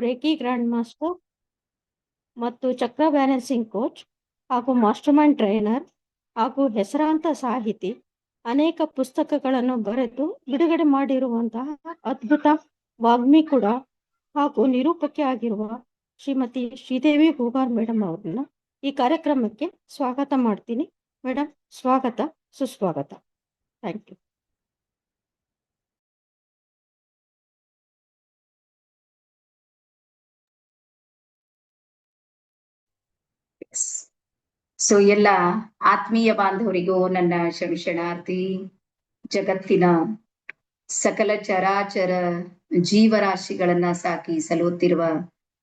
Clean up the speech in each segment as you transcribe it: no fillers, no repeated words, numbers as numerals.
Reiki grand master ಮತ್ತು ಚಕ್ರ balancing coach ಹಾಗೂ ಮಾಸ್ಟರ್ ಮೈಂಡ್ ಟ್ರೈನರ್ ಹಾಗೂ ಹೆಸರಾಂತ ಸಾಹಿತಿ, ಅನೇಕ ಪುಸ್ತಕಗಳನ್ನು ಬರೆದು ಬಿಡುಗಡೆ ಮಾಡಿರುವಂತಹ ಅದ್ಭುತ ವಾಗ್ಮಿ ಕೂಡ ಹಾಗೂ ನಿರೂಪಕಿ ಆಗಿರುವ ಶ್ರೀಮತಿ ಶ್ರೀದೇವಿ ಹೂಗಾರ್ ಮೇಡಮ್ ಅವ್ರನ್ನ ಈ ಕಾರ್ಯಕ್ರಮಕ್ಕೆ ಸ್ವಾಗತ ಮಾಡ್ತೀನಿ. ಮೇಡಮ್, ಸ್ವಾಗತ, ಸುಸ್ವಾಗತ. Thank you. ಸೊ ಎಲ್ಲ ಆತ್ಮೀಯ ಬಾಂಧವರಿಗೂ ನನ್ನ ಶರಣಾರ್ಥಿ. ಜಗತ್ತಿನ ಸಕಲ ಚರಾಚರ ಜೀವರಾಶಿಗಳನ್ನ ಸಾಕಿ ಸಲುತ್ತಿರುವ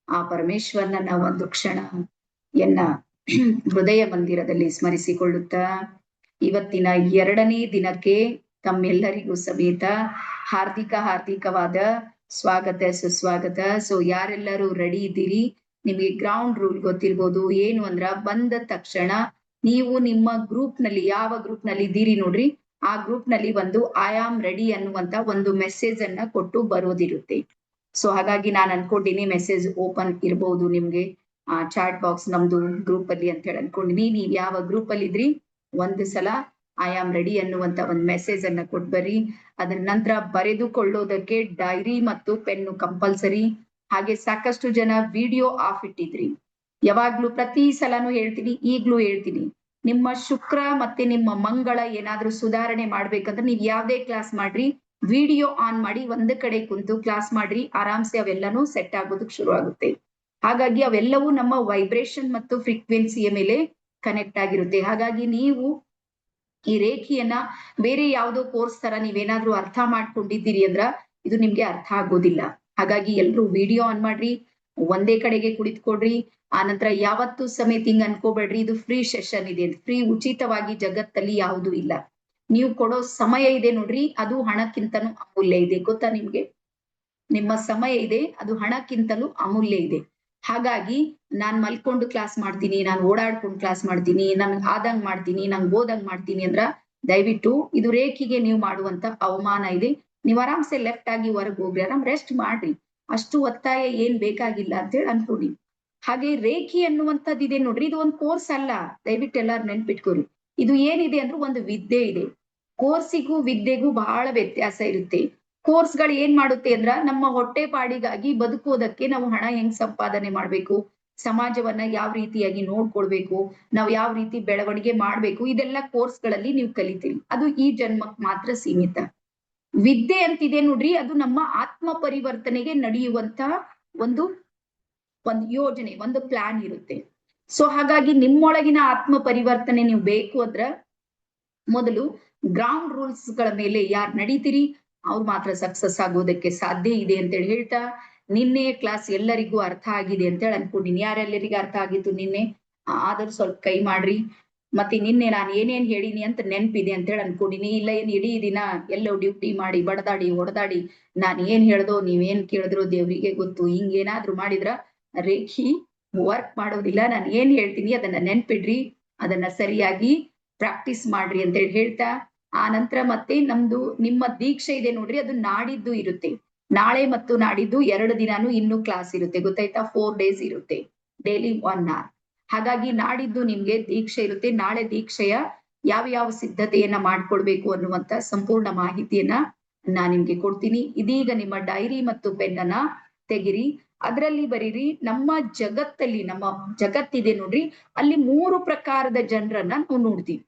ಆ ಪರಮೇಶ್ವರನ ಒಂದು ಕ್ಷಣ ಹೃದಯ ಮಂದಿರದಲ್ಲಿ ಸ್ಮರಿಸಿಕೊಳ್ಳುತ್ತಾ ಇವತ್ತಿನ 2ನೇ ದಿನಕ್ಕೆ ತಮ್ಮೆಲ್ಲರಿಗೂ ಸಮೇತ ಹಾರ್ದಿಕವಾದ ಸ್ವಾಗತ, ಸುಸ್ವಾಗತ. ಸೊ ಯಾರೆಲ್ಲರೂ ರೆಡಿ ಇದ್ದೀರಿ? ನಿಮಗೆ ಗ್ರೌಂಡ್ ರೂಲ್ ಗೊತ್ತಿರ್ಬೋದು. ಏನು ಅಂದ್ರ, ಬಂದ ತಕ್ಷಣ ನೀವು ನಿಮ್ಮ ಗ್ರೂಪ್ ನಲ್ಲಿ, ಯಾವ ಗ್ರೂಪ್ ನಲ್ಲಿ ಇದ್ದೀರಿ ನೋಡ್ರಿ, ಆ ಗ್ರೂಪ್ ನಲ್ಲಿ ಒಂದು ಐ ಆಮ್ ರೆಡಿ ಅನ್ನುವಂತ ಒಂದು ಮೆಸೇಜ್ ಅನ್ನ ಕೊಟ್ಟು ಬರೋದಿರುತ್ತೆ. ಸೊ ಹಾಗಾಗಿ ನಾನು ಅನ್ಕೊಂಡಿನಿ ಮೆಸೇಜ್ ಓಪನ್ ಇರ್ಬಹುದು ನಿಮ್ಗೆ ಚಾಟ್ ಬಾಕ್ಸ್ ನಮ್ದು ಗ್ರೂಪ್ ಅಲ್ಲಿ ಅಂತ ಹೇಳಿ ಅನ್ಕೊಂಡಿನಿ. ನೀವ್ ಯಾವ ಗ್ರೂಪ್ ಅಲ್ಲಿ ಇದ್ರಿ ಒಂದು ಸಲ ಐ ಆಮ್ ರೆಡಿ ಅನ್ನುವಂತ ಒಂದು ಮೆಸೇಜ್ ಅನ್ನ ಕೊಟ್ಬರ್ರಿ. ಅದರ ನಂತರ ಬರೆದುಕೊಳ್ಳೋದಕ್ಕೆ ಡೈರಿ ಮತ್ತು ಪೆನ್ನು ಕಂಪಲ್ಸರಿ. ಹಾಗೆ ಸಾಕಷ್ಟು ಜನ ವಿಡಿಯೋ ಆಫ್ ಇಟ್ಟಿದ್ರಿ. ಯಾವಾಗ್ಲೂ ಪ್ರತಿ ಸಲಾನು ಹೇಳ್ತೀನಿ, ಈಗ್ಲೂ ಹೇಳ್ತೀನಿ, ನಿಮ್ಮ ಶುಕ್ರ ಮತ್ತೆ ನಿಮ್ಮ ಮಂಗಳ ಏನಾದ್ರೂ ಸುಧಾರಣೆ ಮಾಡ್ಬೇಕಂದ್ರೆ ನೀವ್ ಯಾವ್ದೇ ಕ್ಲಾಸ್ ಮಾಡ್ರಿ, ವಿಡಿಯೋ ಆನ್ ಮಾಡಿ ಒಂದ್ ಕಡೆ ಕುಂತು ಕ್ಲಾಸ್ ಮಾಡ್ರಿ. ಆರಾಮ್ಸೆ ಅವೆಲ್ಲಾನು ಸೆಟ್ ಆಗೋದಕ್ಕೆ ಶುರು ಆಗುತ್ತೆ. ಹಾಗಾಗಿ ಅವೆಲ್ಲವೂ ನಮ್ಮ ವೈಬ್ರೇಷನ್ ಮತ್ತು ಫ್ರೀಕ್ವೆನ್ಸಿಯ ಮೇಲೆ ಕನೆಕ್ಟ್ ಆಗಿರುತ್ತೆ. ಹಾಗಾಗಿ ನೀವು ಈ ರೇಖಿಯನ್ನ ಬೇರೆ ಯಾವುದೋ ಕೋರ್ಸ್ ತರ ನೀವೇನಾದ್ರೂ ಅರ್ಥ ಮಾಡ್ಕೊಂಡಿದ್ದೀರಿ ಅಂದ್ರ ಇದು ನಿಮ್ಗೆ ಅರ್ಥ ಆಗೋದಿಲ್ಲ. ಹಾಗಾಗಿ ಎಲ್ರು ವಿಡಿಯೋ ಆನ್ ಮಾಡ್ರಿ, ಒಂದೇ ಕಡೆಗೆ ಕುಳಿತುಕೊಡ್ರಿ. ಆ ನಂತರ ಯಾವತ್ತು ಸಮೇತ ಹಿಂಗ್ ಅನ್ಕೋಬೇಡ್ರಿ ಇದು ಫ್ರೀ ಸೆಷನ್ ಇದೆ ಅಂತ. ಫ್ರೀ ಉಚಿತವಾಗಿ ಜಗತ್ತಲ್ಲಿ ಯಾವುದು ಇಲ್ಲ. ನೀವು ಕೊಡೋ ಸಮಯ ಇದೆ ನೋಡ್ರಿ, ಅದು ಹಣಕ್ಕಿಂತನೂ ಅಮೂಲ್ಯ ಇದೆ. ಗೊತ್ತಾ ನಿಮ್ಗೆ? ನಿಮ್ಮ ಸಮಯ ಇದೆ, ಅದು ಹಣಕ್ಕಿಂತಲೂ ಅಮೂಲ್ಯ ಇದೆ. ಹಾಗಾಗಿ ನಾನ್ ಮಲ್ಕೊಂಡು ಕ್ಲಾಸ್ ಮಾಡ್ತೀನಿ, ನಾನು ಓಡಾಡ್ಕೊಂಡು ಕ್ಲಾಸ್ ಮಾಡ್ತೀನಿ, ನನ್ಗೆ ಆದಂಗ್ ಮಾಡ್ತೀನಿ, ನಂಗೆ ಓದಂಗ್ ಮಾಡ್ತೀನಿ ಅಂದ್ರ ದಯವಿಟ್ಟು ಇದು ರೇಖಿಗೆ ನೀವು ಮಾಡುವಂತ ಅವಮಾನ ಇದೆ. ನೀವ್ ಆರಾಮ್ಸೆ ಲೆಫ್ಟ್ ಆಗಿ ಹೊರಗೆ ಹೋಗ್ರಿ, ಆರಾಮ್ ರೆಸ್ಟ್ ಮಾಡ್ರಿ. ಅಷ್ಟು ಒತ್ತಾಯ ಏನ್ ಬೇಕಾಗಿಲ್ಲ ಅಂತ ಹೇಳಿ ಅನ್ಕೊಡಿ. ಹಾಗೆ ರೇಖಿ ಅನ್ನುವಂಥದ್ದು ಇದೆ ನೋಡ್ರಿ, ಇದು ಒಂದು ಕೋರ್ಸ್ ಅಲ್ಲ. ದಯವಿಟ್ಟು ಎಲ್ಲಾರು ನೆನ್ಪಿಟ್ಕೋರಿ. ಇದು ಏನಿದೆ ಅಂದ್ರೆ ಒಂದು ವಿದ್ಯೆ ಇದೆ. ಕೋರ್ಸಿಗೂ ವಿದ್ಯೆಗೂ ಬಹಳ ವ್ಯತ್ಯಾಸ ಇರುತ್ತೆ. ಕೋರ್ಸ್ ಗಳು ಏನ್ ಮಾಡುತ್ತೆ ಅಂದ್ರ ನಮ್ಮ ಹೊಟ್ಟೆ ಪಾಡಿಗಾಗಿ ಬದುಕೋದಕ್ಕೆ ನಾವು ಹಣ ಹೆಂಗ್ ಸಂಪಾದನೆ ಮಾಡ್ಬೇಕು, ಸಮಾಜವನ್ನ ಯಾವ ರೀತಿಯಾಗಿ ನೋಡ್ಕೊಳ್ಬೇಕು, ನಾವು ಯಾವ ರೀತಿ ಬೆಳವಣಿಗೆ ಮಾಡ್ಬೇಕು, ಇದೆಲ್ಲ ಕೋರ್ಸ್ ಗಳಲ್ಲಿ ನೀವು ಕಲಿತೀರಿ. ಅದು ಈ ಜನ್ಮಕ್ ಮಾತ್ರ ಸೀಮಿತ. ವಿದ್ಯೆ ಅಂತಿದೆ ನೋಡ್ರಿ, ಅದು ನಮ್ಮ ಆತ್ಮ ಪರಿವರ್ತನೆಗೆ ನಡೆಯುವಂತ ಒಂದು ಯೋಜನೆ, ಒಂದು ಪ್ಲಾನ್ ಇರುತ್ತೆ. ಸೊ ಹಾಗಾಗಿ ನಿಮ್ಮೊಳಗಿನ ಆತ್ಮ ಪರಿವರ್ತನೆ ನೀವು ಬೇಕು ಅಂದ್ರ ಮೊದಲು ಗ್ರೌಂಡ್ ರೂಲ್ಸ್ ಗಳ ಮೇಲೆ ಯಾರು ನಡೀತೀರಿ ಅವ್ರು ಮಾತ್ರ ಸಕ್ಸಸ್ ಆಗೋದಕ್ಕೆ ಸಾಧ್ಯ ಇದೆ ಅಂತೇಳಿ ಹೇಳ್ತಾ, ನಿನ್ನೆ ಕ್ಲಾಸ್ ಎಲ್ಲರಿಗೂ ಅರ್ಥ ಆಗಿದೆ ಅಂತೇಳಿ ಅನ್ಕೊಂಡಿನಿ. ಯಾರೆಲ್ಲರಿಗೂ ಅರ್ಥ ಆಗಿತ್ತು ನಿನ್ನೆ? ಆದ್ರೂ ಸ್ವಲ್ಪ ಕೈ ಮಾಡ್ರಿ. ಮತ್ತೆ ನಿನ್ನೆ ನಾನು ಏನೇನ್ ಹೇಳಿನಿ ಅಂತ ನೆನ್ಪಿದೆ ಅಂತೇಳಿ ಅನ್ಕೊಂಡಿನಿ. ಇಲ್ಲ ಏನ್ ಇಡೀ ದಿನ ಎಲ್ಲೋ ಡ್ಯೂಟಿ ಮಾಡಿ ಬಡದಾಡಿ ಹೊಡೆದಾಡಿ ನಾನ್ ಏನ್ ಹೇಳ್ದೋ ನೀವೇನ್ ಕೇಳಿದ್ರು ದೇವ್ರಿಗೆ ಗೊತ್ತು, ಹಿಂಗೇನಾದ್ರೂ ಮಾಡಿದ್ರ ರೇಖಿ ವರ್ಕ್ ಮಾಡೋದಿಲ್ಲ. ನಾನು ಏನ್ ಹೇಳ್ತೀನಿ ಅದನ್ನ ನೆನ್ಪಿಡ್ರಿ, ಅದನ್ನ ಸರಿಯಾಗಿ ಪ್ರಾಕ್ಟೀಸ್ ಮಾಡ್ರಿ ಅಂತೇಳಿ ಹೇಳ್ತಾ, ಆ ನಂತರ ಮತ್ತೆ ನಮ್ದು ನಿಮ್ಮ ದೀಕ್ಷೆ ಇದೆ ನೋಡ್ರಿ, ಅದು ನಾಡಿದ್ದು ಇರುತ್ತೆ. ನಾಳೆ ಮತ್ತು ನಾಡಿದ್ದು 2 ದಿನಾನು ಇನ್ನೂ ಕ್ಲಾಸ್ ಇರುತ್ತೆ. ಗೊತ್ತಾಯ್ತಾ? 4 days ಇರುತ್ತೆ, ಡೈಲಿ 1 hour. ಹಾಗಾಗಿ ನಾಡಿದ್ದು ನಿಮ್ಗೆ ದೀಕ್ಷೆ ಇರುತ್ತೆ. ನಾಳೆ ದೀಕ್ಷೆಯ ಯಾವ ಸಿದ್ಧತೆಯನ್ನ ಮಾಡ್ಕೊಳ್ಬೇಕು ಅನ್ನುವಂತ ಸಂಪೂರ್ಣ ಮಾಹಿತಿಯನ್ನ ನಾನ್ ನಿಮ್ಗೆ ಕೊಡ್ತೀನಿ. ಇದೀಗ ನಿಮ್ಮ ಡೈರಿ ಮತ್ತು ಪೆನ್ನನ್ನ ತೆಗಿರಿ. ಅದರಲ್ಲಿ ಬರೀರಿ, ನಮ್ಮ ಜಗತ್ತಲ್ಲಿ, ನಮ್ಮ ಜಗತ್ತಿದೆ ನೋಡ್ರಿ, ಅಲ್ಲಿ 3 ಪ್ರಕಾರದ ಜನರನ್ನ ನಾವು ನೋಡ್ತೀವಿ.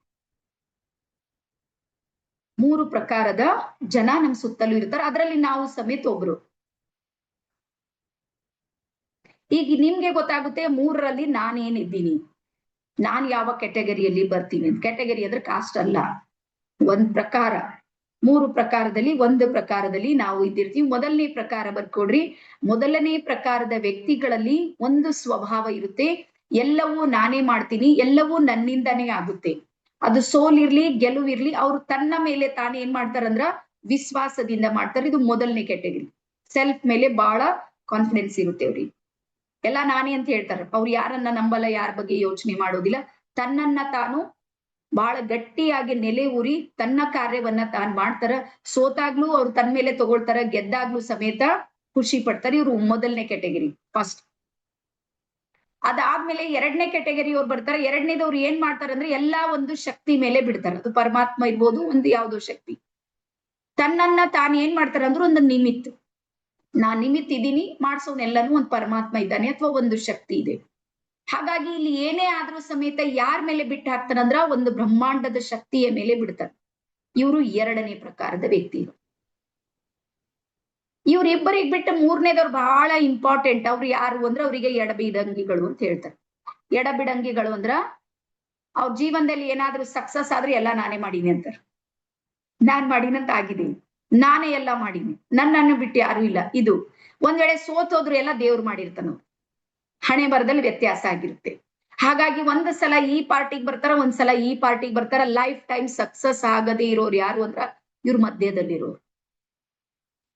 3 ಪ್ರಕಾರದ ಜನ ನಮ್ ಸುತ್ತಲೂ ಇರ್ತಾರೆ. ಅದರಲ್ಲಿ ನಾವು ಸಮೇತ ಒಬ್ರು. ಈಗ ನಿಮ್ಗೆ ಗೊತ್ತಾಗುತ್ತೆ 3ರಲ್ಲಿ ನಾನೇನಿದ್ದೀನಿ, ನಾನ್ ಯಾವ ಕೆಟಗರಿಯಲ್ಲಿ ಬರ್ತೀನಿ. ಕೆಟಗರಿ ಅಂದ್ರೆ ಕಾಸ್ಟ್ ಅಲ್ಲ, ಒಂದ್ ಪ್ರಕಾರ. 3 ಪ್ರಕಾರದಲ್ಲಿ ಒಂದು ಪ್ರಕಾರದಲ್ಲಿ ನಾವು ಇದ್ದಿರ್ತೀವಿ. ಮೊದಲನೇ ಪ್ರಕಾರ ಬರ್ಕೊಡ್ರಿ. ಮೊದಲನೇ ಪ್ರಕಾರದ ವ್ಯಕ್ತಿಗಳಲ್ಲಿ ಒಂದು ಸ್ವಭಾವ ಇರುತ್ತೆ, ಎಲ್ಲವೂ ನಾನೇ ಮಾಡ್ತೀನಿ, ಎಲ್ಲವೂ ನನ್ನಿಂದನೇ ಆಗುತ್ತೆ. ಅದು ಸೋಲಿರ್ಲಿ ಗೆಲುವಿರ್ಲಿ, ಅವ್ರು ತನ್ನ ಮೇಲೆ ತಾನೇ ಏನ್ ಮಾಡ್ತಾರಂದ್ರ ವಿಶ್ವಾಸದಿಂದ ಮಾಡ್ತಾರೆ. ಇದು ಮೊದಲನೇ ಕೆಟಗರಿ. ಸೆಲ್ಫ್ ಮೇಲೆ ಬಹಳ ಕಾನ್ಫಿಡೆನ್ಸ್ ಇರುತ್ತೆ ಅವ್ರಿಗೆ. ಎಲ್ಲ ನಾನೇ ಅಂತ ಹೇಳ್ತಾರೆ. ಅವ್ರು ಯಾರನ್ನ ನಂಬಲ್ಲ, ಯಾರ ಬಗ್ಗೆ ಯೋಚನೆ ಮಾಡೋದಿಲ್ಲ. ತನ್ನನ್ನ ತಾನು ಬಹಳ ಗಟ್ಟಿಯಾಗಿ ನೆಲೆ ಊರಿ ತನ್ನ ಕಾರ್ಯವನ್ನ ತಾನ್ ಮಾಡ್ತಾರ. ಸೋತಾಗ್ಲೂ ಅವ್ರು ತನ್ನ ಮೇಲೆ ತಗೊಳ್ತಾರ, ಗೆದ್ದಾಗ್ಲೂ ಸಮೇತ ಖುಷಿ ಪಡ್ತಾರೆ. ಇವ್ರು ಮೊದಲನೇ ಕೆಟಗರಿ ಫಸ್ಟ್. ಅದಾದ್ಮೇಲೆ ಎರಡನೇ ಕೆಟಗರಿ ಅವ್ರು ಬರ್ತಾರೆ. ಎರಡನೇದವ್ರು ಏನ್ ಮಾಡ್ತಾರೆ ಅಂದ್ರೆ ಎಲ್ಲಾ ಒಂದು ಶಕ್ತಿ ಮೇಲೆ ಬಿಡ್ತಾರೆ. ಅದು ಪರಮಾತ್ಮ ಇರ್ಬೋದು, ಒಂದು ಯಾವ್ದೋ ಶಕ್ತಿ. ತನ್ನನ್ನ ತಾನ್ ಏನ್ ಮಾಡ್ತಾರೆ ಅಂದ್ರೆ ಒಂದು ನಿಮಿತ್, ನಾನ್ ನಿಮಿತ್ ಇದೀನಿ, ಮಾಡ್ಸೋನೆಲ್ಲನೂ ಒಂದು ಪರಮಾತ್ಮ ಇದ್ದಾನೆ ಅಥವಾ ಒಂದು ಶಕ್ತಿ ಇದೆ. ಹಾಗಾಗಿ ಇಲ್ಲಿ ಏನೇ ಆದ್ರೂ ಸಮೇತ ಯಾರ ಮೇಲೆ ಬಿಟ್ಟು ಹಾಕ್ತಾರಂದ್ರ ಒಂದು ಬ್ರಹ್ಮಾಂಡದ ಶಕ್ತಿಯ ಮೇಲೆ ಬಿಡ್ತಾರೆ. ಇವರು ಎರಡನೇ ಪ್ರಕಾರದ ವ್ಯಕ್ತಿಗಳು. ಇವ್ರಿಬ್ಬರಿಗೆ ಬಿಟ್ಟು ಮೂರನೇದವ್ರು ಬಹಳ ಇಂಪಾರ್ಟೆಂಟ್. ಅವ್ರು ಯಾರು ಅಂದ್ರೆ ಅವರಿಗೆ ಎಡಬಿಡಂಗಿಗಳು ಅಂತ ಹೇಳ್ತಾರೆ. ಎಡಬಿಡಂಗಿಗಳು ಅಂದ್ರ ಅವ್ರ ಜೀವನದಲ್ಲಿ ಏನಾದ್ರೂ ಸಕ್ಸಸ್ ಆದ್ರೆ ಎಲ್ಲ ನಾನೇ ಮಾಡೀನಿ ಅಂತಾರ. ನಾನ್ ಮಾಡಿನಂತ ಆಗಿದ್ದೀನಿ, ನಾನೇ ಎಲ್ಲ ಮಾಡೀನಿ, ನನ್ನನ್ನು ಬಿಟ್ಟು ಯಾರು ಇಲ್ಲ. ಇದು ಒಂದ್ ವೇಳೆ ಸೋತೋದ್ರು ಎಲ್ಲ ದೇವ್ರು ಮಾಡಿರ್ತಾನ. ಹಣೆ ಬರದಲ್ಲಿ ವ್ಯತ್ಯಾಸ ಆಗಿರುತ್ತೆ. ಹಾಗಾಗಿ ಒಂದ್ ಸಲ ಈ ಪಾರ್ಟಿಗೆ ಬರ್ತಾರ, ಒಂದ್ಸಲ ಈ ಪಾರ್ಟಿಗೆ ಬರ್ತಾರ. ಲೈಫ್ ಟೈಮ್ ಸಕ್ಸಸ್ ಆಗದೆ ಇರೋರು ಯಾರು ಅಂದ್ರ ಇವ್ರ ಮಧ್ಯದಲ್ಲಿರೋರು.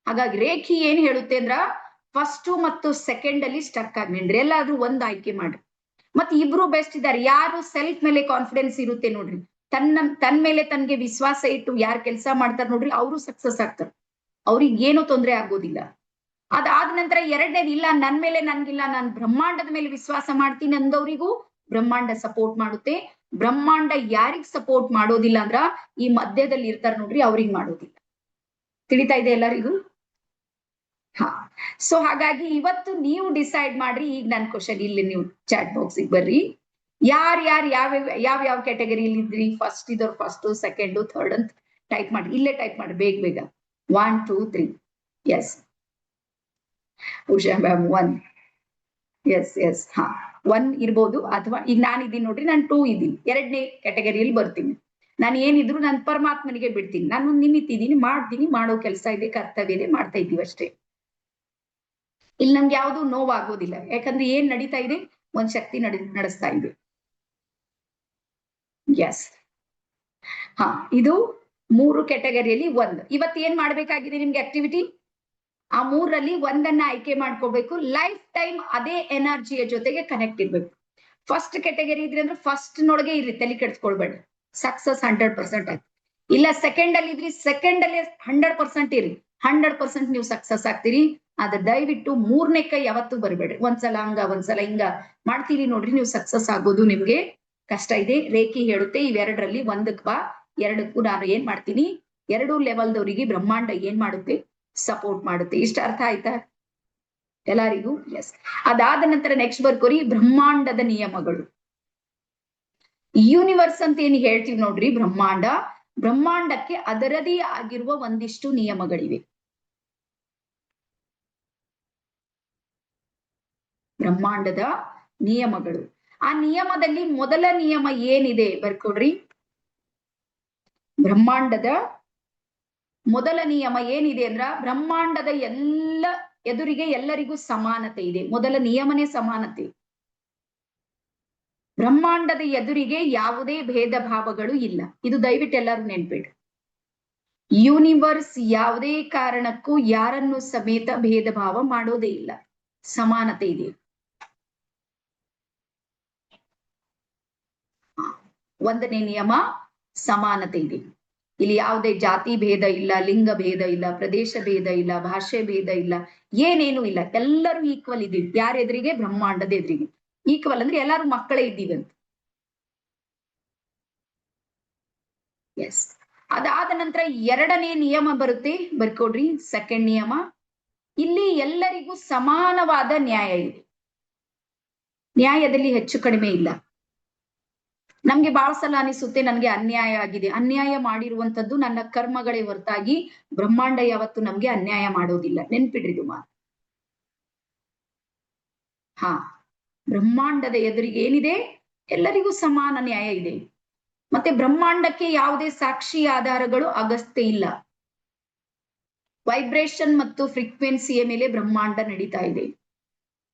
ಹಾಗಾಗಿ ರೇಖಿ ಏನ್ ಹೇಳುತ್ತೆ ಅಂದ್ರ ಫಸ್ಟ್ ಮತ್ತು ಸೆಕೆಂಡ್ ಅಲ್ಲಿ ಸ್ಟಕ್ ಆಗ್ನೇನ್ರಿ, ಎಲ್ಲಾದ್ರೂ ಒಂದ್ ಆಯ್ಕೆ ಮಾಡ್ರಿ. ಮತ್ತೆ ಇಬ್ರು ಬೆಸ್ಟ್ ಇದಾರೆ. ಯಾರು ಸೆಲ್ಫ್ ಮೇಲೆ ಕಾನ್ಫಿಡೆನ್ಸ್ ಇರುತ್ತೆ ನೋಡ್ರಿ, ತನ್ ಮೇಲೆ ತನ್ಗೆ ವಿಶ್ವಾಸ ಇಟ್ಟು ಯಾರು ಕೆಲಸ ಮಾಡ್ತಾರ ನೋಡ್ರಿ, ಅವರು ಸಕ್ಸಸ್ ಆಗ್ತಾರ. ಅವ್ರಿಗೆ ಏನು ತೊಂದರೆ ಆಗೋದಿಲ್ಲ. ಅದಾದ ನಂತರ ಎರಡನೇದು ಇಲ್ಲ ನನ್ ಮೇಲೆ ನನ್ಗಿಲ್ಲ, ನಾನ್ ಬ್ರಹ್ಮಾಂಡದ ಮೇಲೆ ವಿಶ್ವಾಸ ಮಾಡ್ತೀನಿ ಅಂದವರಿಗೂ ಬ್ರಹ್ಮಾಂಡ ಸಪೋರ್ಟ್ ಮಾಡುತ್ತೆ. ಬ್ರಹ್ಮಾಂಡ ಯಾರಿಗ್ ಸಪೋರ್ಟ್ ಮಾಡೋದಿಲ್ಲ ಅಂದ್ರ ಈ ಮಧ್ಯದಲ್ಲಿ ಇರ್ತಾರ ನೋಡ್ರಿ, ಅವ್ರಿಗೆ ಮಾಡೋದಿಲ್ಲ. ತಿಳಿತಾ ಇದೆ ಎಲ್ಲರಿಗೂ? ಹಾ. ಸೊ ಹಾಗಾಗಿ ಇವತ್ತು ನೀವು ಡಿಸೈಡ್ ಮಾಡ್ರಿ. ಈಗ ನನ್ ಕ್ವಶನ್ ಇಲ್ಲಿ ನೀವು ಚಾಟ್ ಬಾಕ್ಸ್ ಬರ್ರಿ. ಯಾರ್ ಯಾವ ಕ್ಯಾಟಗರಿಯಲ್ಲಿ ಇದ್ರಿ? ಫಸ್ಟ್ ಇದ್ದವ್ರು ಫಸ್ಟ್, ಸೆಕೆಂಡ್, ಥರ್ಡ್ ಅಂತ ಟೈಪ್ ಮಾಡಿ. ಇಲ್ಲೇ ಟೈಪ್ ಮಾಡಿ ಬೇಗ ಬೇಗ. 1 2 3. S Usha ma'am 1. ಎಸ್ ಹಾ 1 ಇರ್ಬೋದು. ಅಥವಾ ಈಗ ನಾನು ಇದೀನಿ ನೋಡ್ರಿ, ನಾನು 2 ಇದ್ದೀನಿ, ಎರಡನೇ ಕ್ಯಾಟಗರಿಯಲ್ಲಿ ಬರ್ತೀನಿ. ನಾನು ಏನಿದ್ರು ನಾನು ಪರಮಾತ್ಮನಿಗೆ ಬಿಡ್ತೀನಿ. ನಾನು ನಿಮಿತ್ತಿದ್ದೀನಿ, ಮಾಡ್ತೀನಿ, ಮಾಡೋ ಕೆಲಸ ಇದೆ, ಕರ್ತವ್ಯ ಇದೆ, ಮಾಡ್ತಾ ಇದ್ದೀವಿ ಅಷ್ಟೇ. ಇಲ್ಲಿ ನಮ್ಗೆ ಯಾವ್ದು ನೋವಾಗೋದಿಲ್ಲ. ಯಾಕಂದ್ರೆ ಏನ್ ನಡೀತಾ ಇದೆ, ಒಂದ್ ಶಕ್ತಿ ನಡೆಸ್ತಾ ಇದೆ. ಎಸ್ ಹಾ, ಇದು 3 ಕ್ಯಾಟಗರಿಯಲ್ಲಿ 1. ಇವತ್ತು ಏನ್ ಮಾಡ್ಬೇಕಾಗಿದೆ ನಿಮ್ಗೆ ಆಕ್ಟಿವಿಟಿ? ಆ 3ರಲ್ಲಿ ಒಂದನ್ನ ಆಯ್ಕೆ ಮಾಡ್ಕೋಬೇಕು. ಲೈಫ್ ಟೈಮ್ ಅದೇ ಎನರ್ಜಿಯ ಜೊತೆಗೆ ಕನೆಕ್ಟ್ ಇರ್ಬೇಕು. ಫಸ್ಟ್ ಕ್ಯಾಟಗರಿ ಇದ್ರಿ ಅಂದ್ರೆ ಫಸ್ಟ್ ನೊಳಗೆ ಇರ್ರಿ, ತಲೆ ಕೆಡ್ಸ್ಕೊಳ್ಬೇಡಿ, ಸಕ್ಸಸ್ 100% ಆಯ್ತು. ಇಲ್ಲ ಸೆಕೆಂಡ್ ಅಲ್ಲಿ ಇದ್ರಿ, ಸೆಕೆಂಡ್ ಅಲ್ಲಿ 100% ಇರಿ, 100% ನೀವು ಸಕ್ಸಸ್ ಆಗ್ತೀರಿ. ಆದ್ರೆ ದಯವಿಟ್ಟು 3ನೇ ಕೈ ಯಾವತ್ತೂ ಬರ್ಬೇಡ್ರಿ. ಒಂದ್ಸಲ ಹಂಗ ಒಂದ್ಸಲ ಹಿಂಗ ಮಾಡ್ತೀರಿ ನೋಡ್ರಿ, ನೀವು ಸಕ್ಸಸ್ ಆಗೋದು ನಿಮ್ಗೆ ಕಷ್ಟ ಇದೆ. ರೇಖಿ ಹೇಳುತ್ತೆ ಇವೆರಡರಲ್ಲಿ ಒಂದಕ್ಕೆ ಬಾ. ಎರಡಕ್ಕೂ ನಾನು ಏನ್ ಮಾಡ್ತೀನಿ, 2 ಲೆವೆಲ್ದವರಿಗೆ ಬ್ರಹ್ಮಾಂಡ ಏನ್ ಮಾಡುತ್ತೆ, ಸಪೋರ್ಟ್ ಮಾಡುತ್ತೆ. ಇಷ್ಟ ಅರ್ಥ ಆಯ್ತಾ ಎಲ್ಲರಿಗೂ? ಎಸ್. ಅದಾದ ನಂತರ ನೆಕ್ಸ್ಟ್ ಬರ್ಕೋರಿ ಬ್ರಹ್ಮಾಂಡದ ನಿಯಮಗಳು. ಯೂನಿವರ್ಸ್ ಅಂತ ಏನ್ ಹೇಳ್ತೀವಿ ನೋಡ್ರಿ, ಬ್ರಹ್ಮಾಂಡಕ್ಕೆ ಅದರದೇ ಆಗಿರುವ ಒಂದಿಷ್ಟು ನಿಯಮಗಳಿವೆ. ಬ್ರಹ್ಮಾಂಡದ ನಿಯಮಗಳು. ಆ ನಿಯಮದಲ್ಲಿ ಮೊದಲ ನಿಯಮ ಏನಿದೆ ಬರ್ಕೊಡ್ರಿ. ಬ್ರಹ್ಮಾಂಡದ ಮೊದಲ ನಿಯಮ ಏನಿದೆ ಅಂದ್ರ ಬ್ರಹ್ಮಾಂಡದ ಎಲ್ಲ ಎದುರಿಗೆ ಎಲ್ಲರಿಗೂ ಸಮಾನತೆ ಇದೆ. ಮೊದಲ ನಿಯಮನೇ ಸಮಾನತೆ. ಬ್ರಹ್ಮಾಂಡದ ಎದುರಿಗೆ ಯಾವುದೇ ಭೇದ ಭಾವಗಳು ಇಲ್ಲ. ಇದು ದಯವಿಟ್ಟು ಎಲ್ಲರೂ ನೆನ್ಪಿಡಿ. ಯೂನಿವರ್ಸ್ ಯಾವುದೇ ಕಾರಣಕ್ಕೂ ಯಾರನ್ನು ಸಮೇತ ಭೇದ ಭಾವ ಮಾಡೋದೇ ಇಲ್ಲ, ಸಮಾನತೆ ಇದೆ. ಒಂದನೇ ನಿಯಮ ಸಮಾನತೆ ಇದೆ. ಇಲ್ಲಿ ಯಾವುದೇ ಜಾತಿ ಭೇದ ಇಲ್ಲ, ಲಿಂಗ ಭೇದ ಇಲ್ಲ, ಪ್ರದೇಶ ಭೇದ ಇಲ್ಲ, ಭಾಷೆ ಭೇದ ಇಲ್ಲ, ಏನೇನು ಇಲ್ಲ. ಎಲ್ಲರೂ ಈಕ್ವಲ್ ಇದೀವಿ. ಯಾರ ಎದುರಿಗೆ? ಬ್ರಹ್ಮಾಂಡದ ಎದುರಿಗೆ. ಈಕ್ವಲ್ ಅಂದ್ರೆ ಎಲ್ಲರೂ ಮಕ್ಕಳೇ ಇದ್ದೀವಿ ಅಂತ. ಎಸ್. ಅದಾದ ನಂತರ ಎರಡನೇ ನಿಯಮ ಬರುತ್ತೆ, ಬರ್ಕೊಡ್ರಿ. ಸೆಕೆಂಡ್ ನಿಯಮ. ಇಲ್ಲಿ ಎಲ್ಲರಿಗೂ ಸಮಾನವಾದ ನ್ಯಾಯ ಇದೆ. ನ್ಯಾಯದಲ್ಲಿ ಹೆಚ್ಚು ಕಡಿಮೆ ಇಲ್ಲ. ನಮ್ಗೆ ಬಹಳ ಸಲ ಅನಿಸುತ್ತೆ ನನ್ಗೆ ಅನ್ಯಾಯ ಆಗಿದೆ. ಅನ್ಯಾಯ ಮಾಡಿರುವಂತದ್ದು ನನ್ನ ಕರ್ಮಗಳೇ ಹೊರತಾಗಿ ಬ್ರಹ್ಮಾಂಡ ಯಾವತ್ತು ನಮ್ಗೆ ಅನ್ಯಾಯ ಮಾಡೋದಿಲ್ಲ. ನೆನ್ಪಿಡ್ರಿ ಇದು ಮಾತು. ಹಾ, ಬ್ರಹ್ಮಾಂಡದ ಎದುರಿಗೆ ಏನಿದೆ, ಎಲ್ಲರಿಗೂ ಸಮಾನ ನ್ಯಾಯ ಇದೆ. ಮತ್ತೆ ಬ್ರಹ್ಮಾಂಡಕ್ಕೆ ಯಾವುದೇ ಸಾಕ್ಷಿ ಆಧಾರಗಳು ಅಗತ್ಯ ಇಲ್ಲ. ವೈಬ್ರೇಷನ್ ಮತ್ತು ಫ್ರೀಕ್ವೆನ್ಸಿಯ ಮೇಲೆ ಬ್ರಹ್ಮಾಂಡ ನಡೀತಾ ಇದೆ.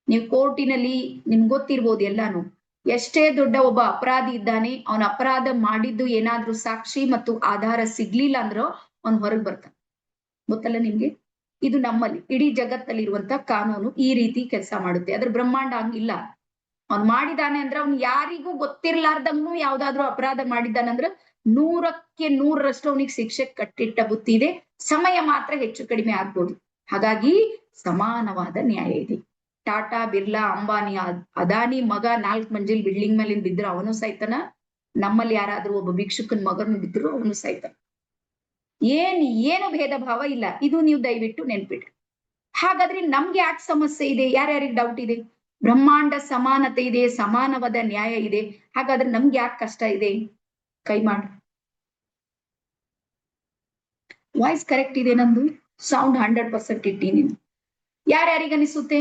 ನೀವು ಕೋರ್ಟಿನಲ್ಲಿ ನಿಮ್ಗೆ ಗೊತ್ತಿರ್ಬೋದು ಎಲ್ಲಾನು. ಎಷ್ಟೇ ದೊಡ್ಡ ಒಬ್ಬ ಅಪರಾಧಿ ಇದ್ದಾನೆ, ಅವನ ಅಪರಾಧ ಮಾಡಿದ್ದು ಏನಾದ್ರೂ ಸಾಕ್ಷಿ ಮತ್ತು ಆಧಾರ ಸಿಗ್ಲಿಲ್ಲ ಅಂದ್ರೂ ಅವನ್ ಹೊರಗೆ ಬರ್ತಾನೆ. ಗೊತ್ತಲ್ಲ ನಿಮ್ಗೆ? ಇದು ನಮ್ಮಲ್ಲಿ ಇಡೀ ಜಗತ್ತಲ್ಲಿ ಇರುವಂತ ಕಾನೂನು ಈ ರೀತಿ ಕೆಲಸ ಮಾಡುತ್ತೆ. ಆದ್ರೆ ಬ್ರಹ್ಮಾಂಡ ಹಂಗಿಲ್ಲ. ಅವ್ನ್ ಮಾಡಿದಾನೆ ಅಂದ್ರೆ ಅವ್ನ್ ಯಾರಿಗೂ ಗೊತ್ತಿರ್ಲಾರ್ದಂಗೂ ಯಾವ್ದಾದ್ರು ಅಪರಾಧ ಮಾಡಿದ್ದಾನಂದ್ರ 100ಕ್ಕೆ 100ರಷ್ಟು ಅವನಿಗೆ ಶಿಕ್ಷೆ ಕಟ್ಟಿಟ್ಟ ಬುತ್ತಿ ಇದೆ. ಸಮಯ ಮಾತ್ರ ಹೆಚ್ಚು ಕಡಿಮೆ ಆಗ್ಬೋದು. ಹಾಗಾಗಿ ಸಮಾನವಾದ ನ್ಯಾಯ ಇದೆ. ಟಾಟಾ, ಬಿರ್ಲಾ, ಅಂಬಾನಿ, ಅದಾನಿ ಮಗ 4 ಮಂಜಿಲ್ ಬಿಲ್ಡಿಂಗ್ ಮೇಲಿಂದ ಬಿದ್ರು ಅವನು ಸಾಯ್ತಾನ. ನಮ್ಮಲ್ಲಿ ಯಾರಾದ್ರೂ ಒಬ್ಬ ಭಿಕ್ಷುಕನ್ ಮಗನು ಬಿದ್ರು ಅವನು ಸಾಯ್ತಾನ. ಏನು ಭೇದ ಭಾವ ಇಲ್ಲ. ಇದು ನೀವು ದಯವಿಟ್ಟು ನೆನ್ಪಿಡ್ರಿ. ಹಾಗಾದ್ರೆ ನಮ್ಗೆ ಯಾಕೆ ಸಮಸ್ಯೆ ಇದೆ? ಯಾರ್ಯಾರಿಗೆ ಡೌಟ್ ಇದೆ? ಬ್ರಹ್ಮಾಂಡ ಸಮಾನತೆ ಇದೆ, ಸಮಾನವಾದ ನ್ಯಾಯ ಇದೆ, ಹಾಗಾದ್ರೆ ನಮ್ಗೆ ಯಾಕೆ ಕಷ್ಟ ಇದೆ? ಕೈ ಮಾಡ್ರಿ. ವಾಯ್ಸ್ ಕರೆಕ್ಟ್ ಇದೆ ನಂದು? ಸೌಂಡ್ 100% ಇಟ್ಟೀನಿ. ಯಾರ್ಯಾರಿಗೆ ಅನಿಸುತ್ತೆ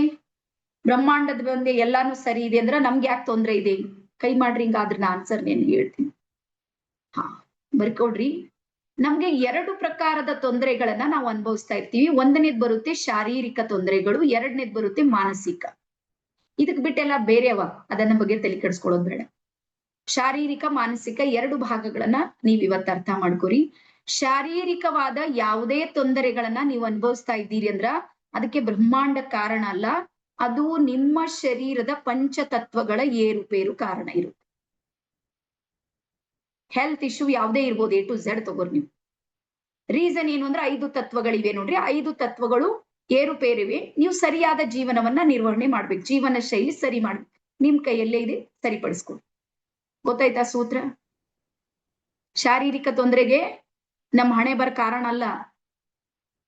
ಬ್ರಹ್ಮಾಂಡದ ಬಂದೆ ಎಲ್ಲಾನು ಸರಿ ಇದೆ ಅಂದ್ರೆ ನಮ್ಗೆ ಯಾಕೆ ತೊಂದ್ರೆ ಇದೆ? ಕೈ ಮಾಡ್ರಿ. ಹಿಂಗಾದ್ರೆ ನಾ ಆನ್ಸರ್ నేను ಹೇಳ್ತೀನಿ. ಹಾ, ಬರ್ಕೊಡ್ರಿ. ನಮ್ಗೆ 2 ಪ್ರಕಾರದ ತೊಂದರೆಗಳನ್ನ ನಾವು ಅನುಭವಿಸ್ತಾ ಇರ್ತೀವಿ. ಒಂದನೇದ್ ಬರುತ್ತೆ ಶಾರೀರಿಕ ತೊಂದರೆಗಳು, ಎರಡನೇದ್ ಬರುತ್ತೆ ಮಾನಸಿಕ. ಇದಕ್ ಬಿಟ್ಟೆಲ್ಲ ಬೇರೆವ, ಅದನ್ನ ಬಗ್ಗೆ ತಲೆ ಕೆಡಿಸ್ಕೊಳ್ಳೋದು ಬೇಡ. ಶಾರೀರಿಕ ಮಾನಸಿಕ 2 ಭಾಗಗಳನ್ನ ನೀವ್ ಇವತ್ತು ಅರ್ಥ ಮಾಡ್ಕೊರಿ. ಶಾರೀರಿಕವಾದ ಯಾವುದೇ ತೊಂದರೆಗಳನ್ನ ನೀವು ಅನುಭವಿಸ್ತಾ ಇದ್ದೀರಿ ಅಂದ್ರ ಅದಕ್ಕೆ ಬ್ರಹ್ಮಾಂಡ ಕಾರಣ ಅಲ್ಲ, ಅದು ನಿಮ್ಮ ಶರೀರದ ಪಂಚತತ್ವಗಳ ಏರುಪೇರು ಕಾರಣ ಇರುತ್ತೆ. ಹೆಲ್ತ್ ಇಶ್ಯೂ ಯಾವುದೇ ಇರ್ಬೋದು, A to Z ತಗೋರಿ ನೀವು. ರೀಸನ್ ಏನು ಅಂದ್ರೆ 5 ತತ್ವಗಳಿವೆ ನೋಡ್ರಿ. 5 ತತ್ವಗಳು ಏರುಪೇರಿವೆ. ನೀವು ಸರಿಯಾದ ಜೀವನವನ್ನ ನಿರ್ವಹಣೆ ಮಾಡ್ಬೇಕು, ಜೀವನ ಶೈಲಿ ಸರಿ ಮಾಡ್ಬೇಕು. ನಿಮ್ ಕೈಯಲ್ಲೇ ಇದೆ, ಸರಿಪಡಿಸ್ಕೊಡಿ. ಗೊತ್ತಾಯ್ತಾ ಸೂತ್ರ? ಶಾರೀರಿಕ ತೊಂದರೆಗೆ ನಮ್ಮ ಹಣೆ ಬರ ಕಾರಣ ಅಲ್ಲ,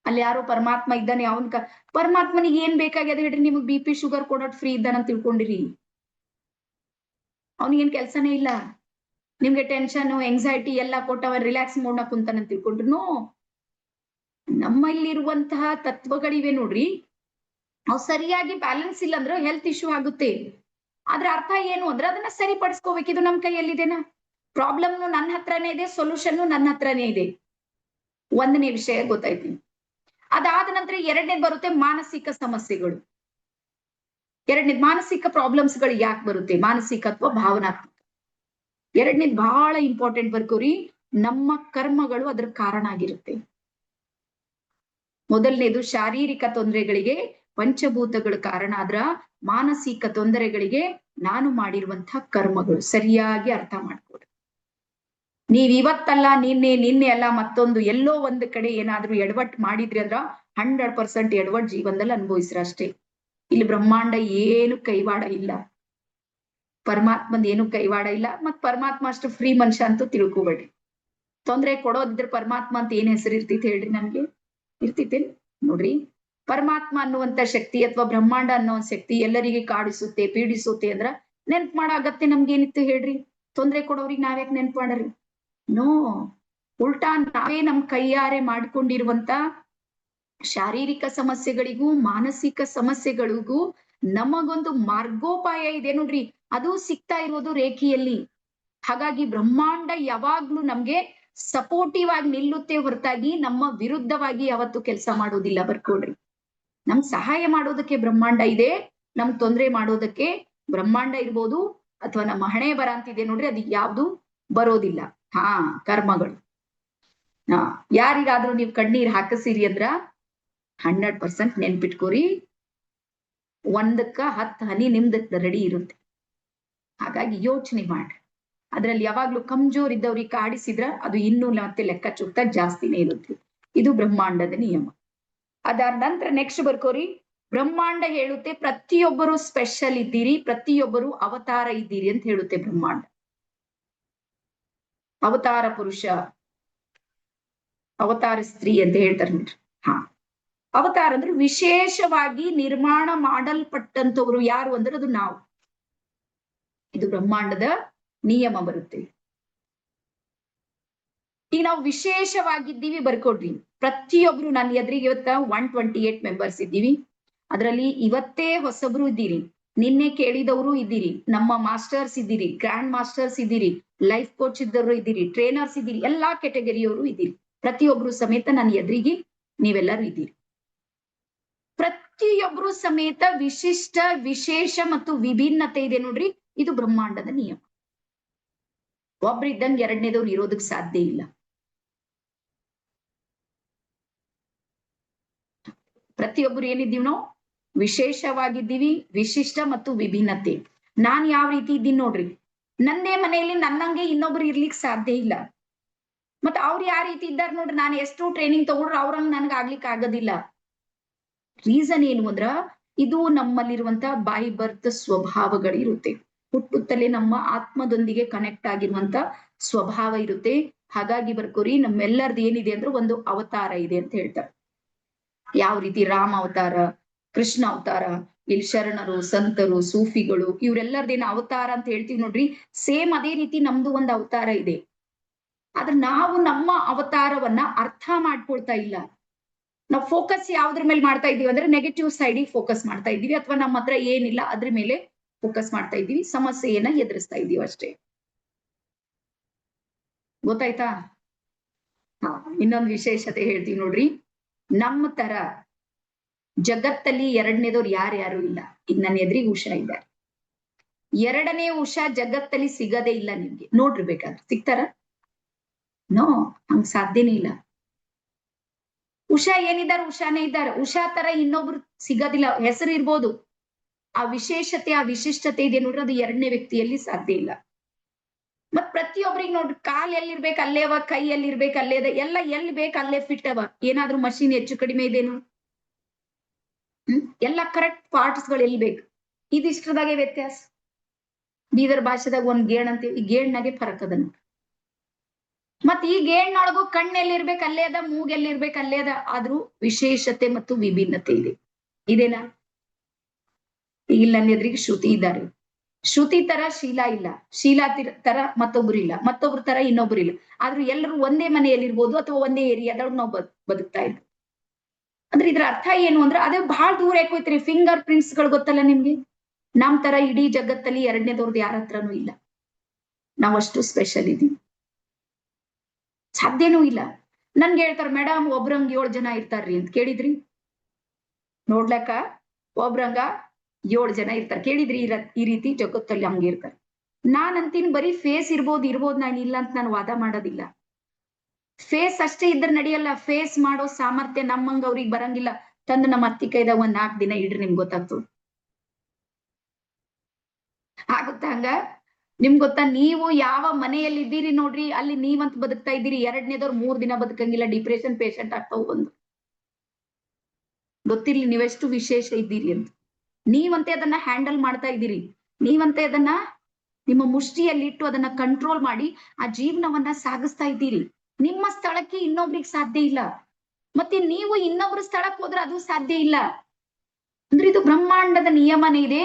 ಅಲ್ಲಿ ಯಾರೋ ಪರಮಾತ್ಮ ಇದ್ದಾನೆ. ಪರಮಾತ್ಮನಿಗೆ ಏನ್ ಬೇಕಾಗ್ಯದ ಹೇಳ್ರಿ? ನಿಮಗ್ BP ಶುಗರ್ ಕೊಡೋಟ್ ಫ್ರೀ ಇದ್ದಾನಂತ ತಿಳ್ಕೊಂಡಿರಿ. ಅವನಿಗೇನ್ ಕೆಲ್ಸನೇ ಇಲ್ಲ. ನಿಮ್ಗೆ ಟೆನ್ಷನ್ ಎಂಗ್ಸೈಟಿ ಎಲ್ಲ ಕೊಟ್ಟವ ರಿಲ್ಯಾಕ್ಸ್ ಮಾಡೋಣ ಕುಂತಾನಂತ ತಿಳ್ಕೊಂಡ್ರು. ನಮ್ಮಲ್ಲಿರುವಂತಹ ತತ್ವಗಳಿವೆ ನೋಡ್ರಿ, ಅವ್ ಸರಿಯಾಗಿ ಬ್ಯಾಲೆನ್ಸ್ ಇಲ್ಲ ಅಂದ್ರೆ ಹೆಲ್ತ್ ಇಶ್ಯೂ ಆಗುತ್ತೆ. ಅದ್ರ ಅರ್ಥ ಏನು ಅಂದ್ರೆ ಅದನ್ನ ಸರಿಪಡಿಸ್ಕೋಬೇಕು. ಇದು ನಮ್ ಕೈಯಲ್ಲಿದೆನಾ? ಪ್ರಾಬ್ಲಮ್ ನನ್ನ ಹತ್ರನೇ ಇದೆ, ಸೊಲ್ಯೂಷನ್ ನನ್ನ ಹತ್ರನೇ ಇದೆ. ಒಂದನೇ ವಿಷಯ ಗೊತ್ತಾಯ್ತು. ಅದಾದ ನಂತರ ಎರಡನೇದು ಬರುತ್ತೆ ಮಾನಸಿಕ ಸಮಸ್ಯೆಗಳು. ಎರಡನೇದು ಮಾನಸಿಕ ಪ್ರಾಬ್ಲಮ್ಸ್ ಗಳು ಯಾಕೆ ಬರುತ್ತೆ? ಮಾನಸಿಕ ಅಥವಾ ಭಾವನಾತ್ಮಕ. ಎರಡನೇದು ಬಹಳ ಇಂಪಾರ್ಟೆಂಟ್ ಬರ್ಕೋರಿ. ನಮ್ಮ ಕರ್ಮಗಳು ಅದ್ರ ಕಾರಣ ಆಗಿರುತ್ತೆ. ಮೊದಲನೇದು ಶಾರೀರಿಕ ತೊಂದರೆಗಳಿಗೆ ಪಂಚಭೂತಗಳು ಕಾರಣ ಆದ್ರ, ಮಾನಸಿಕ ತೊಂದರೆಗಳಿಗೆ ನಾನು ಮಾಡಿರುವಂತಹ ಕರ್ಮಗಳು. ಸರಿಯಾಗಿ ಅರ್ಥ ಮಾಡ್ಕೊಡ್ರಿ. ನೀವ್ ಇವತ್ತಲ್ಲ ನಿನ್ನೆ ಅಲ್ಲ ಮತ್ತೊಂದು ಎಲ್ಲೋ ಒಂದ್ ಕಡೆ ಏನಾದ್ರೂ ಎಡವಟ್ ಮಾಡಿದ್ರಿ ಅಂದ್ರ 100% ಎಡವಟ್ ಜೀವನದಲ್ಲಿ ಅನುಭವಿಸ್ರ ಅಷ್ಟೇ. ಇಲ್ಲಿ ಬ್ರಹ್ಮಾಂಡ ಏನು ಕೈವಾಡ ಇಲ್ಲ, ಪರಮಾತ್ಮಂದ ಏನು ಕೈವಾಡ ಇಲ್ಲ. ಮತ್ ಪರಮಾತ್ಮ ಅಷ್ಟು ಫ್ರೀ ಮನುಷ್ಯ ಅಂತೂ ತಿಳ್ಕೊಬೇಡ್ರಿ. ತೊಂದ್ರೆ ಕೊಡೋದಿದ್ರೆ ಪರಮಾತ್ಮ ಅಂತ ಏನ್ ಹೆಸರು ಇರ್ತಿತ್ತು ಹೇಳ್ರಿ? ನನ್ಗೆ ಇರ್ತಿತ್ತೇನ್? ನೋಡ್ರಿ, ಪರಮಾತ್ಮ ಅನ್ನುವಂತ ಶಕ್ತಿ ಅಥವಾ ಬ್ರಹ್ಮಾಂಡ ಅನ್ನೋ ಶಕ್ತಿ ಎಲ್ಲರಿಗೆ ಕಾಡಿಸುತ್ತೆ, ಪೀಡಿಸುತ್ತೆ ಅಂದ್ರ ನೆನ್ಪ್ ಮಾಡೋ ಅಗತ್ಯ ನಮ್ಗೆ ಏನಿತ್ತು ಹೇಳ್ರಿ? ತೊಂದ್ರೆ ಕೊಡೋರಿಗೆ ನಾವ್ಯಾಕೆ ನೆನ್ಪ್ ಮಾಡ್ರಿ? ನೋ, ಉಲ್ಟಾ ನಾವೇ ನಮ್ ಕೈಯಾರೆ ಮಾಡ್ಕೊಂಡಿರುವಂತ ಶಾರೀರಿಕ ಸಮಸ್ಯೆಗಳಿಗೂ ಮಾನಸಿಕ ಸಮಸ್ಯೆಗಳಿಗೂ ನಮಗೊಂದು ಮಾರ್ಗೋಪಾಯ ಇದೆ ನೋಡ್ರಿ, ಅದು ಸಿಗ್ತಾ ಇರೋದು ರೇಖೆಯಲ್ಲಿ. ಹಾಗಾಗಿ ಬ್ರಹ್ಮಾಂಡ ಯಾವಾಗ್ಲೂ ನಮ್ಗೆ ಸಪೋರ್ಟಿವ್ ಆಗಿ ನಿಲ್ಲುತ್ತೆ ಹೊರತಾಗಿ ನಮ್ಮ ವಿರುದ್ಧವಾಗಿ ಯಾವತ್ತು ಕೆಲಸ ಮಾಡೋದಿಲ್ಲ. ಬರ್ಕೊಡ್ರಿ. ನಮ್ ಸಹಾಯ ಮಾಡೋದಕ್ಕೆ ಬ್ರಹ್ಮಾಂಡ ಇದೆ, ನಮ್ ತೊಂದ್ರೆ ಮಾಡೋದಕ್ಕೆ ಬ್ರಹ್ಮಾಂಡ ಇರ್ಬೋದು, ಅಥವಾ ನಮ್ಮ ಹಣೆ ಬರ ಅಂತಿದೆ ನೋಡ್ರಿ, ಅದು ಯಾವ್ದು ಬರೋದಿಲ್ಲ. ಕರ್ಮಗಳು. ಯಾರಿಗಾದ್ರೂ ನೀವ್ ಕಣ್ಣೀರ್ ಹಾಕಸಿರಿ ಅಂದ್ರ 100% ನೆನ್ಪಿಟ್ಕೋರಿ, 1ಕ್ಕೆ 10 ಹನಿ ನಿಮ್ದು ರೆಡಿ ಇರುತ್ತೆ. ಹಾಗಾಗಿ ಯೋಚನೆ ಮಾಡ್ರಿ. ಅದ್ರಲ್ಲಿ ಯಾವಾಗ್ಲೂ ಕಮ್ಜೋರ್ ಇದ್ದವ್ರಿಗೆ ಕಾಡಿಸಿದ್ರ ಅದು ಇನ್ನೂ ಮತ್ತೆ ಲೆಕ್ಕ ಚುಕ್ತ ಜಾಸ್ತಿನೇ ಇರುತ್ತೆ. ಇದು ಬ್ರಹ್ಮಾಂಡದ ನಿಯಮ. ಅದಾದ ನಂತರ ನೆಕ್ಸ್ಟ್ ಬರ್ಕೋರಿ. ಬ್ರಹ್ಮಾಂಡ ಹೇಳುತ್ತೆ ಪ್ರತಿಯೊಬ್ಬರು ಸ್ಪೆಷಲ್ ಇದ್ದೀರಿ, ಪ್ರತಿಯೊಬ್ಬರು ಅವತಾರ ಇದ್ದೀರಿ ಅಂತ ಹೇಳುತ್ತೆ ಬ್ರಹ್ಮಾಂಡ. ಅವತಾರ ಪುರುಷ, ಅವತಾರ ಸ್ತ್ರೀ ಅಂತ ಹೇಳ್ತಾರೆ ನೋಡ್ರಿ. ಅವತಾರ ಅಂದ್ರೆ ವಿಶೇಷವಾಗಿ ನಿರ್ಮಾಣ ಮಾಡಲ್ಪಟ್ಟಂತವ್ರು ಯಾರು ಅಂದ್ರೆ ಅದು ನಾವು. ಇದು ಬ್ರಹ್ಮಾಂಡದ ನಿಯಮ ಬರುತ್ತೆ. ಈಗ ನಾವು ವಿಶೇಷವಾಗಿದ್ದೀವಿ ಬರ್ಕೊಡ್ರಿ. ಪ್ರತಿಯೊಬ್ರು ನನ್ನ ಎದುರಿಗೆ ಇವತ್ತ 128 ಮೆಂಬರ್ಸ್ ಇದ್ದೀವಿ. ಅದರಲ್ಲಿ ಇವತ್ತೇ ಹೊಸಬ್ರು ಇದ್ದೀರಿ, ನಿನ್ನೆ ಕೇಳಿದವರು ಇದ್ದೀರಿ, ನಮ್ಮ ಮಾಸ್ಟರ್ಸ್ ಇದ್ದೀರಿ, ಗ್ರ್ಯಾಂಡ್ ಮಾಸ್ಟರ್ಸ್ ಇದ್ದೀರಿ, ಲೈಫ್ ಕೋಚ್ ಇದ್ದವರು ಇದ್ದೀರಿ, ಟ್ರೈನರ್ಸ್ ಇದ್ದೀರಿ, ಎಲ್ಲಾ ಕೆಟಗರಿಯವರು ಇದ್ದೀರಿ. ಪ್ರತಿಯೊಬ್ರು ಸಮೇತ ನನ್ನ ಎದುರಿಗೆ ನೀವೆಲ್ಲರೂ ಇದ್ದೀರಿ. ಪ್ರತಿಯೊಬ್ರು ಸಮೇತ ವಿಶಿಷ್ಟ, ವಿಶೇಷ ಮತ್ತು ವಿಭಿನ್ನತೆ ಇದೆ ನೋಡ್ರಿ. ಇದು ಬ್ರಹ್ಮಾಂಡದ ನಿಯಮ. ಒಬ್ರಿದ್ದಂಗೆ ಎರಡನೇದವ್ರು ಇರೋದಕ್ಕೆ ಸಾಧ್ಯ ಇಲ್ಲ. ಪ್ರತಿಯೊಬ್ಬರು ಏನಿದ್ದೀವಿ ನಾವು? ವಿಶೇಷವಾಗಿದ್ದೀವಿ, ವಿಶಿಷ್ಟ ಮತ್ತು ವಿಭಿನ್ನತೆ. ನಾನ್ ಯಾವ ರೀತಿ ಇದ್ದೀನಿ ನೋಡ್ರಿ, ನಂದೇ ಮನೆಯಲ್ಲಿ ನನ್ನಂಗೆ ಇನ್ನೊಬ್ರು ಇರ್ಲಿಕ್ಕೆ ಸಾಧ್ಯ ಇಲ್ಲ. ಮತ್ತೆ ಅವ್ರು ಯಾವ ರೀತಿ ಇದ್ದಾರೆ ನೋಡ್ರಿ, ನಾನು ಎಷ್ಟು ಟ್ರೈನಿಂಗ್ ತಗೊಂಡ್ರು ಅವ್ರಂಗ್ ನನ್ಗೆ ಆಗ್ಲಿಕ್ಕೆ ಆಗೋದಿಲ್ಲ. ರೀಸನ್ ಏನು ಅಂದ್ರ ಇದು ನಮ್ಮಲ್ಲಿರುವಂತ ಬೈ ಬರ್ತ್ ಸ್ವಭಾವಗಳಿರುತ್ತೆ. ಹುಟ್ಟುತ್ತಲೇ ನಮ್ಮ ಆತ್ಮದೊಂದಿಗೆ ಕನೆಕ್ಟ್ ಆಗಿರುವಂತ ಸ್ವಭಾವ ಇರುತ್ತೆ. ಹಾಗಾಗಿ ಬರ್ಕೋರಿ ನಮ್ಮೆಲ್ಲರದು ಏನಿದೆ ಅಂದ್ರೆ ಒಂದು ಅವತಾರ ಇದೆ ಅಂತ ಹೇಳ್ತಾರೆ. ಯಾವ ರೀತಿ ರಾಮ ಅವತಾರ, ಕೃಷ್ಣ ಅವತಾರ, ಇಲ್ಲಿ ಶರಣರು, ಸಂತರು, ಸೂಫಿಗಳು ಇವ್ರೆಲ್ಲರದೇನು ಅವತಾರ ಅಂತ ಹೇಳ್ತೀವಿ ನೋಡ್ರಿ, ಸೇಮ್ ಅದೇ ರೀತಿ ನಮ್ದು ಒಂದು ಅವತಾರ ಇದೆ. ಆದ್ರೆ ನಾವು ನಮ್ಮ ಅವತಾರವನ್ನ ಅರ್ಥ ಮಾಡ್ಕೊಳ್ತಾ ಇಲ್ಲ. ನಾವು ಫೋಕಸ್ ಯಾವ್ದ್ರ ಮೇಲೆ ಮಾಡ್ತಾ ಇದೀವಿ ಅಂದ್ರೆ ನೆಗೆಟಿವ್ ಸೈಡಿಗೆ ಫೋಕಸ್ ಮಾಡ್ತಾ ಇದೀವಿ, ಅಥವಾ ನಮ್ಮ ಹತ್ರ ಏನಿಲ್ಲ ಅದ್ರ ಮೇಲೆ ಫೋಕಸ್ ಮಾಡ್ತಾ ಇದೀವಿ, ಸಮಸ್ಯೆಯನ್ನ ಎದುರಿಸ್ತಾ ಇದೀವಿ ಅಷ್ಟೇ. ಗೊತ್ತಾಯ್ತಾ? ಹಾ, ಇನ್ನೊಂದು ವಿಶೇಷತೆ ಹೇಳ್ತೀವಿ ನೋಡ್ರಿ. ನಮ್ಮ ತರ ಜಗತ್ತಲ್ಲಿ ಎರಡನೇದವ್ರು ಯಾರ್ಯಾರು ಇಲ್ಲ. ಈಗ ನನ್ನ ಎದುರಿಗೆ ಉಷಾ ಇದ್ದಾರೆ. ಎರಡನೇ ಉಷಾ ಜಗತ್ತಲ್ಲಿ ಸಿಗದೇ ಇಲ್ಲ ನಿಮ್ಗೆ. ನೋಡಿರ್ಬೇಕಾದ್ರೆ ಸಿಗ್ತಾರ? ನೋ, ಹಂಗ್ ಸಾಧ್ಯನೇ ಇಲ್ಲ. ಉಷಾ ಏನಿದ್ದಾರೆ ಉಷಾನೇ ಇದ್ದಾರೆ. ಉಷಾ ತರ ಇನ್ನೊಬ್ರು ಸಿಗೋದಿಲ್ಲ. ಹೆಸರು ಇರ್ಬೋದು, ಆ ವಿಶೇಷತೆ ಆ ವಿಶಿಷ್ಟತೆ ಇದೆ ನೋಡ್ರಿ, ಅದು ಎರಡನೇ ವ್ಯಕ್ತಿಯಲ್ಲಿ ಸಾಧ್ಯ ಇಲ್ಲ. ಮತ್ ಪ್ರತಿಯೊಬ್ಬರಿಗೆ ನೋಡ್ರಿ, ಕಾಲ್ ಎಲ್ಲಿರ್ಬೇಕು ಅಲ್ಲೇ ಅವ, ಕೈ ಎಲ್ಲಿರ್ಬೇಕು ಅಲ್ಲೇ ಅದ, ಎಲ್ಲ ಎಲ್ಲಿ ಬೇಕು ಅಲ್ಲೇ ಫಿಟ್ ಅವ. ಏನಾದ್ರೂ ಮಷೀನ್ ಹೆಚ್ಚು ಕಡಿಮೆ ಇದೇನು? ಎಲ್ಲ ಕರೆಕ್ಟ್ ಪಾರ್ಟ್ಸ್ ಗಳು ಎಲ್ಲಿ ಬೇಕು. ಇದಿಷ್ಟದಾಗೆ ವ್ಯತ್ಯಾಸ. ಬೀದರ್ ಭಾಷೆದಾಗ ಒಂದ್ ಗೇಣ್ ಅಂತೀವಿ, ಈ ಗೇಣ್ನಾಗೆ ಫರಕ್ ಅದ ನೋಡ್ರಿ. ಮತ್ ಈ ಗೇಣ್ನೊಳಗು ಕಣ್ಣು ಎಲ್ಲಿರ್ಬೇಕು ಅಲ್ಲೇ ಅದ, ಮೂಗ್ ಎಲ್ಲಿರ್ಬೇಕು ಅಲ್ಲೇ ಅದ. ಆದ್ರೂ ವಿಶೇಷತೆ ಮತ್ತು ವಿಭಿನ್ನತೆ ಇದೆ. ಇದೇನಾ? ಈಗ ನನ್ನ ಎದುರಿಗೆ ಶ್ರುತಿ ಇದ್ದಾರೆ. ಶ್ರುತಿ ತರ ಶೀಲಾ ಇಲ್ಲ, ಶೀಲಾ ತರ ಮತ್ತೊಬ್ರು ಇಲ್ಲ, ಮತ್ತೊಬ್ರ ತರ ಇನ್ನೊಬ್ರು ಇಲ್ಲ. ಆದ್ರೂ ಎಲ್ಲರೂ ಒಂದೇ ಮನೆಯಲ್ಲಿರ್ಬೋದು ಅಥವಾ ಒಂದೇ ಏರಿಯಾದೊಳಗೆ ನಾವು ಬದುಕ್ತಾ ಇದ್ವಿ. ಅಂದ್ರೆ ಇದ್ರ ಅರ್ಥ ಏನು ಅಂದ್ರೆ ಅದೇ ಬಹಳ ದೂರ ಯಾಕೋಯ್ತ್ರಿ. ಫಿಂಗರ್ ಪ್ರಿಂಟ್ಸ್ ಗಳು ಗೊತ್ತಲ್ಲ ನಿಮ್ಗೆ? ನಮ್ ತರ ಇಡೀ ಜಗತ್ತಲ್ಲಿ ಎರಡನೇದವ್ರದ್ದು ಯಾರ ಹತ್ರನೂ ಇಲ್ಲ. ನಾವಷ್ಟು ಸ್ಪೆಷಲ್ ಇದೀವಿ. ಸಾಧ್ಯನೂ ಇಲ್ಲ. ನನ್ಗೆ ಹೇಳ್ತಾರ, ಮೇಡಮ್ ಒಬ್ರಂಗ್ 7 ಜನ ಇರ್ತಾರ್ರಿ ಅಂತ. ಕೇಳಿದ್ರಿ? ನೋಡ್ಲಕ್ಕ ಒಬ್ರಂಗ 7 ಜನ ಇರ್ತಾರೆ. ಕೇಳಿದ್ರಿ? ಈ ರೀತಿ ಜಗತ್ತಲ್ಲಿ ಹಂಗಿರ್ತಾರೆ. ನಾನ್ ಅಂತೀನಿ ಬರೀ ಫೇಸ್ ಇರ್ಬೋದು, ನಾನು ಇಲ್ಲ ಅಂತ ನಾನು ವಾದ ಮಾಡೋದಿಲ್ಲ. ಫೇಸ್ ಅಷ್ಟೇ ಇದ್ರೆ ನಡೆಯಲ್ಲ. ಫೇಸ್ ಮಾಡೋ ಸಾಮರ್ಥ್ಯ ನಮ್ಮಂಗ ಅವ್ರಿಗೆ ಬರಂಗಿಲ್ಲ. ತಂದು ನಮ್ಮ ಅತ್ತಿ ಕೈದಾಗ ಒಂದ್ 4 ದಿನ ಇಡ್ರಿ, ನಿಮ್ಗೆ ಗೊತ್ತಾಗ್ತದೆ. ಆಗುತ್ತ ಹಂಗ? ನಿಮ್ಗೆ ಗೊತ್ತಾ? ನೀವು ಯಾವ ಮನೆಯಲ್ಲಿ ಇದ್ದೀರಿ ನೋಡ್ರಿ, ಅಲ್ಲಿ ನೀವಂತ ಬದುಕ್ತಾ ಇದ್ದೀರಿ. ಎರಡನೇದವ್ರು 3 ದಿನ ಬದುಕಂಗಿಲ್ಲ, ಡಿಪ್ರೆಷನ್ ಪೇಷಂಟ್ ಆಗ್ತಾವ ಬಂದು. ಗೊತ್ತಿರ್ಲಿ ನೀವೆಷ್ಟು ವಿಶೇಷ ಇದ್ದೀರಿ ಅಂತ. ನೀವಂತೆ ಅದನ್ನ ಹ್ಯಾಂಡಲ್ ಮಾಡ್ತಾ ಇದ್ದೀರಿ. ನೀವಂತೆ ಅದನ್ನ ನಿಮ್ಮ ಮುಷ್ಟಿಯಲ್ಲಿ ಇಟ್ಟು ಅದನ್ನ ಕಂಟ್ರೋಲ್ ಮಾಡಿ ಆ ಜೀವನವನ್ನ ಸಾಗಿಸ್ತಾ ಇದ್ದೀರಿ. ನಿಮ್ಮ ಸ್ಥಳಕ್ಕೆ ಇನ್ನೊಬ್ರಿಗೆ ಸಾಧ್ಯ ಇಲ್ಲ. ಮತ್ತೆ ನೀವು ಇನ್ನೊಬ್ರ ಸ್ಥಳಕ್ಕೆ ಹೋದ್ರೆ ಅದು ಸಾಧ್ಯ ಇಲ್ಲ. ಅಂದ್ರೆ ಇದು ಬ್ರಹ್ಮಾಂಡದ ನಿಯಮನೇ ಇದೆ.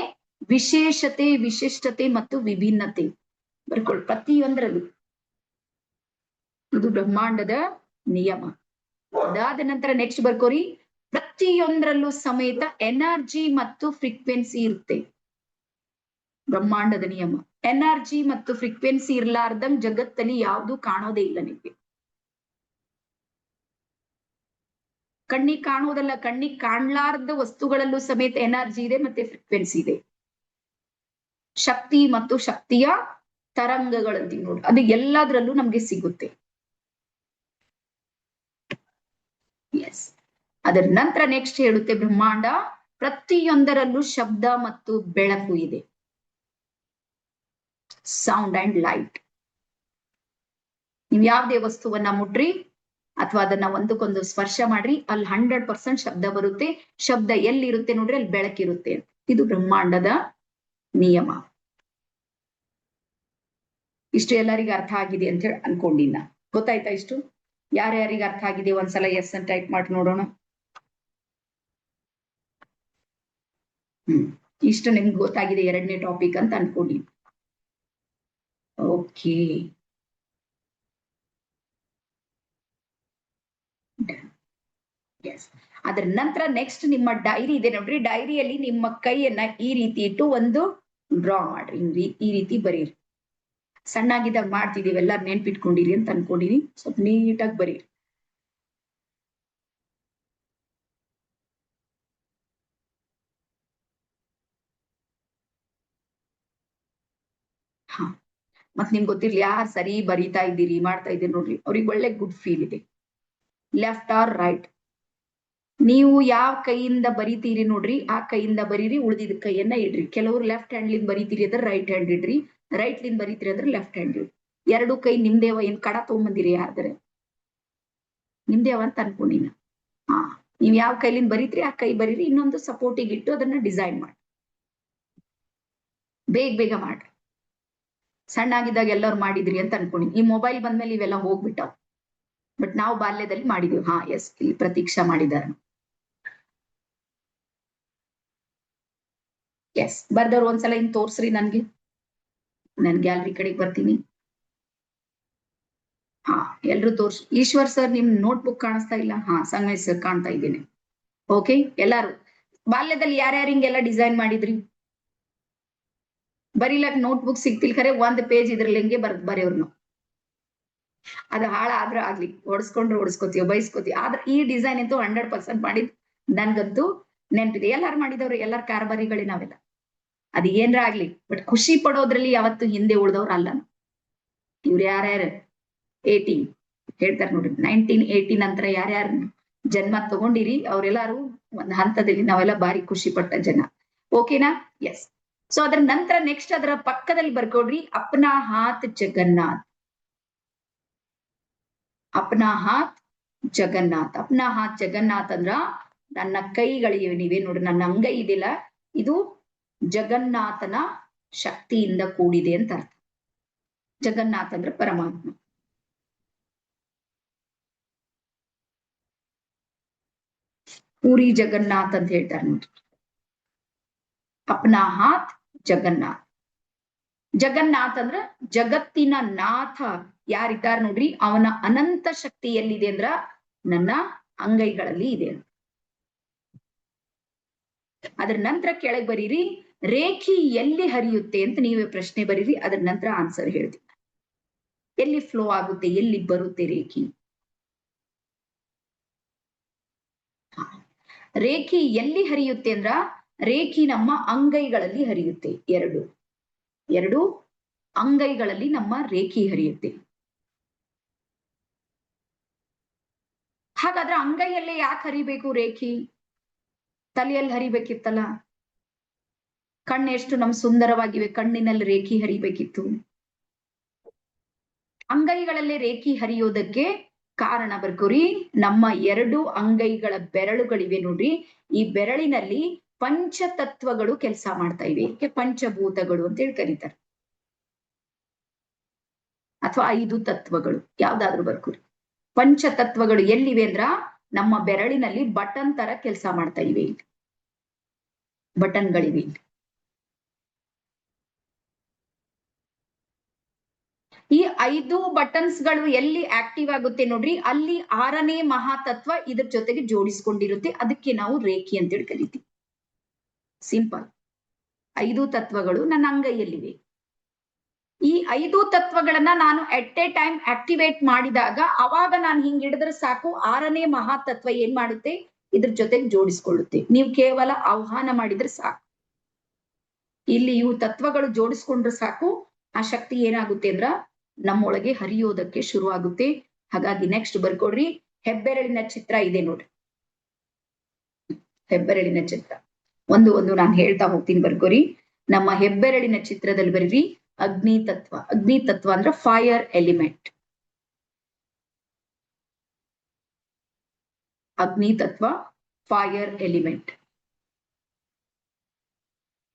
ವಿಶೇಷತೆ, ವಿಶಿಷ್ಟತೆ ಮತ್ತು ವಿಭಿನ್ನತೆ ಬರ್ಕೊಳ್ಳಿ ಪ್ರತಿಯೊಂದರಲ್ಲೂ. ಇದು ಬ್ರಹ್ಮಾಂಡದ ನಿಯಮ. ಅದಾದ ನಂತರ ನೆಕ್ಸ್ಟ್ ಬರ್ಕೋರಿ, ಪ್ರತಿಯೊಂದರಲ್ಲೂ ಸಮೇತ ಎನರ್ಜಿ ಮತ್ತು ಫ್ರೀಕ್ವೆನ್ಸಿ ಇರುತ್ತೆ. ಬ್ರಹ್ಮಾಂಡದ ನಿಯಮ. ಎನರ್ಜಿ ಮತ್ತು ಫ್ರೀಕ್ವೆನ್ಸಿ ಇರ್ಲಾರ್ದಂಗ್ ಜಗತ್ತಲ್ಲಿ ಯಾವುದು ಕಾಣೋದೇ ಇಲ್ಲ ನಿಮ್ಗೆ. ಕಣ್ಣಿಗೆ ಕಾಣುವುದಲ್ಲ, ಕಣ್ಣಿಗೆ ಕಾಣ್ಲಾರ್ದ ವಸ್ತುಗಳಲ್ಲೂ ಸಮೇತ ಎನರ್ಜಿ ಇದೆ ಮತ್ತೆ ಫ್ರೀಕ್ವೆನ್ಸಿ ಇದೆ. ಶಕ್ತಿ ಮತ್ತು ಶಕ್ತಿಯ ತರಂಗಗಳಂತೀವಿ ನೋಡಿ, ಅದು ಎಲ್ಲದರಲ್ಲೂ ನಮ್ಗೆ ಸಿಗುತ್ತೆ. ಎಸ್. ಅದರ ನಂತರ ನೆಕ್ಸ್ಟ್ ಹೇಳುತ್ತೆ ಬ್ರಹ್ಮಾಂಡ ಪ್ರತಿಯೊಂದರಲ್ಲೂ ಶಬ್ದ ಮತ್ತು ಬೆಳಕು ಇದೆ. Sound and light. ನೀವು ಯಾವುದೇ ವಸ್ತುವನ್ನ ಮುಟ್ರಿ ಅಥವಾ ಅದನ್ನ ಒಂದಕ್ಕೊಂದು ಸ್ಪರ್ಶ ಮಾಡ್ರಿ, ಅಲ್ಲಿ 100% ಶಬ್ದ ಬರುತ್ತೆ. ಶಬ್ದ ಎಲ್ಲಿರುತ್ತೆ ನೋಡ್ರಿ, ಅಲ್ಲಿ ಬೆಳಕಿರುತ್ತೆ. ಇದು ಬ್ರಹ್ಮಾಂಡದ ನಿಯಮ. ಇಷ್ಟು ಎಲ್ಲರಿಗೂ ಅರ್ಥ ಆಗಿದೆ ಅಂತ ಹೇಳಿ ಅನ್ಕೊಂಡಿನ. ಗೊತ್ತಾಯ್ತಾ ಇಷ್ಟು? ಯಾರ್ಯಾರಿಗೆ ಅರ್ಥ ಆಗಿದೆ ಒಂದ್ಸಲ ಎಸ್ ಅಂತ ಟೈಪ್ ಮಾಡಿ ನೋಡೋಣ. ಇಷ್ಟು ನಿಮ್ಗೆ ಗೊತ್ತಾಗಿದೆ ಎರಡನೇ ಟಾಪಿಕ್ ಅಂತ ಅನ್ಕೊಂಡಿ. Okay, S. ಅದರ ನಂತರ ನೆಕ್ಸ್ಟ್ ನಿಮ್ಮ ಡೈರಿ ಇದೆ ನೋಡ್ರಿ. ಡೈರಿಯಲ್ಲಿ ನಿಮ್ಮ ಕೈಯನ್ನ ಈ ರೀತಿ ಇಟ್ಟು ಒಂದು ಡ್ರಾ ಮಾಡ್ರಿ. ಈ ರೀತಿ ಬರೀರಿ. ಸಣ್ಣಾಗಿದ್ದಾಗ ಮಾಡ್ತಿದೀವಿ, ಎಲ್ಲಾರು ನೆನ್ಪಿಟ್ಕೊಂಡಿರಿ ಅಂತ ಅನ್ಕೊಂಡಿನಿ. ಸ್ವಲ್ಪ ನೀಟಾಗಿ ಬರೀರಿ. ಹಾ, ಮತ್ ನಿಮ್ಗೆ ಗೊತ್ತಿರ್ಲಿ ಯಾರು ಸರಿ ಬರೀತಾ ಇದ್ದೀರಿ, ಮಾಡ್ತಾ ಇದ್ದೀರಿ ನೋಡ್ರಿ, ಅವ್ರಿಗೆ ಒಳ್ಳೆ ಗುಡ್ ಫೀಲ್ ಇದೆ. ಲೆಫ್ಟ್ ಆರ್ ರೈಟ್, ನೀವು ಯಾವ ಕೈಯಿಂದ ಬರಿತೀರಿ ನೋಡ್ರಿ ಆ ಕೈಯಿಂದ ಬರೀರಿ. ಉಳಿದಿದ ಕೈಯನ್ನ ಇಡ್ರಿ. ಕೆಲವರು ಲೆಫ್ಟ್ ಹ್ಯಾಂಡ್ ಲಿಂದ ಬರೀತೀರಿ ಅಂದ್ರೆ ರೈಟ್ ಹ್ಯಾಂಡ್ ಇಡ್ರಿ, ರೈಟ್ ಲಿಂದ ಬರೀತೀರಿ ಅಂದ್ರೆ ಲೆಫ್ಟ್ ಹ್ಯಾಂಡ್ ಇಡ್ರಿ. ಎರಡು ಕೈ ನಿಮ್ದೇವ, ಏನ್ ಕಡ ತಗೊಂಬಂದಿರಿ ಯಾರ್ದಾರೆ? ನಿಮ್ದೇವ ಅಂತ ಅನ್ಕೊಂಡಿನ. ಹಾ, ನೀವ್ ಯಾವ ಕೈಲಿಂದ ಬರೀತ್ರಿ ಆ ಕೈ ಬರೀರಿ, ಇನ್ನೊಂದು ಸಪೋರ್ಟಿಗೆ ಇಟ್ಟು ಅದನ್ನ ಡಿಸೈನ್ ಮಾಡಿ, ಬೇಗ ಬೇಗ ಮಾಡ್ರಿ. ಸಣ್ಣಾಗಿದ್ದಾಗ ಎಲ್ಲರೂ ಮಾಡಿದ್ರಿ ಅಂತ ಅನ್ಕೊಂಡಿ, ಈ ಮೊಬೈಲ್ ಬಂದ್ಮೇಲೆ ಇವೆಲ್ಲ ಹೋಗ್ಬಿಟ್ಟಾವ್. ಬಟ್ ನಾವು ಬಾಲ್ಯದಲ್ಲಿ ಮಾಡಿದೀವಿ. ಹಾ ಎಸ್, ಇಲ್ಲಿ ಪ್ರತೀಕ್ಷಾ ಮಾಡಿದಾರ. ಎಸ್, ಬರ್ದವ್ರು ಒಂದ್ಸಲ ಹಿಂಗ್ ತೋರ್ಸ್ರಿ ನನ್ಗೆ, ನನ್ ಗ್ಯಾಲರಿ ಕಡೆಗೆ ಬರ್ತೀನಿ. ಹಾ, ಎಲ್ರು ತೋರ್ಸ್. ಈಶ್ವರ್ ಸರ್ ನಿಮ್ ನೋಟ್ಬುಕ್ ಕಾಣಿಸ್ತಾ ಇಲ್ಲ? ಹಾ, ಸಂಗಮೇಶ್ ಸರ್ ಕಾಣ್ತಾ ಇದ್ದೇನೆ. ಓಕೆ, ಎಲ್ಲಾರು ಬಾಲ್ಯದಲ್ಲಿ ಯಾರ್ಯಾರು ಹಿಂಗೆಲ್ಲ ಡಿಸೈನ್ ಮಾಡಿದ್ರಿ? ಬರೀಲಕ್ ನೋಟ್ಬುಕ್ ಸಿಗ್ತಿಲ್ ಖರೆ, ಒಂದ್ ಪೇಜ್ ಇದ್ರಲ್ಲಿ ಹೆಂಗೆ ಬರೆಯವ್ರು. ಅದು ಹಾಳಾದ್ರ ಆಗ್ಲಿ, ಓಡಿಸ್ಕೋತೀವಿ, ಬೈಸ್ಕೋತೀವಿ. ಆದ್ರೆ ಈ ಡಿಸೈನ್ ಅಂತೂ 100% ಮಾಡಿದ್ ನನ್ಗಂತೂ ನೆನ್ಪಿದೆ. ಎಲ್ಲಾರು ಮಾಡಿದವ್ರು, ಎಲ್ಲಾರ ಕಾರ್ಬಾರಿಗಳೇ ನಾವೆಲ್ಲ. ಅದ್ ಏನ್ರ ಆಗ್ಲಿ, ಬಟ್ ಖುಷಿ ಪಡೋದ್ರಲ್ಲಿ ಯಾವತ್ತು ಹಿಂದೆ ಉಳ್ದವ್ರು ಅಲ್ಲ. ಇವ್ರು ಯಾರ್ಯಾರು 80 ಹೇಳ್ತಾರೆ ನೋಡ್ರಿ, 1980 ನಂತರ ಯಾರ್ಯಾರು ಜನ್ಮ ತಗೊಂಡಿರಿ ಅವ್ರೆಲ್ಲಾರು ಒಂದ್ ಹಂತದಲ್ಲಿ ನಾವೆಲ್ಲ ಬಾರಿ ಖುಷಿ ಪಟ್ಟ ಜನ. ಓಕೆನಾ? ಎಸ್. ಸೊ ಅದ್ರ ನಂತರ ನೆಕ್ಸ್ಟ್ ಅದರ ಪಕ್ಕದಲ್ಲಿ ಬರ್ಕೊಡ್ರಿ, ಅಪ್ನಾ ಹಾತ್ ಜಗನ್ನಾಥ್. ಅಪ್ನಾ ಹಾತ್ ಜಗನ್ನಾಥ್. ಅಪ್ನಾ ಹಾತ್ ಜಗನ್ನಾಥ್ ಅಂದ್ರ ನನ್ನ ಕೈಗಳಿವೆ, ನೀವೇ ನೋಡ್ರಿ ನನ್ನ ಅಂಗೈ ಇದಿಲ್ಲ, ಇದು ಜಗನ್ನಾಥನ ಶಕ್ತಿಯಿಂದ ಕೂಡಿದೆ ಅಂತ ಅರ್ಥ. ಜಗನ್ನಾಥ್ ಅಂದ್ರೆ ಪರಮಾತ್ಮ. ಪೂರಿ ಜಗನ್ನಾಥ್ ಅಂತ ಹೇಳ್ತಾರೆ ನೋಡ್ರಿ. ಅಪ್ನಾ ಹಾತ್ ಜಗನ್ನಾಥ್. ಜಗನ್ನಾಥ್ ಅಂದ್ರ ಜಗತ್ತಿನ ನಾಥ ಯಾರಿದ್ದಾರ ನೋಡ್ರಿ, ಅವನ ಅನಂತ ಶಕ್ತಿ ಎಲ್ಲಿದೆ ಅಂದ್ರ ನನ್ನ ಅಂಗೈಗಳಲ್ಲಿ ಇದೆ. ಅದ್ರ ನಂತರ ಕೆಳಗೆ ಬರೀರಿ, ರೇಖಿ ಎಲ್ಲಿ ಹರಿಯುತ್ತೆ ಅಂತ ನೀವೇ ಪ್ರಶ್ನೆ ಬರೀರಿ, ಅದ್ರ ನಂತರ ಆನ್ಸರ್ ಹೇಳ್ತೀನಿ. ಎಲ್ಲಿ ಫ್ಲೋ ಆಗುತ್ತೆ, ಎಲ್ಲಿ ಬರುತ್ತೆ ರೇಖಿ? ರೇಖಿ ಎಲ್ಲಿ ಹರಿಯುತ್ತೆ ಅಂದ್ರ ರೇಖಿ ನಮ್ಮ ಅಂಗೈಗಳಲ್ಲಿ ಹರಿಯುತ್ತೆ. ಎರಡು ಅಂಗೈಗಳಲ್ಲಿ ನಮ್ಮ ರೇಖಿ ಹರಿಯುತ್ತೆ. ಹಾಗಾದ್ರೆ ಅಂಗೈಯಲ್ಲೇ ಯಾಕೆ ಹರಿಬೇಕು ರೇಖಿ? ತಲೆಯಲ್ಲಿ ಹರಿಬೇಕಿತ್ತಲ್ಲ. ಕಣ್ಣು ಎಷ್ಟು ನಮ್ ಸುಂದರವಾಗಿವೆ, ಕಣ್ಣಿನಲ್ಲಿ ರೇಖಿ ಹರಿಬೇಕಿತ್ತು. ಅಂಗೈಗಳಲ್ಲೇ ರೇಖಿ ಹರಿಯೋದಕ್ಕೆ ಕಾರಣ ಬರ್ಕೋರಿ, ನಮ್ಮ 2 ಅಂಗೈಗಳ ಬೆರಳುಗಳಿವೆ ನೋಡ್ರಿ, ಈ ಬೆರಳಿನಲ್ಲಿ ಪಂಚತತ್ವಗಳು ಕೆಲಸ ಮಾಡ್ತಾ ಇವೆ. ಪಂಚಭೂತಗಳು ಅಂತ ಹೇಳಿ ಕರೀತಾರೆ, ಅಥವಾ 5 ತತ್ವಗಳು, ಯಾವ್ದಾದ್ರು ಬರ್ಕೋರಿ. ಪಂಚತತ್ವಗಳು ಎಲ್ಲಿವೆ ಅಂದ್ರ ನಮ್ಮ ಬೆರಳಿನಲ್ಲಿ ಬಟನ್ ತರ ಕೆಲಸ ಮಾಡ್ತಾ ಇವೆ. ಬಟನ್ಗಳಿವೆ. ಈ 5 ಬಟನ್ಸ್ ಗಳು ಎಲ್ಲಿ ಆಕ್ಟಿವ್ ಆಗುತ್ತೆ ನೋಡ್ರಿ, ಅಲ್ಲಿ 6ನೇ ಮಹಾತತ್ವ ಇದ್ರ ಜೊತೆಗೆ ಜೋಡಿಸ್ಕೊಂಡಿರುತ್ತೆ. ಅದಕ್ಕೆ ನಾವು ರೇಖಿ ಅಂತೇಳಿ ಕರಿತೀವಿ. ಸಿಂಪಲ್. 5 ತತ್ವಗಳು ನನ್ನ ಅಂಗೈಯಲ್ಲಿವೆ. ಈ 5 ತತ್ವಗಳನ್ನ ನಾನು ಎಟ್ ಎ ಟೈಮ್ ಆಕ್ಟಿವೇಟ್ ಮಾಡಿದಾಗ, ಅವಾಗ ನಾನು ಹಿಂಗ್ ಹಿಡಿದ್ರೆ ಸಾಕು, 6ನೇ ಮಹಾತತ್ವ ಏನ್ ಮಾಡುತ್ತೆ, ಇದ್ರ ಜೊತೆಗೆ ಜೋಡಿಸ್ಕೊಳ್ಳುತ್ತೆ. ನೀವು ಕೇವಲ ಆಹ್ವಾನ ಮಾಡಿದ್ರೆ ಸಾಕು, ಇಲ್ಲಿ ಇವು ತತ್ವಗಳು ಜೋಡಿಸ್ಕೊಂಡ್ರೆ ಸಾಕು, ಆ ಶಕ್ತಿ ಏನಾಗುತ್ತೆ ಅಂದ್ರ ನಮ್ಮೊಳಗೆ ಹರಿಯೋದಕ್ಕೆ ಶುರು ಆಗುತ್ತೆ. ಹಾಗಾಗಿ ನೆಕ್ಸ್ಟ್ ಬರ್ಕೊಡ್ರಿ, ಹೆಬ್ಬೆರಳಿನ ಚಿತ್ರ ಇದೆ ನೋಡ್ರಿ. ಹೆಬ್ಬೆರಳಿನ ಚಿತ್ರ ಒಂದು ನಾನು ಹೇಳ್ತಾ ಹೋಗ್ತೀನಿ, ಬರ್ಕೋರಿ. ನಮ್ಮ ಹೆಬ್ಬೆರಳಿನ ಚಿತ್ರದಲ್ಲಿ ಬರೀರಿ ಅಗ್ನಿ ತತ್ವ. ಅಗ್ನಿ ತತ್ವ ಅಂದ್ರೆ ಫೈರ್ ಎಲಿಮೆಂಟ್. ಅಗ್ನಿ ತತ್ವ ಫೈರ್ ಎಲಿಮೆಂಟ್.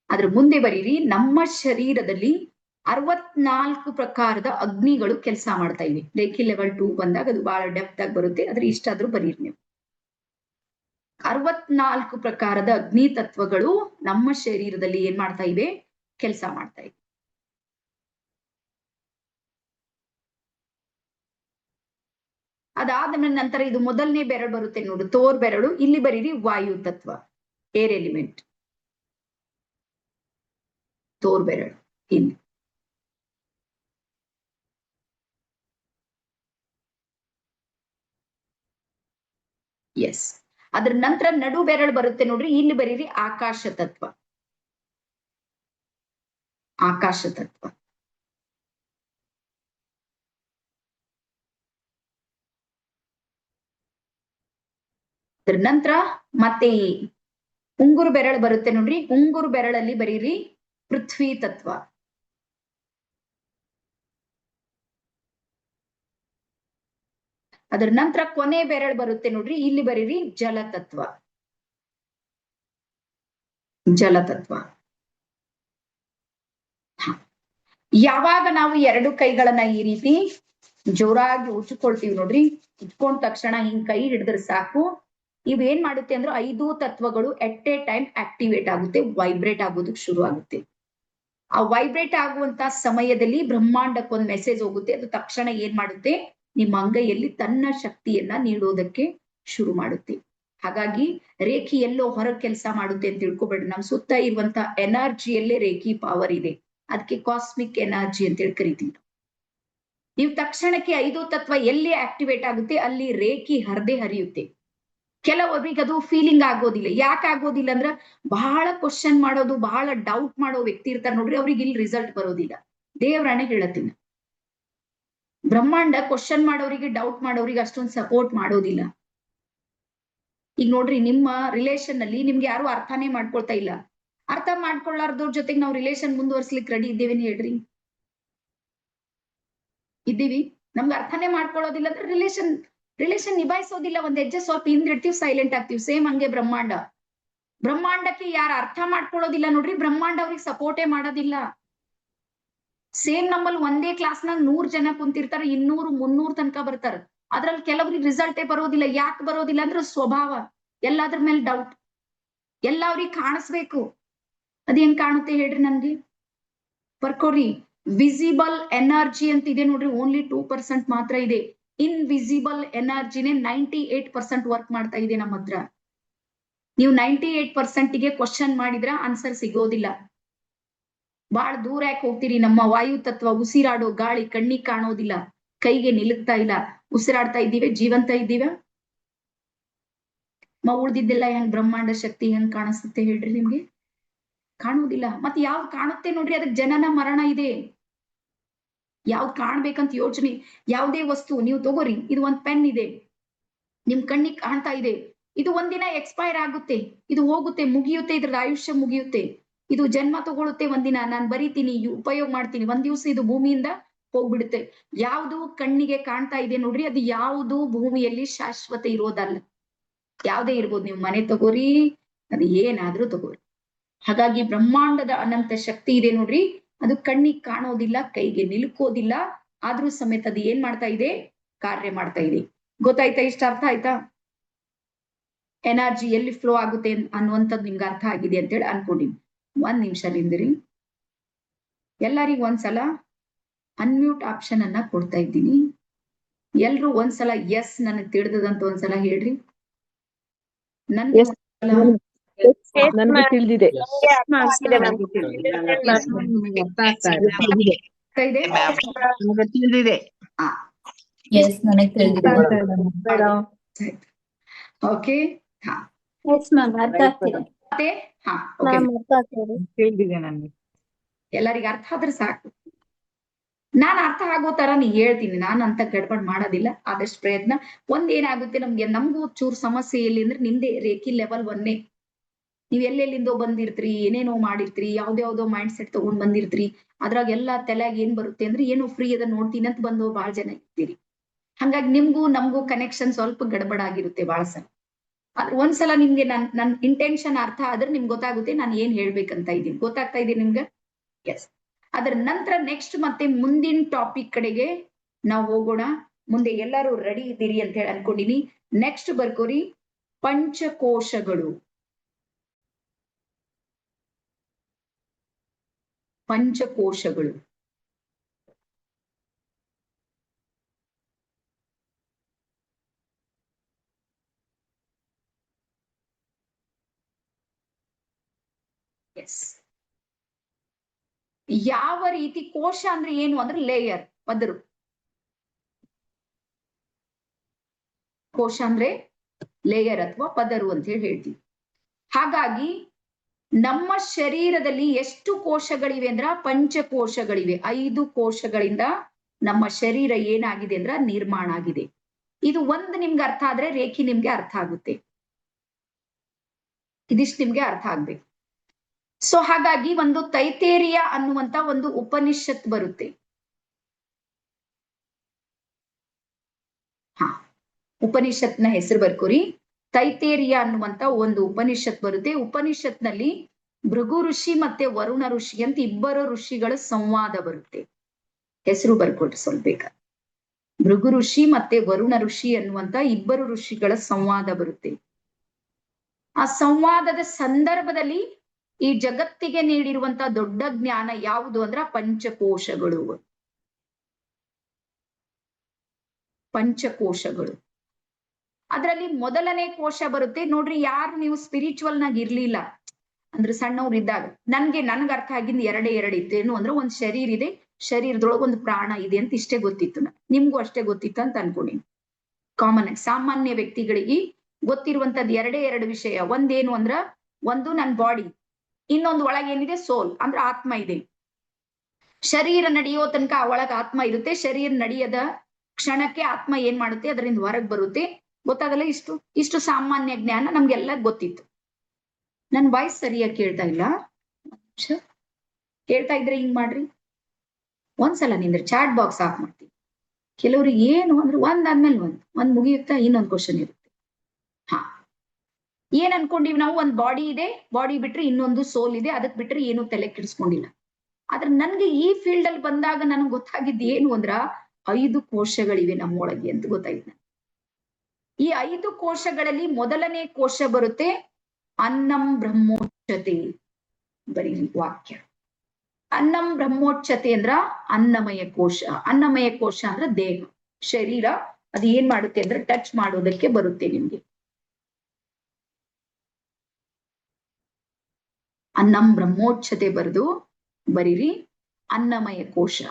ಅದ್ರ ಮುಂದೆ ಬರೀರಿ, ನಮ್ಮ ಶರೀರದಲ್ಲಿ 64 ಪ್ರಕಾರದ ಅಗ್ನಿಗಳು ಕೆಲಸ ಮಾಡ್ತಾ ಇವೆ. ರೇಖಿ ಲೆವೆಲ್ 2 ಬಂದಾಗ ಅದು ಬಹಳ ಡೆಪ್ತ್ ಆಗಿ ಬರುತ್ತೆ, ಆದ್ರೆ ಇಷ್ಟಾದ್ರೂ ಬರೀರಿ ನೀವು. 64 ಪ್ರಕಾರದ ಅಗ್ನಿ ತತ್ವಗಳು ನಮ್ಮ ಶರೀರದಲ್ಲಿ ಏನ್ ಮಾಡ್ತಾ ಇವೆ, ಕೆಲಸ ಮಾಡ್ತಾ ಇವೆ. ಅದಾದ ನಂತರ ಇದು ಮೊದಲನೇ ಬೆರಳು ಬರುತ್ತೆ ನೋಡು, ತೋರ್ ಬೆರಳು. ಇಲ್ಲಿ ಬರೀರಿ ವಾಯು ತತ್ವ, ಏರ್ ಎಲಿಮೆಂಟ್. ತೋರ್ ಬೆರಳು ಇಲ್ಲಿ. ಎಸ್. ಅದ್ರ ನಂತರ ನಡು ಬೆರಳು ಬರುತ್ತೆ ನೋಡ್ರಿ, ಇಲ್ಲಿ ಬರೀರಿ ಆಕಾಶ ತತ್ವ. ಆಕಾಶ ತತ್ವ. ಅದ್ರ ನಂತರ ಮತ್ತೆ ಈ ಉಂಗುರು ಬೆರಳು ಬರುತ್ತೆ ನೋಡ್ರಿ, ಉಂಗುರು ಬೆರಳಲ್ಲಿ ಬರೀರಿ ಪೃಥ್ವಿ ತತ್ವ. ಅದರ ನಂತರ ಕೊನೆ ಬೆರಳು ಬರುತ್ತೆ ನೋಡ್ರಿ, ಇಲ್ಲಿ ಬರೀರಿ ಜಲತತ್ವ. ಜಲತತ್ವ. ಯಾವಾಗ ನಾವು ಎರಡು ಕೈಗಳನ್ನ ಈ ರೀತಿ ಜೋರಾಗಿ ಉಜ್ಕೊಳ್ತೀವಿ ನೋಡ್ರಿ, ಉಜ್ಕೊಂಡ ತಕ್ಷಣ ಹಿಂಗ್ ಕೈ ಹಿಡಿದ್ರೆ ಸಾಕು, ಇವೇನ್ ಮಾಡುತ್ತೆ ಅಂದ್ರೆ 5 ತತ್ವಗಳು ಎಟ್ ಎ ಟೈಮ್ ಆಕ್ಟಿವೇಟ್ ಆಗುತ್ತೆ, ವೈಬ್ರೇಟ್ ಆಗೋದಕ್ಕೆ ಶುರು ಆಗುತ್ತೆ. ಆ ವೈಬ್ರೇಟ್ ಆಗುವಂತ ಸಮಯದಲ್ಲಿ ಬ್ರಹ್ಮಾಂಡಕ್ಕೊಂದು ಮೆಸೇಜ್ ಹೋಗುತ್ತೆ. ಅದು ತಕ್ಷಣ ಏನ್ ಮಾಡುತ್ತೆ, ನಿಮ್ಮ ಅಂಗೈಯಲ್ಲಿ ತನ್ನ ಶಕ್ತಿಯನ್ನ ನೀಡೋದಕ್ಕೆ ಶುರು ಮಾಡುತ್ತೆ. ಹಾಗಾಗಿ ರೇಖಿ ಎಲ್ಲೋ ಹೊರ ಕೆಲಸ ಮಾಡುತ್ತೆ ಅಂತ ತಿಳ್ಕೊಬೇಡ್ರಿ. ನಮ್ ಸುತ್ತ ಇರುವಂತ ಎನರ್ಜಿಯಲ್ಲೇ ರೇಖಿ ಪವರ್ ಇದೆ. ಅದಕ್ಕೆ ಕಾಸ್ಮಿಕ್ ಎನರ್ಜಿ ಅಂತ ಹೇಳಿ ಕರಿತೀವಿ. ನೀವು ತಕ್ಷಣಕ್ಕೆ 5 ತತ್ವ ಎಲ್ಲಿ ಆಕ್ಟಿವೇಟ್ ಆಗುತ್ತೆ ಅಲ್ಲಿ ರೇಖಿ ಹರಿದೇ ಹರಿಯುತ್ತೆ. ಕೆಲವೊಬ್ಬರಿಗೆ ಅದು ಫೀಲಿಂಗ್ ಆಗೋದಿಲ್ಲ. ಯಾಕೆ ಆಗೋದಿಲ್ಲ ಅಂದ್ರ ಬಹಳ ಕ್ವಶನ್ ಮಾಡೋದು, ಬಹಳ ಡೌಟ್ ಮಾಡೋ ವ್ಯಕ್ತಿ ಇರ್ತಾರೆ ನೋಡ್ರಿ, ಅವ್ರಿಗೆ ಇಲ್ಲಿ ರಿಸಲ್ಟ್ ಬರೋದಿಲ್ಲ. ದೇವ್ರಾಣೆ ಹೇಳತ್ತೀನಿ, ಬ್ರಹ್ಮಾಂಡ ಕ್ವಶನ್ ಮಾಡೋರಿಗೆ, ಡೌಟ್ ಮಾಡೋರಿಗೆ ಅಷ್ಟೊಂದು ಸಪೋರ್ಟ್ ಮಾಡೋದಿಲ್ಲ. ಈಗ ನೋಡ್ರಿ, ನಿಮ್ಮ ರಿಲೇಶನ್ ಅಲ್ಲಿ ನಿಮ್ಗೆ ಯಾರು ಅರ್ಥನೇ ಮಾಡ್ಕೊಳ್ತಾ ಇಲ್ಲ. ಅರ್ಥ ಮಾಡ್ಕೊಳ್ಳಾರ್ದವ್ರ ಜೊತೆಗೆ ನಾವು ರಿಲೇಶನ್ ಮುಂದುವರ್ಸ್ಲಿಕ್ಕೆ ರೆಡಿ ಇದ್ದೇವೇನ್ ಹೇಳ್ರಿ? ಇದ್ದೀವಿ. ನಮ್ಗೆ ಅರ್ಥನೇ ಮಾಡ್ಕೊಳ್ಳೋದಿಲ್ಲ ಅಂದ್ರೆ ರಿಲೇಶನ್ ನಿಭಾಯಿಸೋದಿಲ್ಲ. ಒಂದ್ ಹೆಜ್ಜೆ ಸ್ವಲ್ಪ ಹಿಂದಿಡ್ತೀವಿ, ಸೈಲೆಂಟ್ ಆಗ್ತೀವಿ. ಸೇಮ್ ಹಂಗೆ ಬ್ರಹ್ಮಾಂಡಕ್ಕೆ ಯಾರು ಅರ್ಥ ಮಾಡ್ಕೊಳ್ಳೋದಿಲ್ಲ ನೋಡ್ರಿ, ಬ್ರಹ್ಮಾಂಡ ಅವ್ರಿಗೆ ಸಪೋರ್ಟೇ ಮಾಡೋದಿಲ್ಲ. ಸೇಮ್ ನಮ್ಮಲ್ಲಿ ಒಂದೇ ಕ್ಲಾಸ್ನಾಗ 100 ಜನ ಕುಂತಿರ್ತಾರೆ, 200 300 ತನಕ ಬರ್ತಾರ. ಅದ್ರಲ್ಲಿ ಕೆಲವ್ರಿಗೆ ರಿಸಲ್ಟೇ ಬರೋದಿಲ್ಲ. ಯಾಕೆ ಬರೋದಿಲ್ಲ ಅಂದ್ರೆ ಸ್ವಭಾವ, ಎಲ್ಲಾದ್ರ ಮೇಲೆ ಡೌಟ್, ಎಲ್ಲ ಅವ್ರಿಗೆ ಕಾಣಿಸ್ಬೇಕು. ಅದ್ ಹೆಂಗ್ ಕಾಣುತ್ತೆ ಹೇಳ್ರಿ ನನ್ಗೆ? ಬರ್ಕೋರಿ. ವಿಸಿಬಲ್ ಎನರ್ಜಿ ಅಂತ ಇದೆ ನೋಡ್ರಿ, ಓನ್ಲಿ 2% ಮಾತ್ರ ಇದೆ. ಇನ್ವಿಸಿಬಲ್ ಎನರ್ಜಿನೇ 98% ವರ್ಕ್ ಮಾಡ್ತಾ ಇದೆ ನಮ್ಮ ಹತ್ರ. ನೀವು 98%ಗೆ ಕ್ವಶನ್ ಮಾಡಿದ್ರ ಆನ್ಸರ್ ಸಿಗೋದಿಲ್ಲ. ಬಹಳ ದೂರ ಯಾಕೆ ಹೋಗ್ತೀರಿ? ನಮ್ಮ ವಾಯು ತತ್ವ, ಉಸಿರಾಡೋ ಗಾಳಿ ಕಣ್ಣಿಗೆ ಕಾಣೋದಿಲ್ಲ, ಕೈಗೆ ನಿಲುಕ್ತಾ ಇಲ್ಲ. ಉಸಿರಾಡ್ತಾ ಇದ್ದೀವಿ, ಜೀವಂತ ಇದ್ದೀವ. ಉಳ್ದಿದ್ದೆಲ್ಲ ಹೆಂಗ್ ಬ್ರಹ್ಮಾಂಡ ಶಕ್ತಿ ಹೆಂಗ್ ಕಾಣಿಸುತ್ತೆ ಹೇಳ್ರಿ ನಿಮ್ಗೆ? ಕಾಣುವುದಿಲ್ಲ. ಮತ್ತೆ ಯಾವ್ದು ಕಾಣುತ್ತೆ ನೋಡ್ರಿ, ಅದಕ್ಕೆ ಜನನ ಮರಣ ಇದೆ. ಯಾವ್ದು ಕಾಣ್ಬೇಕಂತ ಯೋಚನೆ, ಯಾವುದೇ ವಸ್ತು ನೀವು ತಗೋರಿ, ಇದು ಒಂದ್ ಪೆನ್ ಇದೆ, ನಿಮ್ ಕಣ್ಣಿಗೆ ಕಾಣ್ತಾ ಇದೆ. ಇದು ಒಂದಿನ ಎಕ್ಸ್ಪೈರ್ ಆಗುತ್ತೆ, ಇದು ಹೋಗುತ್ತೆ, ಮುಗಿಯುತ್ತೆ, ಇದ್ರದ್ದು ಆಯುಷ್ಯ ಮುಗಿಯುತ್ತೆ. ಇದು ಜನ್ಮ ತಗೊಳುತ್ತೆ, ಒಂದಿನ ನಾನು ಬರಿತೀನಿ, ಉಪಯೋಗ ಮಾಡ್ತೀನಿ, ಒಂದ್ ದಿವ್ಸ ಇದು ಭೂಮಿಯಿಂದ ಹೋಗ್ಬಿಡುತ್ತೆ. ಯಾವುದು ಕಣ್ಣಿಗೆ ಕಾಣ್ತಾ ಇದೆ ನೋಡ್ರಿ, ಅದು ಯಾವುದು ಭೂಮಿಯಲ್ಲಿ ಶಾಶ್ವತ ಇರೋದಲ್ಲ. ಯಾವ್ದೇ ಇರ್ಬೋದು, ನೀವು ಮನೆ ತಗೋರಿ, ಅದು ಏನಾದ್ರೂ ತಗೋರಿ. ಹಾಗಾಗಿ ಬ್ರಹ್ಮಾಂಡದ ಅನಂತ ಶಕ್ತಿ ಇದೆ ನೋಡ್ರಿ, ಅದು ಕಣ್ಣಿಗೆ ಕಾಣೋದಿಲ್ಲ, ಕೈಗೆ ನಿಲುಕೋದಿಲ್ಲ. ಆದ್ರೂ ಸಮೇತ ಅದು ಏನ್ ಮಾಡ್ತಾ ಇದೆ? ಕಾರ್ಯ ಮಾಡ್ತಾ ಇದೆ. ಗೊತ್ತಾಯ್ತಾ? ಇಷ್ಟ ಅರ್ಥ ಆಯ್ತಾ? ಎನರ್ಜಿ ಎಲ್ಲಿ ಫ್ಲೋ ಆಗುತ್ತೆ ಅನ್ನುವಂಥದ್ದು ನಿಮ್ಗೆ ಅರ್ಥ ಆಗಿದೆ ಅಂತೇಳಿ ಅನ್ಕೊಂಡಿನಿ. 1 ನಿಮಿಷ ನಿಂದ್ರಿ. ಎಲ್ಲರಿಗೂ ಒಂದ್ಸಲ ಅನ್ಮ್ಯೂಟ್ ಆಪ್ಷನ್ ಅನ್ನ ಕೊಡ್ತಾ ಇದ್ದೀನಿ. ಎಲ್ರು ಒಂದ್ಸಲ ಎಸ್ ನನಗೆ ತಿಳಿದಂತ ಒಂದ್ಸಲ ಹೇಳ್ರಿ. ನನ್ಗೆ ನನಗೆ ತಿಳಿದಿದೆ. ತಿಳಿದಿದೆ. ಎಸ್ ನನಗೆ ತಿಳಿದಿದೆ. ಓಕೆ, ಹಾ ಎಸ್ ಮ್ಯಾಮ್ ಅರ್ಥ ಆಗ್ತಿದೆ. ಮತ್ತೆ ಹಾ ಮ್ಯಾಮ್ ಅರ್ಥ ಆಗ್ತಿದೆ. ತಿಳಿದಿದೆ ನನಗೆ. ಎಲ್ಲರಿಗೂ ಅರ್ಥ ಆದ್ರೆ ಸಾಕು. ನಾನ್ ಅರ್ಥ ಆಗೋ ತರ ನೀ ಹೇಳ್ತೀನಿ, ನಾನು ಅಂತ ಗಡ್ಬಡ್ ಮಾಡೋದಿಲ್ಲ. ಆದಷ್ಟು ಪ್ರಯತ್ನ. ಏನಾಗುತ್ತೆ, ನಮಗೂ ಚೂರ್ ಸಮಸ್ಯೆ ಎಲ್ಲಿ ಅಂದ್ರೆ, ನಿಂದೆ ರೇಖಿ ಲೆವೆಲ್ 1. ನೀವ್ ಎಲ್ಲೆಲ್ಲಿಂದೋ ಬಂದಿರ್ತೀರಿ, ಏನೇನೋ ಮಾಡಿರ್ತೀರಿ, ಯಾವ್ದ್ಯಾವ್ದೋ ಮೈಂಡ್ ಸೆಟ್ ತಗೊಂಡ್ ಬಂದಿರ್ತೀರಿ. ಅದ್ರಾಗ ಎಲ್ಲಾ ತಲೆಯಾಗ ಏನ್ ಬರುತ್ತೆ ಅಂದ್ರೆ, ಏನೋ ಫ್ರೀ ಅದ ನೋಡ್ತೀನಿ ಅಂತ ಬಂದೋ ಬಾಳ್ ಜನ ಇರ್ತೀರಿ. ಹಂಗಾಗಿ ನಿಮ್ಗೂ ನಮಗೂ ಕನೆಕ್ಷನ್ ಸ್ವಲ್ಪ ಗಡಬಡ ಆಗಿರುತ್ತೆ ಬಾಳ ಸಲ. ಆದ್ರೆ ಒಂದ್ಸಲ ನಿಮ್ಗೆ ನನ್ ಇಂಟೆನ್ಷನ್ ಅರ್ಥ ಆದ್ರೆ ನಿಮ್ಗೆ ಗೊತ್ತಾಗುತ್ತೆ ನಾನು ಏನ್ ಹೇಳ್ಬೇಕಂತ ಇದ್ದೀನಿ. ಗೊತ್ತಾಗ್ತಾ ಇದೆ ನಿಮ್ಗೆ? ಎಸ್. ಅದರ ನಂತರ ನೆಕ್ಸ್ಟ್ ಮತ್ತೆ ಮುಂದಿನ ಟಾಪಿಕ್ ಕಡೆಗೆ ನಾವು ಹೋಗೋಣ. ಮುಂದೆ ಎಲ್ಲರೂ ರೆಡಿ ಇದ್ದೀರಿ ಅಂತ ಹೇಳಿ ಅನ್ಕೊಂಡಿನಿ. ನೆಕ್ಸ್ಟ್ ಬರ್ಕೋರಿ, ಪಂಚಕೋಶಗಳು. ಪಂಚಕೋಶಗಳು. ಎಸ್. ಯಾವ ರೀತಿ ಕೋಶ ಅಂದ್ರೆ ಏನು ಅಂದ್ರೆ ಲೇಯರ್, ಪದರು. ಕೋಶ ಅಂದ್ರೆ ಲೇಯರ್ ಅಥವಾ ಪದರು ಅಂತ ಹೇಳಿ ಹೇಳ್ತೀವಿ. ಹಾಗಾಗಿ ನಮ್ಮ ಶರೀರದಲ್ಲಿ ಎಷ್ಟು ಕೋಶಗಳಿವೆ ಅಂದ್ರ ಪಂಚಕೋಶಗಳಿವೆ. 5 ಕೋಶಗಳಿಂದ ನಮ್ಮ ಶರೀರ ಏನಾಗಿದೆ ಅಂದ್ರ ನಿರ್ಮಾಣ ಆಗಿದೆ. ಇದು ಒಂದು ನಿಮ್ಗೆ ಅರ್ಥ ಆದ್ರೆ ರೇಖಿ ನಿಮ್ಗೆ ಅರ್ಥ ಆಗುತ್ತೆ. ಇದಿಷ್ಟು ನಿಮ್ಗೆ ಅರ್ಥ ಆಗ್ಬೇಕು. ಸೊ ಹಾಗಾಗಿ ಒಂದು ತೈತೇರಿಯ ಅನ್ನುವಂತ ಒಂದು ಉಪನಿಷತ್ ಬರುತ್ತೆ. ಹಾ, ಉಪನಿಷತ್ನ ಹೆಸರು ಬರ್ಕೋರಿ. ತೈತೇರಿಯ ಅನ್ನುವಂತ ಒಂದು ಉಪನಿಷತ್ ಬರುತ್ತೆ. ಉಪನಿಷತ್ನಲ್ಲಿ ಭೃಗು ಋಷಿ ಮತ್ತೆ ವರುಣ ಋಷಿ ಅಂತ ಇಬ್ಬರು ಋಷಿಗಳ ಸಂವಾದ ಬರುತ್ತೆ. ಹೆಸರು ಬರ್ಕೊಟ್ರಿ ಸ್ವಲ್ಪ ಬೇಗ. ಭೃಗು ಋಷಿ ಮತ್ತೆ ವರುಣ ಋಷಿ ಅನ್ನುವಂತ ಇಬ್ಬರು ಋಷಿಗಳ ಸಂವಾದ ಬರುತ್ತೆ. ಆ ಸಂವಾದದ ಸಂದರ್ಭದಲ್ಲಿ ಈ ಜಗತ್ತಿಗೆ ನೀಡಿರುವಂತ ದೊಡ್ಡ ಜ್ಞಾನ ಯಾವುದು ಅಂದ್ರ ಪಂಚಕೋಶಗಳು. ಪಂಚಕೋಶಗಳು. ಅದರಲ್ಲಿ ಮೊದಲನೇ ಕೋಶ ಬರುತ್ತೆ ನೋಡ್ರಿ. ಯಾರು ನೀವು ಸ್ಪಿರಿಚುವಲ್ ನಾಗ ಇರ್ಲಿಲ್ಲ ಅಂದ್ರೆ ಸಣ್ಣವ್ರು ಇದ್ದಾಗ ನನ್ಗೆ ಅರ್ಥ ಆಗಿಂದ ಎರಡೇ ಇತ್ತು. ಏನು ಅಂದ್ರೆ ಒಂದ್ ಶರೀರ ಇದೆ, ಶರೀರದೊಳಗೆ ಒಂದು ಪ್ರಾಣ ಇದೆ ಅಂತ ಇಷ್ಟೇ ಗೊತ್ತಿತ್ತು. ನಿಮ್ಗೂ ಅಷ್ಟೇ ಗೊತ್ತಿತ್ತು ಅಂತ ಅನ್ಕೊಂಡಿ. ಕಾಮನ್ ಆಗಿ ಸಾಮಾನ್ಯ ವ್ಯಕ್ತಿಗಳಿಗೆ ಗೊತ್ತಿರುವಂತದ್ ಎರಡೇ ವಿಷಯ. ಒಂದೇನು ಅಂದ್ರ ಒಂದು ನನ್ ಬಾಡಿ, ಇನ್ನೊಂದು ಒಳಗೇನಿದೆ ಸೋಲ್ ಅಂದ್ರೆ ಆತ್ಮ ಇದೆ. ಶರೀರ ನಡೆಯೋ ತನಕ ಒಳಗ ಆತ್ಮ ಇರುತ್ತೆ. ಶರೀರ ನಡೆಯದ ಕ್ಷಣಕ್ಕೆ ಆತ್ಮ ಏನ್ ಮಾಡುತ್ತೆ ಅದರಿಂದ ಹೊರಗ್ ಬರುತ್ತೆ. ಗೊತ್ತಾಗಲ್ಲ. ಇಷ್ಟು ಸಾಮಾನ್ಯ ಜ್ಞಾನ ನಮ್ಗೆಲ್ಲ ಗೊತ್ತಿತ್ತು. ನನ್ ವಾಯ್ಸ್ ಸರಿಯಾಗಿ ಕೇಳ್ತಾ ಇಲ್ಲ. ಕೇಳ್ತಾ ಇದ್ರೆ ಹಿಂಗ್ ಮಾಡ್ರಿ. ಒಂದ್ಸಲ ನಿಂದ್ರೆ ಚಾಟ್ ಬಾಕ್ಸ್ ಆಫ್ ಮಾಡ್ತೀವಿ. ಕೆಲವ್ರಿಗೆ ಏನು ಅಂದ್ರೆ ಒಂದಾದ್ಮೇಲೆ ಒಂದ್ ಮುಗಿಯುತ್ತಾ ಇನ್ನೊಂದ್ ಕ್ವಶನ್ ಇರುತ್ತೆ. ಹಾ, ಏನ್ ಅನ್ಕೊಂಡಿವಿ ನಾವು? ಒಂದ್ ಬಾಡಿ ಇದೆ, ಬಾಡಿ ಬಿಟ್ರೆ ಇನ್ನೊಂದು ಸೋಲ್ ಇದೆ, ಅದಕ್ ಬಿಟ್ರೆ ಏನು ತಲೆ ಕೆಡಿಸ್ಕೊಂಡಿಲ್ಲ. ಆದ್ರೆ ನನ್ಗೆ ಈ ಫೀಲ್ಡ್ ಅಲ್ಲಿ ಬಂದಾಗ ನನಗೆ ಗೊತ್ತಾಗಿದ್ದು ಏನು ಅಂದ್ರ 5 ಕೋಶಗಳಿವೆ ನಮ್ಮೊಳಗೆ ಅಂತ ಗೊತ್ತಾಯ್ತು. ಈ 5 ಕೋಶಗಳಲ್ಲಿ ಮೊದಲನೇ ಕೋಶ ಬರುತ್ತೆ ಅನ್ನಂ ಬ್ರಹ್ಮೋಚ್ಚತೆ. ಬರೀ ವಾಕ್ಯ. ಅನ್ನಂ ಬ್ರಹ್ಮೋಚ್ಚತೆ ಅಂದ್ರ ಅನ್ನಮಯ ಕೋಶ. ಅನ್ನಮಯ ಕೋಶ ಅಂದ್ರ ದೇಹ, ಶರೀರ. ಅದು ಏನ್ ಮಾಡುತ್ತೆ ಅಂದ್ರೆ ಟಚ್ ಮಾಡೋದಕ್ಕೆ ಬರುತ್ತೆ ನಿಮ್ಗೆ. ಅನ್ನಂ ಬ್ರಹ್ಮೋಚ್ಚತೆ ಬರೀರಿ ಅನ್ನಮಯ ಕೋಶ.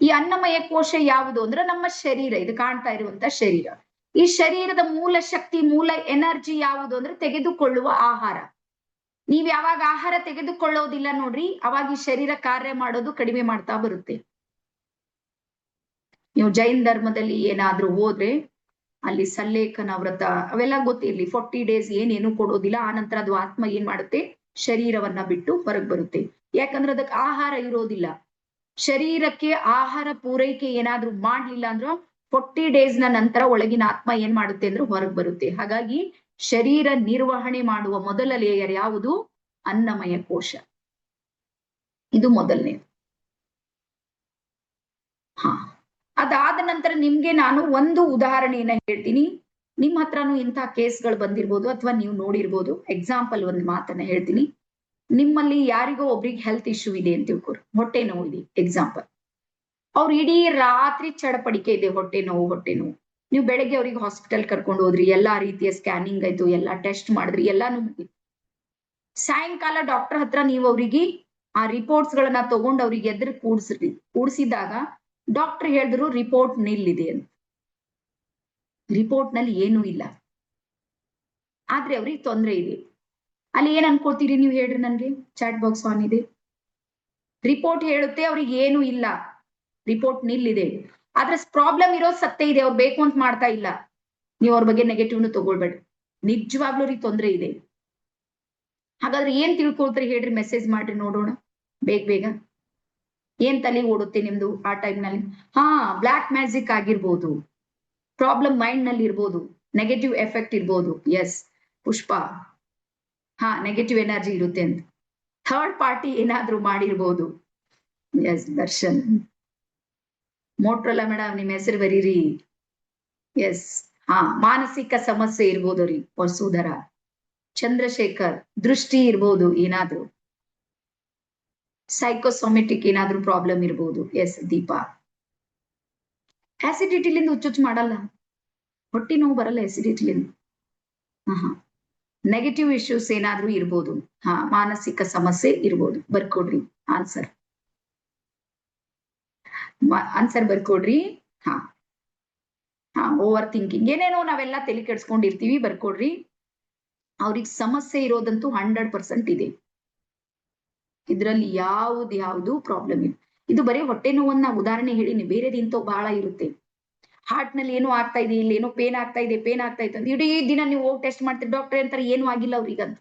ಈ ಅನ್ನಮಯ ಕೋಶ ಯಾವುದು ಅಂದ್ರೆ ನಮ್ಮ ಶರೀರ. ಇದು ಕಾಣ್ತಾ ಇರುವಂತ ಶರೀರ. ಈ ಶರೀರದ ಮೂಲ ಶಕ್ತಿ, ಮೂಲ ಎನರ್ಜಿ ಯಾವುದು ಅಂದ್ರೆ ತೆಗೆದುಕೊಳ್ಳುವ ಆಹಾರ. ನೀವ್ ಯಾವಾಗ ಆಹಾರ ತೆಗೆದುಕೊಳ್ಳೋದಿಲ್ಲ ನೋಡ್ರಿ, ಅವಾಗ ಈ ಶರೀರ ಕಾರ್ಯ ಮಾಡೋದು ಕಡಿಮೆ ಮಾಡ್ತಾ ಬರುತ್ತೆ. ನೀವು ಜೈನ್ ಧರ್ಮದಲ್ಲಿ ಏನಾದ್ರೂ ಹೋದ್ರೆ ಅಲ್ಲಿ ಸಲ್ಲೇಖನ ವ್ರತ ಅವೆಲ್ಲ ಗೊತ್ತಿರ್ಲಿ. 40 days ಏನೇನು ಕೊಡೋದಿಲ್ಲ. ಆ ನಂತರ ಅದು ಆತ್ಮ ಏನ್ ಮಾಡುತ್ತೆ, ಶರೀರವನ್ನ ಬಿಟ್ಟು ಹೊರಗ್ ಬರುತ್ತೆ. ಯಾಕಂದ್ರೆ ಅದಕ್ಕೆ ಆಹಾರ ಇರೋದಿಲ್ಲ. ಶರೀರಕ್ಕೆ ಆಹಾರ ಪೂರೈಕೆ ಏನಾದ್ರೂ ಮಾಡ್ಲಿಲ್ಲ ಅಂದ್ರ 40 days ನಂತರ ಒಳಗಿನ ಆತ್ಮ ಏನ್ ಮಾಡುತ್ತೆ ಅಂದ್ರೆ ಹೊರಗ್ ಬರುತ್ತೆ. ಹಾಗಾಗಿ ಶರೀರ ನಿರ್ವಹಣೆ ಮಾಡುವ ಮೊದಲ ಲೇಯರ್ ಯಾವುದು? ಅನ್ನಮಯ ಕೋಶ. ಇದು ಮೊದಲನೇ. ಹಾ, ಅದಾದ ನಂತರ ನಿಮ್ಗೆ ನಾನು ಒಂದು ಉದಾಹರಣೆಯನ್ನ ಹೇಳ್ತೀನಿ. ನಿಮ್ ಹತ್ರನೂ ಇಂಥ ಕೇಸ್ಗಳು ಬಂದಿರ್ಬೋದು ಅಥವಾ ನೀವು ನೋಡಿರ್ಬೋದು. ಎಕ್ಸಾಂಪಲ್ ಒಂದು ಮಾತನ್ನ ಹೇಳ್ತೀನಿ. ನಿಮ್ಮಲ್ಲಿ ಯಾರಿಗೋ ಒಬ್ರಿಗೆ ಹೆಲ್ತ್ ಇಶ್ಯೂ ಇದೆ ಅಂತ ತಿಳ್ಕೊರಿ. ಹೊಟ್ಟೆ ನೋವು ಇದೆ ಎಕ್ಸಾಂಪಲ್. ಅವ್ರು ಇಡೀ ರಾತ್ರಿ ಚಡಪಡಿಕೆ ಇದೆ, ಹೊಟ್ಟೆ ನೋವು. ನೀವು ಬೆಳಗ್ಗೆ ಅವ್ರಿಗೆ ಹಾಸ್ಪಿಟಲ್ ಕರ್ಕೊಂಡು ಹೋದ್ರಿ, ಎಲ್ಲಾ ರೀತಿಯ ಸ್ಕ್ಯಾನಿಂಗ್ ಆಯ್ತು, ಎಲ್ಲಾ ಟೆಸ್ಟ್ ಮಾಡಿದ್ರಿ, ಎಲ್ಲಾನು ಮುಗಿತು. ಸಾಯಂಕಾಲ ಡಾಕ್ಟರ್ ಹತ್ರ ನೀವು ಅವ್ರಿಗೆ ಆ ರಿಪೋರ್ಟ್ಸ್ ಗಳನ್ನ ತಗೊಂಡು ಅವ್ರಿಗೆ ಎದುರು ಕೂಡಿಸಿದಾಗ ಡಾಕ್ಟರ್ ಹೇಳಿದ್ರು ರಿಪೋರ್ಟ್ ನಿಲ್ಲಿದೆ ಅಂತ. ರಿಪೋರ್ಟ್ ನಲ್ಲಿ ಏನೂ ಇಲ್ಲ, ಆದ್ರೆ ಅವ್ರಿಗೆ ತೊಂದರೆ ಇದೆ. ಅಲ್ಲಿ ಏನ್ ಅನ್ಕೋತೀರಿ ನೀವು ಹೇಳ್ರಿ ನನ್ಗೆ? ಚಾಟ್ ಬಾಕ್ಸ್ ಆನ್ ಇದೆ. ರಿಪೋರ್ಟ್ ಹೇಳುತ್ತೆ ಅವ್ರಿಗೆ ಏನು ಇಲ್ಲ, ರಿಪೋರ್ಟ್ ನಿಲ್ಲಿದೆ. ಆದ್ರೆ ಪ್ರಾಬ್ಲಮ್ ಇರೋದು ಸತ್ತೇ ಇದೆ. ಅವ್ರು ಬೇಕು ಅಂತ ಮಾಡ್ತಾ ಇಲ್ಲ. ನೀವು ಅವ್ರ ಬಗ್ಗೆ ನೆಗೆಟಿವ್ನು ತಗೊಳ್ಬೇಡಿ. ನಿಜವಾಗ್ಲೂ ಅವ್ರಿಗೆ ತೊಂದರೆ ಇದೆ. ಹಾಗಾದ್ರೆ ಏನ್ ತಿಳ್ಕೊಳ್ತೀರಿ ಹೇಳ್ರಿ? ಮೆಸೇಜ್ ಮಾಡ್ರಿ ನೋಡೋಣ ಬೇಗ. ಏನ್ ತಲೆ ಓಡುತ್ತೆ ನಿಮ್ದು ಆ ಟೈಮ್ ನಲ್ಲಿ? ಹಾ, ಬ್ಲಾಕ್ ಮ್ಯಾಜಿಕ್ ಆಗಿರ್ಬೋದು, ಪ್ರಾಬ್ಲಮ್ ಮೈಂಡ್ ನಲ್ಲಿ ಇರ್ಬೋದು, ನೆಗೆಟಿವ್ ಎಫೆಕ್ಟ್ ಇರ್ಬೋದು. ಎಸ್ ಪುಷ್ಪ, ಹಾ, ನೆಗೆಟಿವ್ ಎನರ್ಜಿ ಇರುತ್ತೆ ಅಂತ. ಥರ್ಡ್ ಪಾರ್ಟಿ ಏನಾದ್ರೂ ಮಾಡಿರ್ಬೋದು. ಎಸ್ ದರ್ಶನ್, ಮೋಟ್ರಲ್ಲ ಮೇಡಮ್ ನಿಮ್ ಹೆಸರು ಬರೀರಿ. ಎಸ್, ಹಾ, ಮಾನಸಿಕ ಸಮಸ್ಯೆ ಇರ್ಬೋದು ರೀ. ವಸುಧರ, ಚಂದ್ರಶೇಖರ್, ದೃಷ್ಟಿ ಇರ್ಬೋದು, ಏನಾದ್ರು ಸೈಕೋಸೊಮೆಟಿಕ್ ಏನಾದ್ರೂ ಪ್ರಾಬ್ಲಮ್ ಇರ್ಬೋದು. ಎಸ್ ದೀಪಾ, ಆಸಿಡಿಟಿಲಿಂದ ಹುಚ್ಚುಚ್ಚು ಮಾಡಲ್ಲ, ಹೊಟ್ಟಿ ನೋವು ಬರಲ್ಲ ಆಸಿಡಿಟಿಲಿಂದ. ಹಾ, ನೆಗೆಟಿವ್ ಇಶ್ಯೂಸ್ ಏನಾದ್ರೂ ಇರ್ಬೋದು. ಹಾ, ಮಾನಸಿಕ ಸಮಸ್ಯೆ ಇರ್ಬೋದು. ಬರ್ಕೊಡ್ರಿ ಆನ್ಸರ್ ಬರ್ಕೊಡ್ರಿ. ಹಾ, ಓವರ್ ಥಿಂಕಿಂಗ್ ಏನೇನೋ ನಾವೆಲ್ಲ ತಲೆ ಕೆಡ್ಸ್ಕೊಂಡಿರ್ತೀವಿ. ಬರ್ಕೊಡ್ರಿ. ಅವ್ರಿಗೆ ಸಮಸ್ಯೆ ಇರೋದಂತೂ 100% ಇದೆ. ಇದ್ರಲ್ಲಿ ಯಾವ್ದು ಪ್ರಾಬ್ಲಮ್ ಇಲ್ಲ. ಇದು ಬರೀ ಹೊಟ್ಟೆ ನೋವನ್ನ ಉದಾಹರಣೆ ಹೇಳಿನಿ, ಬೇರೆದು ಇಂಥವು ಬಹಳ ಇರುತ್ತೆ. ಹಾರ್ಟ್ ನಲ್ಲಿ ಏನೋ ಆಗ್ತಾ ಇದೆ, ಇಲ್ಲಿ ಏನೋ ಪೇನ್ ಆಗ್ತಾ ಇದೆ ಅಂತ ಇಡೀ ದಿನ ನೀವು ಹೋಗಿ ಟೆಸ್ಟ್ ಮಾಡ್ತೀರಿ. ಡಾಕ್ಟರ್ ಅಂತಾರೆ ಏನೂ ಆಗಿಲ್ಲ ಅವ್ರಿಗಂತ.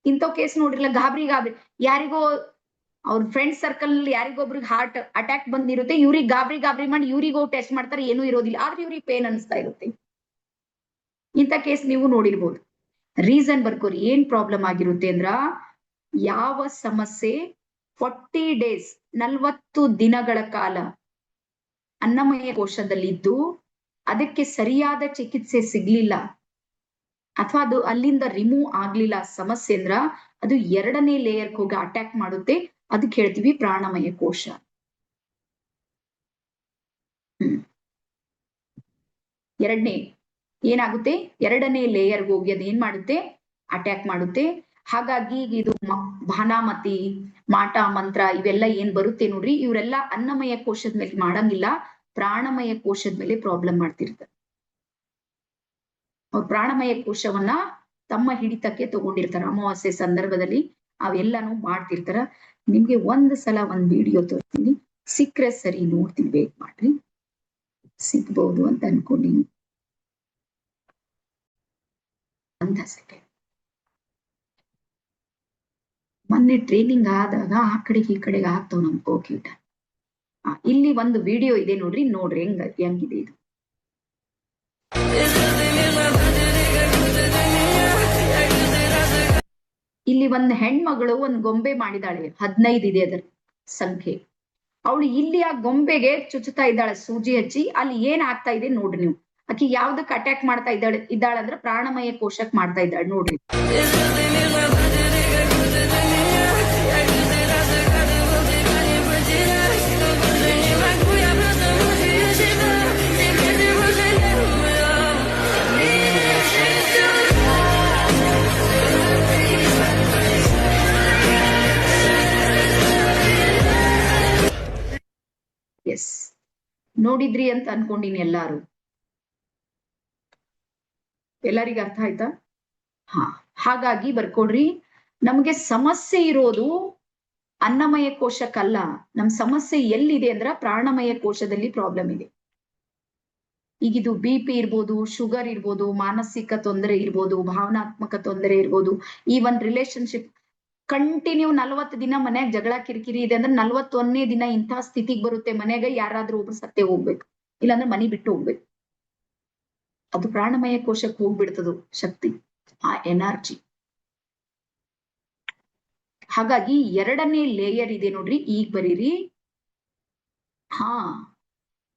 ಇಂಥವ್ ಕೇಸ್ ನೋಡ್ರಿಲ್ಲ, ಗಾಬರಿ ಯಾರಿಗೋ ಅವ್ರ ಫ್ರೆಂಡ್ ಸರ್ಕಲ್ ನಲ್ಲಿ ಯಾರಿಗೊಬ್ರಿಗೆ ಹಾರ್ಟ್ ಅಟ್ಯಾಕ್ ಬಂದಿರುತ್ತೆ, ಇವ್ರಿಗೆ ಗಾಬರಿ ಮಾಡಿ ಇವ್ರಿಗೆ ಹೋಗಿ ಟೆಸ್ಟ್ ಮಾಡ್ತಾರೆ, ಏನೂ ಇರೋದಿಲ್ಲ, ಆದ್ರೆ ಇವ್ರಿಗೆ ಪೇನ್ ಅನಿಸ್ತಾ ಇರುತ್ತೆ. ಇಂಥ ಕೇಸ್ ನೀವು ನೋಡಿರ್ಬೋದು. ರೀಸನ್ ಬರ್ಕೋರಿ, ಏನ್ ಪ್ರಾಬ್ಲಮ್ ಆಗಿರುತ್ತೆ ಅಂದ್ರ, ಯಾವ ಸಮಸ್ಯೆ 40 ಡೇಸ್ 40 ದಿನಗಳ ಕಾಲ ಅನ್ನಮಯ ಕೋಶದಲ್ಲಿದ್ದು ಅದಕ್ಕೆ ಸರಿಯಾದ ಚಿಕಿತ್ಸೆ ಸಿಗ್ಲಿಲ್ಲ ಅಥವಾ ಅದು ಅಲ್ಲಿಂದ ರಿಮೂವ್ ಆಗ್ಲಿಲ್ಲ ಸಮಸ್ಯೆ ಅಂದ್ರ, ಅದು 2ನೇ ಲೇಯರ್ ಹೋಗಿ ಅಟ್ಯಾಕ್ ಮಾಡುತ್ತೆ. ಅದಕ್ಕೆ ಹೇಳ್ತೀವಿ ಪ್ರಾಣಮಯ ಕೋಶ. ಎರಡನೇ ಏನಾಗುತ್ತೆ, 2ನೇ ಲೇಯರ್ ಹೋಗಿ ಅದು ಏನ್ ಮಾಡುತ್ತೆ, ಅಟ್ಯಾಕ್ ಮಾಡುತ್ತೆ. ಹಾಗಾಗಿ ಇದು ಭಾನಾಮತಿ, ಮಾಟ ಮಂತ್ರ ಇವೆಲ್ಲ ಏನ್ ಬರುತ್ತೆ ನೋಡ್ರಿ, ಇವರೆಲ್ಲ ಅನ್ನಮಯ ಕೋಶದ ಮೇಲೆ ಮಾಡಂಗಿಲ್ಲ, ಪ್ರಾಣಮಯ ಕೋಶದ ಮೇಲೆ ಪ್ರಾಬ್ಲಮ್ ಮಾಡ್ತಿರ್ತಾರೆ. ಅವ್ರ ಪ್ರಾಣಮಯ ಕೋಶವನ್ನ ತಮ್ಮ ಹಿಡಿತಕ್ಕೆ ತಗೊಂಡಿರ್ತಾರ. ಅಮಾವಾಸ್ಯೆ ಸಂದರ್ಭದಲ್ಲಿ ಅವೆಲ್ಲಾನು ಮಾಡ್ತಿರ್ತಾರ. ನಿಮ್ಗೆ ಒಂದ್ ಸಲ ಒಂದ್ ವಿಡಿಯೋ ತೋರಿಸ್ತೀನಿ, ಸಿಕ್ಕ್ರೆ ಸರಿ ನೋಡ್ತೀನಿ, ವೇಟ್ ಮಾಡ್ರಿ, ಸಿಗ್ಬಹುದು ಅಂತ ಅನ್ಕೊಂಡಿನಿ. ಒಂದ ಸೆಕೆಂಡ್. ಮೊನ್ನೆ ಟ್ರೈನಿಂಗ್ ಆದಾಗ ಆ ಕಡೆಗೆ ಈ ಕಡೆಗೆ ಆಗ್ತಾವ್ ನಮ್ ಕೋಕ್ಯೂಟ. ಇಲ್ಲಿ ಒಂದು ವಿಡಿಯೋ ಇದೆ ನೋಡ್ರಿ ಹೆಂಗಿದೆ ಇದು. ಇಲ್ಲಿ ಒಂದ್ ಹೆಣ್ಮಗಳು ಒಂದ್ ಗೊಂಬೆ ಮಾಡಿದಾಳೆ, 15 ಇದೆ ಅದರ ಸಂಖ್ಯೆ. ಅವಳು ಇಲ್ಲಿ ಆ ಗೊಂಬೆಗೆ ಚುಚ್ಚುತ್ತಾ ಇದ್ದಾಳೆ ಸೂಜಿ ಹಚ್ಚಿ. ಅಲ್ಲಿ ಏನ್ ಆಗ್ತಾ ಇದೆ ನೋಡ್ರಿ ನೀವು. ಆಕಿ ಯಾವ್ದಕ್ ಅಟ್ಯಾಕ್ ಮಾಡ್ತಾ ಇದ್ದಾಳಂದ್ರೆ ಪ್ರಾಣಮಯ ಕೋಶಕ್ ಮಾಡ್ತಾ ಇದ್ದಾಳೆ ನೋಡ್ರಿ. ಎಸ್, ನೋಡಿದ್ರಿ ಅಂತ ಅನ್ಕೊಂಡಿನಿ. ಎಲ್ಲರಿಗ ಅರ್ಥ ಆಯ್ತಾ? ಹಾಗಾಗಿ ಬರ್ಕೊಡ್ರಿ, ನಮ್ಗೆ ಸಮಸ್ಯೆ ಇರೋದು ಅನ್ನಮಯ ಕೋಶಕ್ಕಲ್ಲ. ನಮ್ ಸಮಸ್ಯೆ ಎಲ್ಲಿದೆ ಅಂದ್ರ ಪ್ರಾಣಮಯ ಕೋಶದಲ್ಲಿ ಪ್ರಾಬ್ಲಮ್ ಇದೆ. ಈಗಿದು BP ಇರ್ಬೋದು, ಶುಗರ್ ಇರ್ಬೋದು, ಮಾನಸಿಕ ತೊಂದರೆ ಇರ್ಬೋದು, ಭಾವನಾತ್ಮಕ ತೊಂದರೆ ಇರ್ಬೋದು, ಈ ಒಂದ್ ರಿಲೇಶನ್ಶಿಪ್ ಕಂಟಿನ್ಯೂ 40 ದಿನ ಮನ್ಯಾಗ ಜಗಳ ಕಿರಿಕಿರಿ ಇದೆ ಅಂದ್ರೆ 41ನೇ ದಿನ ಇಂಥ ಸ್ಥಿತಿಗೆ ಬರುತ್ತೆ, ಮನ್ಯಾಗ ಯಾರಾದ್ರೂ ಒಬ್ರು ಸತ್ತೇ ಹೋಗ್ಬೇಕು, ಇಲ್ಲಾಂದ್ರೆ ಮನಿ ಬಿಟ್ಟು ಹೋಗ್ಬೇಕು. ಅದು ಪ್ರಾಣಮಯ ಕೋಶಕ್ಕೆ ಹೋಗ್ಬಿಡ್ತದು ಶಕ್ತಿ, ಆ ಎನರ್ಜಿ. ಹಾಗಾಗಿ 2ನೇ ಲೇಯರ್ ಇದೆ ನೋಡ್ರಿ, ಈಗ ಬರೀರಿ.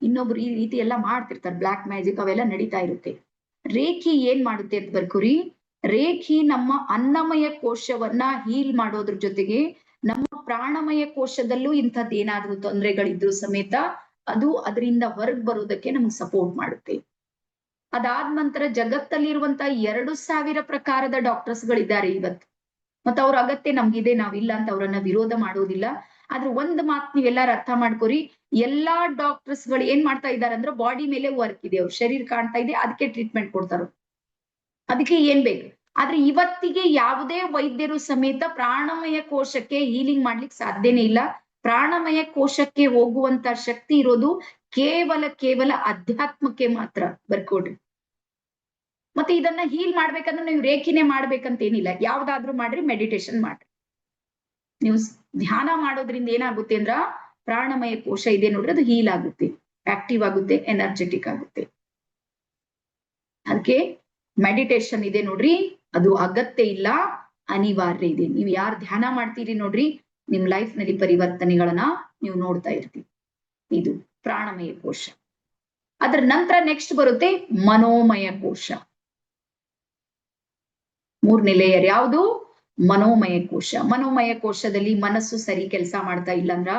ಇನ್ನೊಬ್ರು ಈ ರೀತಿ ಎಲ್ಲ ಮಾಡ್ತಿರ್ತಾರೆ, ಬ್ಲಾಕ್ ಮ್ಯಾಜಿಕ್ ಅವೆಲ್ಲ ನಡೀತಾ ಇರುತ್ತೆ. ರೇಖಿ ಏನ್ ಮಾಡುತ್ತೆ ಅಂತ ಬರ್ಕೋರಿ. ರೇಖಿ ನಮ್ಮ ಅನ್ನಮಯ ಕೋಶವನ್ನ ಹೀಲ್ ಮಾಡೋದ್ರ ಜೊತೆಗೆ ನಮ್ಮ ಪ್ರಾಣಮಯ ಕೋಶದಲ್ಲೂ ಇಂಥದ್ದು ಏನಾದ್ರೂ ತೊಂದರೆಗಳಿದ್ರು ಸಮೇತ ಅದು ಅದರಿಂದ ಹೊರಗೆ ಬರೋದಕ್ಕೆ ನಮ್ಗೆ ಸಪೋರ್ಟ್ ಮಾಡುತ್ತೆ. ಅದಾದ ನಂತರ ಜಗತ್ತಲ್ಲಿರುವಂತ 2000 ಪ್ರಕಾರದ ಡಾಕ್ಟರ್ಸ್ ಗಳಿದ್ದಾರೆ ಇವತ್ತು. ಮತ್ತ ಅವ್ರ ಅಗತ್ಯ ನಮ್ಗಿದೆ, ನಾವಿಲ್ಲ ಅಂತ ಅವ್ರನ್ನ ವಿರೋಧ ಮಾಡೋದಿಲ್ಲ. ಆದ್ರೆ ಒಂದ್ ಮಾತ್ ನೀವೆಲ್ಲಾರು ಅರ್ಥ ಮಾಡ್ಕೋರಿ, ಎಲ್ಲಾ ಡಾಕ್ಟರ್ಸ್ ಗಳು ಏನ್ ಮಾಡ್ತಾ ಇದಾರೆ ಅಂದ್ರೆ ಬಾಡಿ ಮೇಲೆ ವರ್ಕ್ ಇದೆ, ಅವ್ರ ಶರೀರ ಕಾಣ್ತಾ ಇದೆ, ಅದಕ್ಕೆ ಟ್ರೀಟ್ಮೆಂಟ್ ಕೊಡ್ತಾರ, ಅದಕ್ಕೆ ಏನ್ ಬೇಕು. ಆದ್ರೆ ಇವತ್ತಿಗೆ ಯಾವುದೇ ವೈದ್ಯರು ಸಮೇತ ಪ್ರಾಣಮಯ ಕೋಶಕ್ಕೆ ಹೀಲಿಂಗ್ ಮಾಡ್ಲಿಕ್ಕೆ ಸಾಧ್ಯನೇ ಇಲ್ಲ. ಪ್ರಾಣಮಯ ಕೋಶಕ್ಕೆ ಹೋಗುವಂತ ಶಕ್ತಿ ಇರೋದು ಕೇವಲ ಅಧ್ಯಾತ್ಮಕ್ಕೆ ಮಾತ್ರ. ಬರ್ಕೊಡ್ರಿ. ಮತ್ತೆ ಇದನ್ನ ಹೀಲ್ ಮಾಡ್ಬೇಕಂದ್ರೆ ನೀವು ರೇಖಿನೇ ಮಾಡ್ಬೇಕಂತ ಏನಿಲ್ಲ, ಯಾವ್ದಾದ್ರು ಮಾಡ್ರಿ, ಮೆಡಿಟೇಷನ್ ಮಾಡ್ರಿ. ನೀವು ಧ್ಯಾನ ಮಾಡೋದ್ರಿಂದ ಏನಾಗುತ್ತೆ ಅಂದ್ರ ಪ್ರಾಣಮಯ ಕೋಶ ಇದೆ ನೋಡ್ರಿ, ಅದು ಹೀಲ್ ಆಗುತ್ತೆ, ಆಕ್ಟಿವ್ ಆಗುತ್ತೆ, ಎನರ್ಜೆಟಿಕ್ ಆಗುತ್ತೆ. ಅದಕ್ಕೆ ಮೆಡಿಟೇಷನ್ ಇದೆ ನೋಡ್ರಿ, ಅದು ಅಗತ್ಯ ಇಲ್ಲ, ಅನಿವಾರ್ಯ ಇದೆ. ನೀವು ಯಾರು ಧ್ಯಾನ ಮಾಡ್ತೀರಿ ನೋಡ್ರಿ, ನಿಮ್ ಲೈಫ್ ನಲ್ಲಿ ಪರಿವರ್ತನೆಗಳನ್ನ ನೀವು ನೋಡ್ತಾ ಇರ್ತೀವಿ. ಇದು ಪ್ರಾಣಮಯ ಕೋಶ. ಅದ್ರ ನಂತರ ನೆಕ್ಸ್ಟ್ ಬರುತ್ತೆ ಮನೋಮಯ ಕೋಶ. 3ನೇ ಲೇಯರ್ ಯಾವುದು? ಮನೋಮಯ ಕೋಶ. ಮನೋಮಯ ಕೋಶದಲ್ಲಿ ಮನಸ್ಸು ಸರಿ ಕೆಲಸ ಮಾಡ್ತಾ ಇಲ್ಲ ಅಂದ್ರ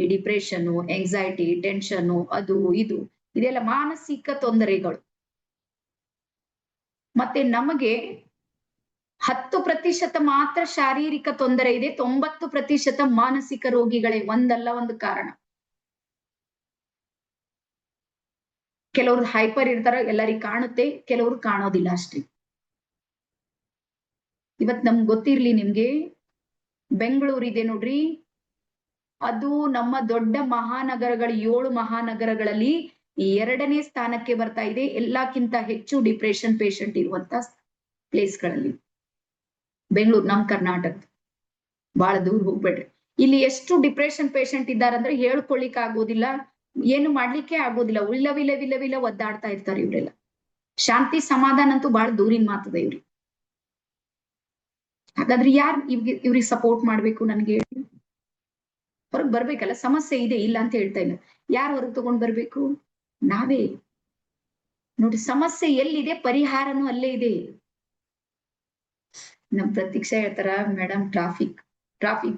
ಈ ಡಿಪ್ರೆಷನ್, ಎಂಗ್ಸೈಟಿ, ಟೆನ್ಷನ್, ಅದು ಇದು ಇದೆಲ್ಲ ಮಾನಸಿಕ ತೊಂದರೆಗಳು. ಮತ್ತೆ ನಮಗೆ 10% ಮಾತ್ರ ಶಾರೀರಿಕ ತೊಂದರೆ ಇದೆ, 90% ಮಾನಸಿಕ ರೋಗಿಗಳೇ, ಒಂದಲ್ಲ ಒಂದು ಕಾರಣ. ಕೆಲವ್ರು ಹೈಪರ್ ಇರ್ತಾರ, ಎಲ್ಲರಿಗೂ ಕಾಣುತ್ತೆ, ಕೆಲವ್ರು ಕಾಣೋದಿಲ್ಲ ಅಷ್ಟೇ. ಇವತ್ ನಮ್ಗೆ ಗೊತ್ತಿರ್ಲಿ, ನಿಮ್ಗೆ ಬೆಂಗಳೂರು ಇದೆ ನೋಡ್ರಿ, ಅದು ನಮ್ಮ ದೊಡ್ಡ ಮಹಾನಗರಗಳು, 7 ಮಹಾನಗರಗಳಲ್ಲಿ 2ನೇ ಸ್ಥಾನಕ್ಕೆ ಬರ್ತಾ ಇದೆ ಎಲ್ಲಕ್ಕಿಂತ ಹೆಚ್ಚು ಡಿಪ್ರೆಷನ್ ಪೇಷಂಟ್ ಇರುವಂತ ಪ್ಲೇಸ್ಗಳಲ್ಲಿ. ಬೆಂಗಳೂರು ನಮ್ ಕರ್ನಾಟಕ, ಬಹಳ ದೂರ ಹೋಗ್ಬೇಡ್ರಿ. ಇಲ್ಲಿ ಎಷ್ಟು ಡಿಪ್ರೆಷನ್ ಪೇಷಂಟ್ ಇದ್ದಾರಂದ್ರೆ ಹೇಳ್ಕೊಳ್ಳಿಕ್ ಆಗೋದಿಲ್ಲ, ಏನು ಮಾಡ್ಲಿಕ್ಕೆ ಆಗೋದಿಲ್ಲ, ವಿಲ ಒದ್ದಾಡ್ತಾ ಇರ್ತಾರೆ ಇವ್ರೆಲ್ಲ. ಶಾಂತಿ ಸಮಾಧಾನ ಅಂತೂ ಬಹಳ ದೂರಿನ ಮಾತದ ಇವ್ರಿಗೆ. ಹಾಗಾದ್ರೆ ಯಾರು ಇವ್ರಿಗೆ ಸಪೋರ್ಟ್ ಮಾಡ್ಬೇಕು? ನನ್ಗೆ ಹೊರಗ್ ಬರ್ಬೇಕಲ್ಲ, ಸಮಸ್ಯೆ ಇದೆ ಇಲ್ಲ ಅಂತ ಹೇಳ್ತಾ ಇಲ್ಲ, ಯಾರು ಹೊರಗ್ ತಗೊಂಡ್ ಬರ್ಬೇಕು? ನಾವೇ. ನೋಡಿ, ಸಮಸ್ಯೆ ಎಲ್ಲಿದೆ ಪರಿಹಾರನೂ ಅಲ್ಲೇ ಇದೆ. ನಮ್ ಪ್ರತೀಕ್ಷಾ ಹೇಳ್ತಾರ, ಮೇಡಮ್ ಟ್ರಾಫಿಕ್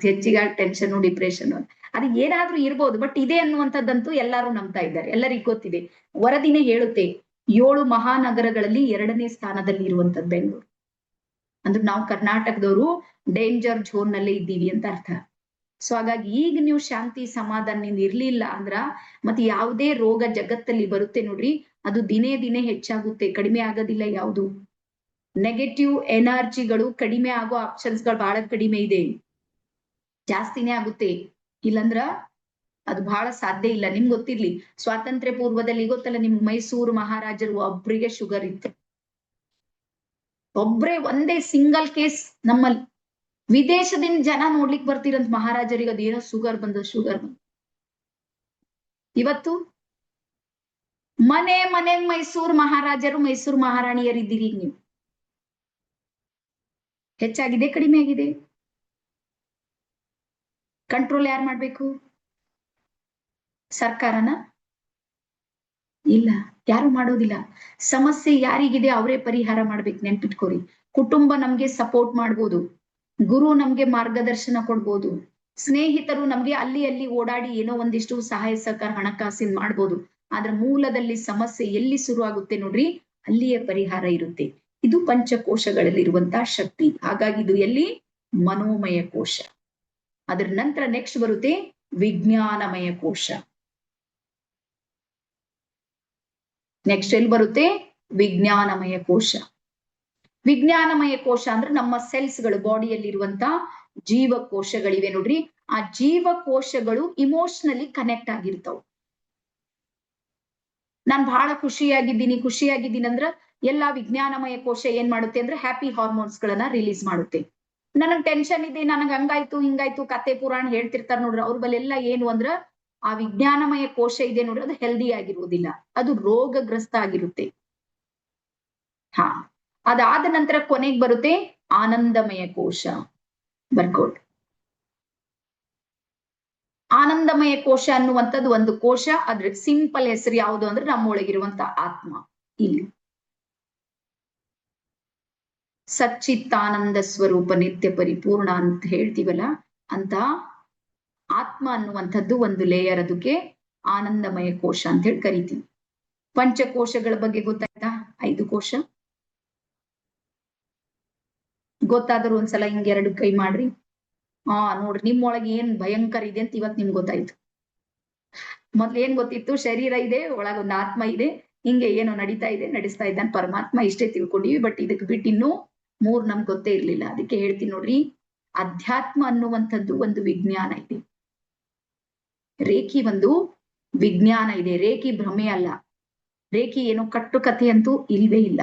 ಹೆಚ್ಚಿಗೆ ಟೆನ್ಷನ್ ಡಿಪ್ರೆಷನ್ ಅದು ಏನಾದ್ರೂ ಇರ್ಬೋದು, ಬಟ್ ಇದೆ ಅನ್ನುವಂಥದ್ದಂತೂ ಎಲ್ಲರೂ ನಂಬ್ತಾ ಇದ್ದಾರೆ, ಎಲ್ಲರಿಗೂ ಗೊತ್ತಿದೆ. ವರದಿನೇ ಹೇಳುತ್ತೆ 7 ಮಹಾನಗರಗಳಲ್ಲಿ 2ನೇ ಸ್ಥಾನದಲ್ಲಿ ಇರುವಂತದ್ದು ಬೆಂಗಳೂರು. ಅಂದ್ರೆ ನಾವು ಕರ್ನಾಟಕದವರು ಡೇಂಜರ್ ಝೋನ್ ನಲ್ಲೇ ಇದ್ದೀವಿ ಅಂತ ಅರ್ಥ. ಸೊ ಹಾಗಾಗಿ ಈಗ ನೀವು ಶಾಂತಿ ಸಮಾಧಾನದಿಂದ ಇರ್ಲಿಲ್ಲ ಅಂದ್ರ ಮತ್ತೆ ಯಾವುದೇ ರೋಗ ಜಗತ್ತಲ್ಲಿ ಬರುತ್ತೆ ನೋಡ್ರಿ, ಅದು ದಿನೇ ದಿನೇ ಹೆಚ್ಚಾಗುತ್ತೆ, ಕಡಿಮೆ ಆಗೋದಿಲ್ಲ. ಯಾವುದು ನೆಗೆಟಿವ್ ಎನರ್ಜಿಗಳು ಕಡಿಮೆ ಆಗೋ ಆಪ್ಷನ್ಸ್ ಗಳು ಬಹಳ ಕಡಿಮೆ ಇದೆ, ಜಾಸ್ತಿನೇ ಆಗುತ್ತೆ. ಇಲ್ಲಂದ್ರ ಅದು ಬಹಳ ಸಾಧ್ಯ ಇಲ್ಲ. ನಿಮ್ಗೆ ಗೊತ್ತಿರ್ಲಿ, ಸ್ವಾತಂತ್ರ್ಯ ಪೂರ್ವದಲ್ಲಿ ಗೊತ್ತಲ್ಲ ನಿಮ್ಗೆ, ಮೈಸೂರು ಮಹಾರಾಜರು ಒಬ್ರಿಗೆ ಶುಗರ್ ಇತ್ತು, ಒಬ್ರೇ ಒಂದೇ ಸಿಂಗಲ್ ಕೇಸ್. ನಮ್ಮಲ್ಲಿ ವಿದೇಶದಿಂದ ಜನ ನೋಡ್ಲಿಕ್ ಬರ್ತಿರಂತ ಮಹಾರಾಜರಿಗೆ, ಅದೇನೋ ಶುಗರ್ ಬಂದ. ಇವತ್ತು ಮನೆಗ್ ಮೈಸೂರು ಮಹಾರಾಜರು ಮೈಸೂರು ಮಹಾರಾಣಿಯರಿದ್ದೀರಿ. ಈಗ ನೀವು ಹೆಚ್ಚಾಗಿದೆ ಕಡಿಮೆ ಆಗಿದೆ? ಕಂಟ್ರೋಲ್ ಯಾರು ಮಾಡ್ಬೇಕು? ಸರ್ಕಾರನ? ಇಲ್ಲ, ಯಾರು ಮಾಡೋದಿಲ್ಲ. ಸಮಸ್ಯೆ ಯಾರಿಗಿದೆ ಅವರೇ ಪರಿಹಾರ ಮಾಡ್ಬೇಕು. ನೆನ್ಪಿಟ್ಕೋರಿ, ಕುಟುಂಬ ನಮ್ಗೆ ಸಪೋರ್ಟ್ ಮಾಡ್ಬೋದು, ಗುರು ನಮ್ಗೆ ಮಾರ್ಗದರ್ಶನ ಕೊಡ್ಬೋದು, ಸ್ನೇಹಿತರು ನಮ್ಗೆ ಅಲ್ಲಿ ಓಡಾಡಿ ಏನೋ ಒಂದಿಷ್ಟು ಸಹಾಯ ಸಹಕಾರ ಹಣಕಾಸಿನ ಮಾಡ್ಬೋದು. ಆದ್ರೆ ಮೂಲದಲ್ಲಿ ಸಮಸ್ಯೆ ಎಲ್ಲಿ ಶುರು ಆಗುತ್ತೆ ನೋಡ್ರಿ, ಅಲ್ಲಿಯೇ ಪರಿಹಾರ ಇರುತ್ತೆ. ಇದು ಪಂಚಕೋಶಗಳಲ್ಲಿ ಇರುವಂತಹ ಶಕ್ತಿ. ಹಾಗಾಗಿ ಇದು ಎಲ್ಲಿ? ಮನೋಮಯ ಕೋಶ. ಅದ್ರ ನಂತರ ನೆಕ್ಸ್ಟ್ ಬರುತ್ತೆ ವಿಜ್ಞಾನಮಯ ಕೋಶ. ನೆಕ್ಸ್ಟ್ ಎಲ್ಲಿ ಬರುತ್ತೆ? ವಿಜ್ಞಾನಮಯ ಕೋಶ. ವಿಜ್ಞಾನಮಯ ಕೋಶ ಅಂದ್ರೆ ನಮ್ಮ ಸೆಲ್ಸ್ಗಳು, ಬಾಡಿಯಲ್ಲಿ ಇರುವಂತ ಜೀವಕೋಶಗಳಿವೆ ನೋಡ್ರಿ, ಆ ಜೀವಕೋಶಗಳು ಇಮೋಷನಲಿ ಕನೆಕ್ಟ್ ಆಗಿರ್ತಾವ. ನಾನ್ ಬಹಳ ಖುಷಿಯಾಗಿದ್ದೀನಿ ಅಂದ್ರ ಎಲ್ಲಾ ವಿಜ್ಞಾನಮಯ ಕೋಶ ಏನ್ ಮಾಡುತ್ತೆ ಅಂದ್ರೆ ಹ್ಯಾಪಿ ಹಾರ್ಮೋನ್ಸ್ ಗಳನ್ನ ರಿಲೀಸ್ ಮಾಡುತ್ತೆ. ನನಗ್ ಟೆನ್ಷನ್ ಇದೆ, ನನಗ್ ಹಂಗಾಯ್ತು ಹಿಂಗಾಯ್ತು ಕತೆ ಪುರಾಣ ಹೇಳ್ತಿರ್ತಾರ ನೋಡ್ರಿ, ಅವ್ರ ಬಲ್ಲೆಲ್ಲ ಏನು ಅಂದ್ರ ಆ ವಿಜ್ಞಾನಮಯ ಕೋಶ ಇದೆ ನೋಡ್ರಿ, ಅದು ಹೆಲ್ದಿ ಆಗಿರುವುದಿಲ್ಲ, ಅದು ರೋಗಗ್ರಸ್ತ ಆಗಿರುತ್ತೆ. ಅದಾದ ನಂತರ ಕೊನೆಗೆ ಬರುತ್ತೆ ಆನಂದಮಯ ಕೋಶ. ಬರ್ಕೋಡ್. ಆನಂದಮಯ ಕೋಶ ಅನ್ನುವಂಥದ್ದು ಒಂದು ಕೋಶ, ಅದ್ರ ಸಿಂಪಲ್ ಹೆಸರು ಯಾವುದು ಅಂದ್ರೆ ನಮ್ಮೊಳಗಿರುವಂತ ಆತ್ಮ. ಇಲ್ಲಿ ಸಚ್ಚಿತ್ತಾನಂದ ಸ್ವರೂಪ ನಿತ್ಯ ಪರಿಪೂರ್ಣ ಅಂತ ಹೇಳ್ತೀವಲ್ಲ, ಅಂತ ಆತ್ಮ ಅನ್ನುವಂಥದ್ದು ಒಂದು ಲೇಯರ್, ಅದಕ್ಕೆ ಆನಂದಮಯ ಕೋಶ ಅಂತ ಹೇಳಿ ಕರಿತೀವಿ. ಪಂಚಕೋಶಗಳ ಬಗ್ಗೆ ಗೊತ್ತಾಯ್ತಾ? 5 ಕೋಶ ಗೊತ್ತಾದ್ರು ಒಂದ್ಸಲ ಹಿಂಗೆ 2 ಕೈ ಮಾಡ್ರಿ. ನೋಡ್ರಿ, ನಿಮ್ಮೊಳಗೆ ಏನ್ ಭಯಂಕರ ಇದೆ ಅಂತ ಇವತ್ ನಿಮ್ಗೆ ಗೊತ್ತಾಯ್ತು. ಮೊದ್ಲು ಏನ್ ಗೊತ್ತಿತ್ತು? ಶರೀರ ಇದೆ, ಒಳಗೊಂದು ಆತ್ಮ ಇದೆ, ಹಿಂಗೆ ಏನೋ ನಡೀತಾ ಇದೆ, ನಡೆಸ್ತಾ ಇದ್ದಾನೆ ಪರಮಾತ್ಮ, ಇಷ್ಟೇ ತಿಳ್ಕೊಂಡಿವಿ. ಬಟ್ ಇದಕ್ ಬಿಟ್ಟು ಇನ್ನೂ 3 ನಮ್ಗೆ ಗೊತ್ತೇ ಇರ್ಲಿಲ್ಲ. ಅದಕ್ಕೆ ಹೇಳ್ತೀನಿ ನೋಡ್ರಿ, ಅಧ್ಯಾತ್ಮ ಅನ್ನುವಂಥದ್ದು ಒಂದು ವಿಜ್ಞಾನ ಇದೆ, ರೇಖಿ ಒಂದು ವಿಜ್ಞಾನ ಇದೆ. ರೇಖಿ ಭ್ರಮೆ ಅಲ್ಲ, ರೇಖಿ ಏನು ಕಟ್ಟುಕತೆ ಅಂತೂ ಇಲ್ವೇ ಇಲ್ಲ.